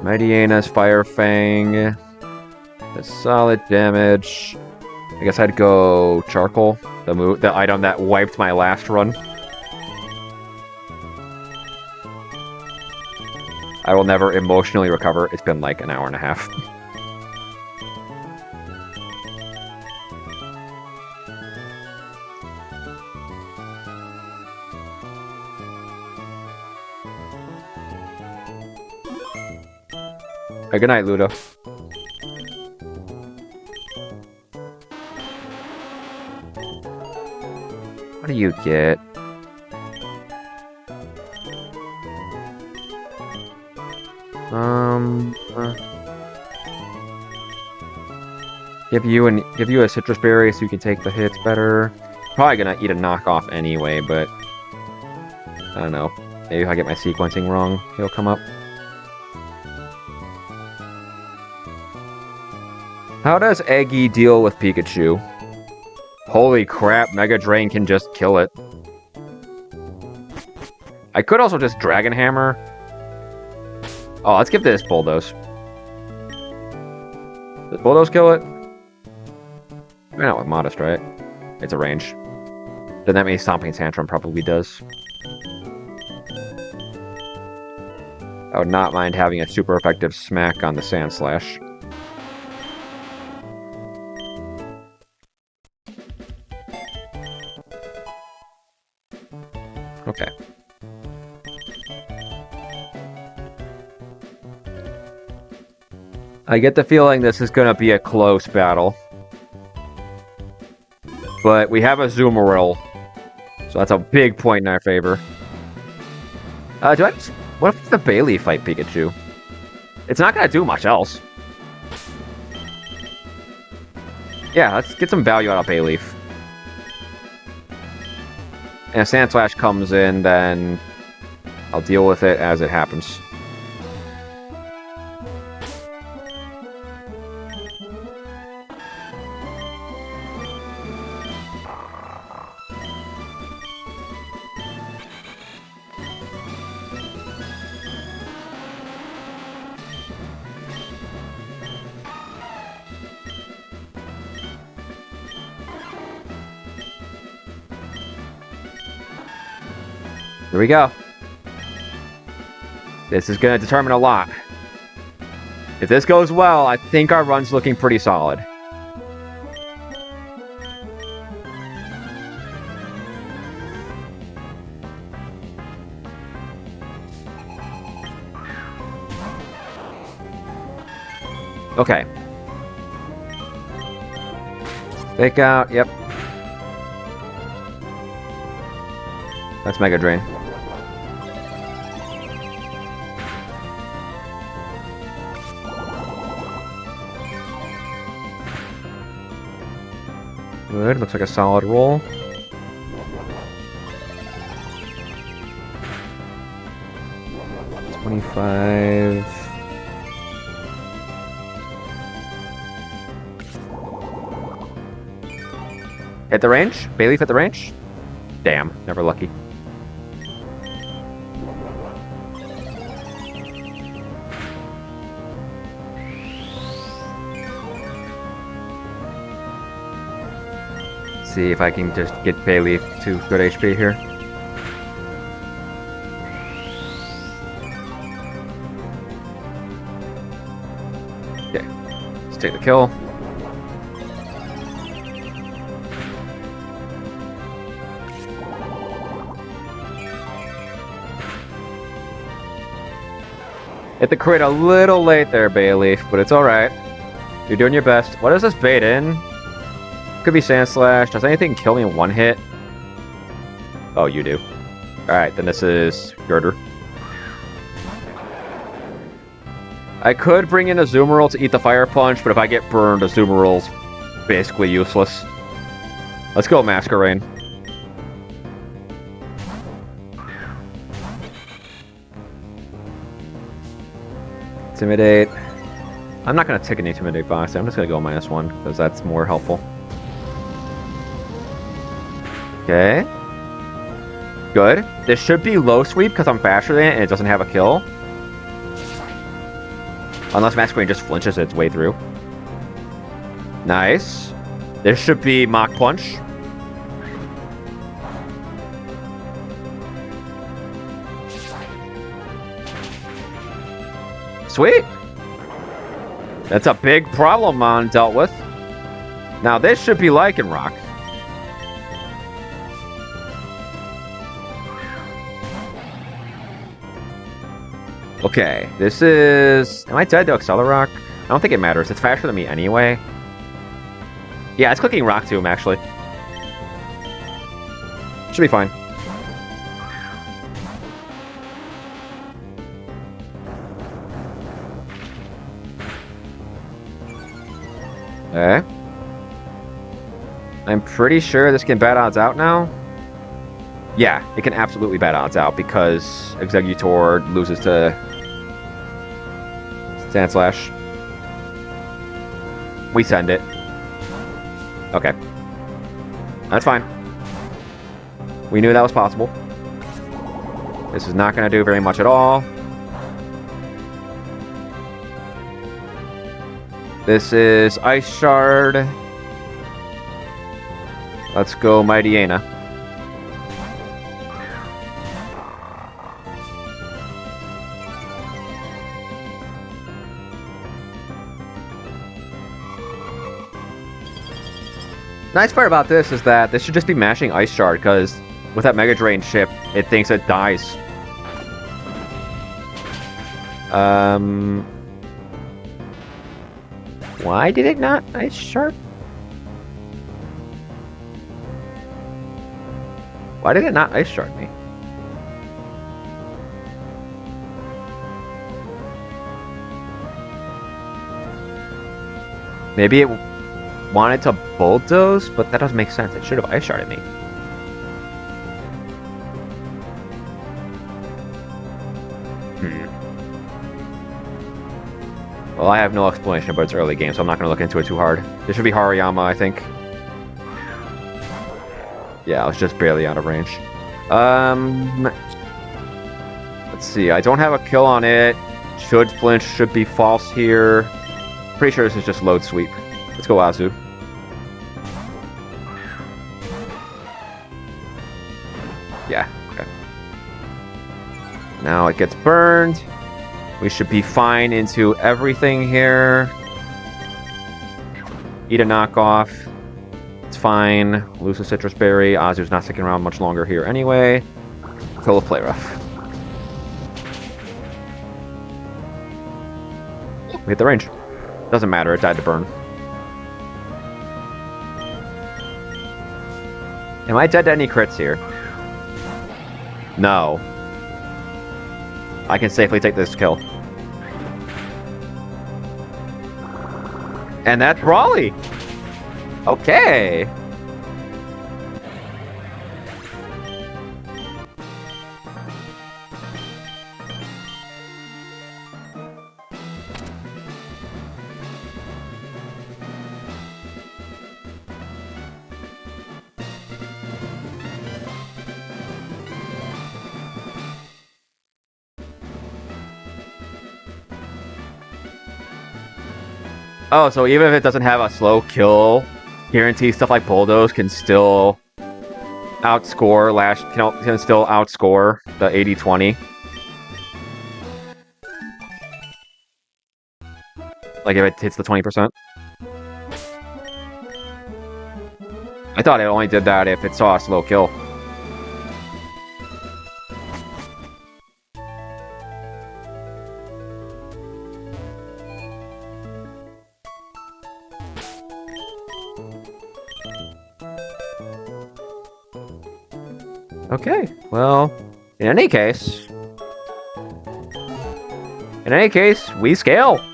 Midiena's Fire Fang. That's solid damage. I guess I'd go Charcoal, the item that wiped my last run. I will never emotionally recover. It's been like an hour and a half. Hey, good night, Ludo. What do you get? Give you a citrus berry so you can take the hits better. Probably gonna eat a knockoff anyway, but I don't know. Maybe if I get my sequencing wrong, he'll come up. How does Eggy deal with Pikachu? Holy crap, Mega Drain can just kill it. I could also just Dragon Hammer. Oh, let's give this Bulldoze. Does Bulldoze kill it? Maybe not with Modest, right? It's a range. Then that means Stomping Tantrum probably does. I would not mind having a super effective smack on the Sand Slash. Okay. I get the feeling this is going to be a close battle. But we have a Zoomeril, so that's a big point in our favor. What if the Bailey fight Pikachu? It's not going to do much else. Yeah, let's get some value out of Bayleaf. And if Sand Slash comes in, then I'll deal with it as it happens. Here we go. This is going to determine a lot. If this goes well, I think our run's looking pretty solid. Okay. Fake out, yep. That's Mega Drain. Good, looks like a solid roll. $25. Hit the range? Bayleaf hit the range? Damn, never lucky. See if I can just get Bayleaf to good HP here. Okay, let's take the kill. Hit the crit a little late there, Bayleaf, but it's alright. You're doing your best. What does this bait in? Could be Sand Slash. Does anything kill me in one hit? Oh, you do. Alright, then this is Girder. I could bring in a Zoomeril to eat the Fire Punch, but if I get burned, a Zoomeril's basically useless. Let's go Masquerain. Intimidate. I'm not going to take an Intimidate box. I'm just going to go -1, because that's more helpful. Okay. Good. This should be low sweep because I'm faster than it and it doesn't have a kill. Unless Masquerain just flinches its way through. Nice. This should be Mach Punch. Sweet. That's a big problem dealt with. Now this should be Lycanroc. Okay, this is... Am I dead to Accelerock? I don't think it matters. It's faster than me anyway. Yeah, it's clicking Rock Tomb, actually. Should be fine. Okay. I'm pretty sure this can bat odds out now. Yeah, it can absolutely bat odds out because Exeggutor loses to Sandslash. We send it. Okay. That's fine. We knew that was possible. This is not going to do very much at all. This is Ice Shard. Let's go Mightyena. Nice part about this is that this should just be mashing Ice Shard, because with that Mega Drain chip, it thinks it dies. Why did it not Ice Shard? Why did it not Ice Shard me? Maybe it wanted to Bulldoze, but that doesn't make sense. It should have Ice Sharded me. Well, I have no explanation, but it's early game, so I'm not going to look into it too hard. This should be Hariyama, I think. Yeah, I was just barely out of range. Let's see. I don't have a kill on it. Should flinch, should be false here. Pretty sure this is just load sweep. Let's go Azu. Yeah, okay. Now it gets burned. We should be fine into everything here. Eat a knockoff. It's fine. Lose a Citrus Berry. Azu's not sticking around much longer here anyway. Kill a Play Rough. We hit the range. Doesn't matter, it died to burn. Am I dead to any crits here? No. I can safely take this kill. And that's Brawly! Okay! Oh, so even if it doesn't have a slow kill, guarantee stuff like Bulldoze can still outscore can still outscore the 80-20. Like if it hits the 20%. I thought it only did that if it saw a slow kill. Okay, well, in any case, we scale.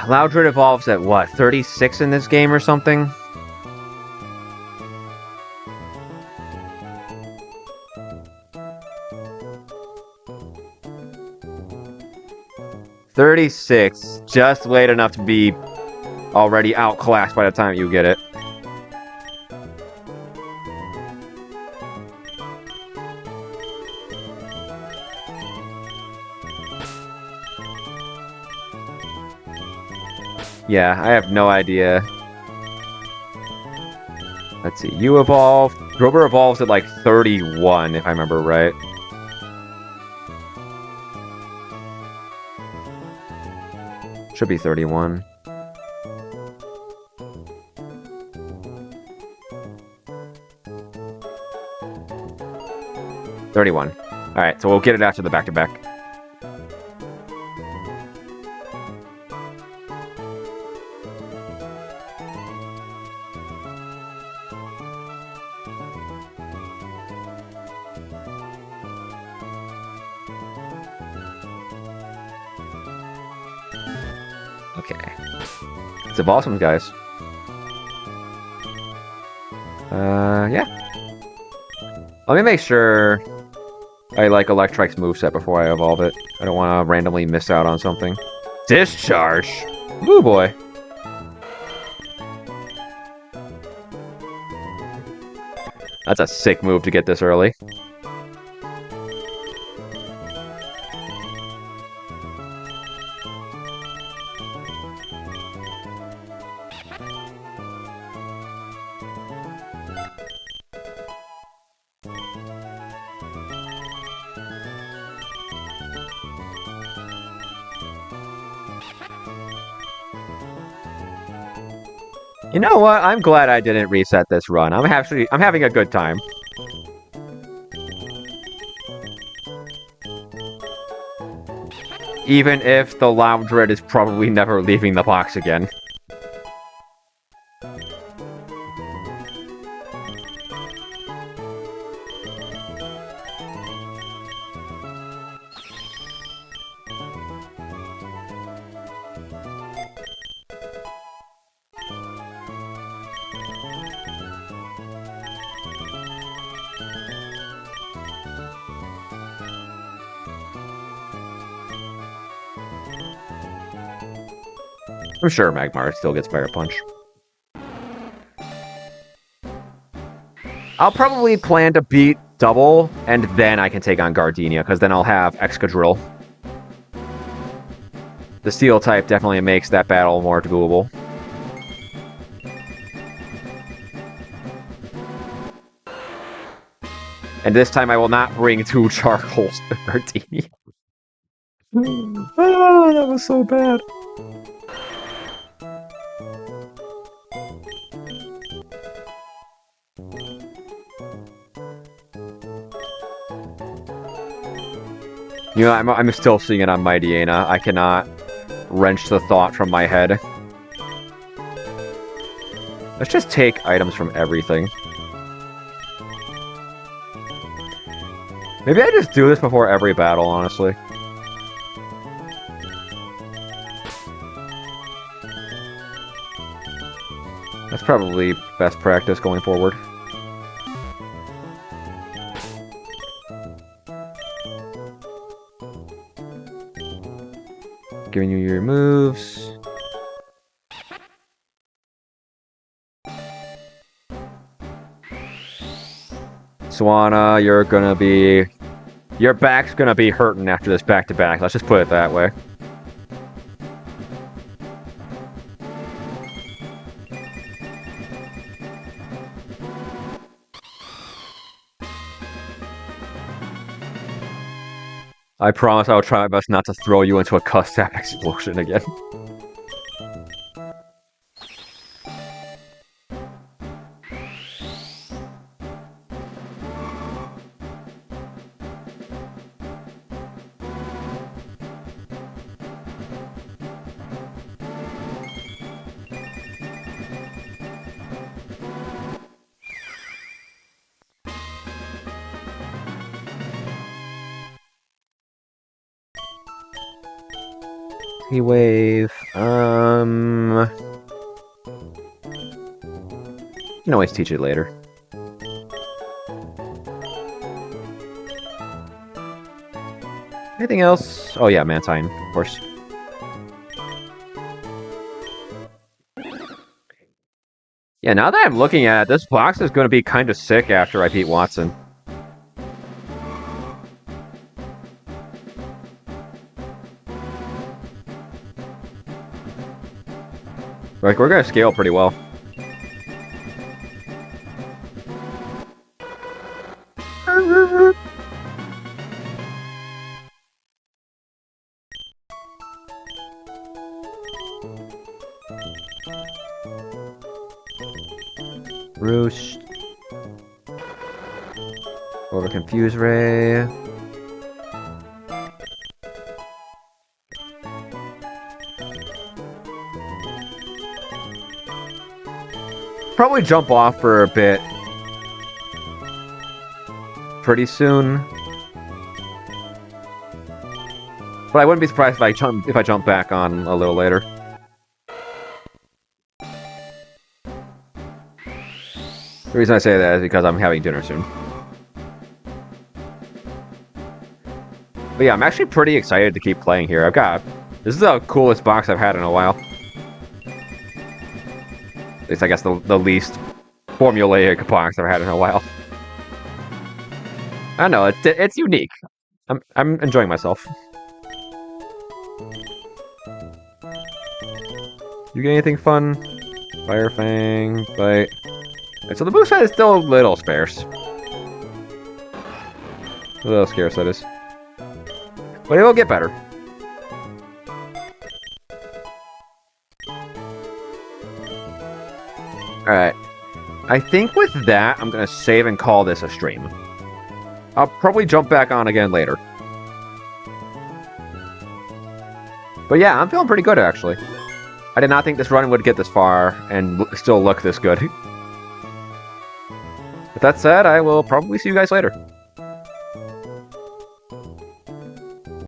Loudred evolves at what, 36 in this game or something? $36, just late enough to be already outclassed by the time you get it. Yeah, I have no idea. Let's see. You evolve. Grover evolves at like 31, if I remember right. Should be 31. $31. Alright, so we'll get it after the back-to-back. Okay. Let's evolve some guys. Yeah. Let me make sure I like Electrike's moveset before I evolve it. I don't want to randomly miss out on something. Discharge! Ooh boy. That's a sick move to get this early. You know what? I'm glad I didn't reset this run. I'm having a good time. Even if the Loudred is probably never leaving the box again. I'm sure Magmar still gets Fire Punch. I'll probably plan to beat Double, and then I can take on Gardenia, because then I'll have Excadrill. The Steel type definitely makes that battle more doable. And this time I will not bring 2 Charcoals to Gardenia. Oh, that was so bad. You know, I'm still seeing it on Mightyena. I cannot wrench the thought from my head. Let's just take items from everything. Maybe I just do this before every battle, honestly. That's probably best practice going forward. Giving you your moves. Swanna, you're gonna be... Your back's gonna be hurting after this back-to-back. Let's just put it that way. I promise I'll try my best not to throw you into a Custap explosion again. Wave. You can always teach it later. Anything else? Oh yeah, Mantine, of course. Yeah, now that I'm looking at it, this box is going to be kind of sick after I beat Watson. Like, we're gonna scale pretty well. Roost. Over Confuse Ray. Probably jump off for a bit. Pretty soon. But I wouldn't be surprised if I jump back on a little later. The reason I say that is because I'm having dinner soon. But yeah, I'm actually pretty excited to keep playing here. This is the coolest box I've had in a while. At least I guess the least formulaic box I've had in a while. I don't know, it's unique. I'm enjoying myself. You get anything fun? Fire Fang, Bite. Right, so the boost side is still a little sparse. A little scarce, that is. But it will get better. Alright. I think with that, I'm going to save and call this a stream. I'll probably jump back on again later. But yeah, I'm feeling pretty good, actually. I did not think this run would get this far and still look this good. With that said, I will probably see you guys later.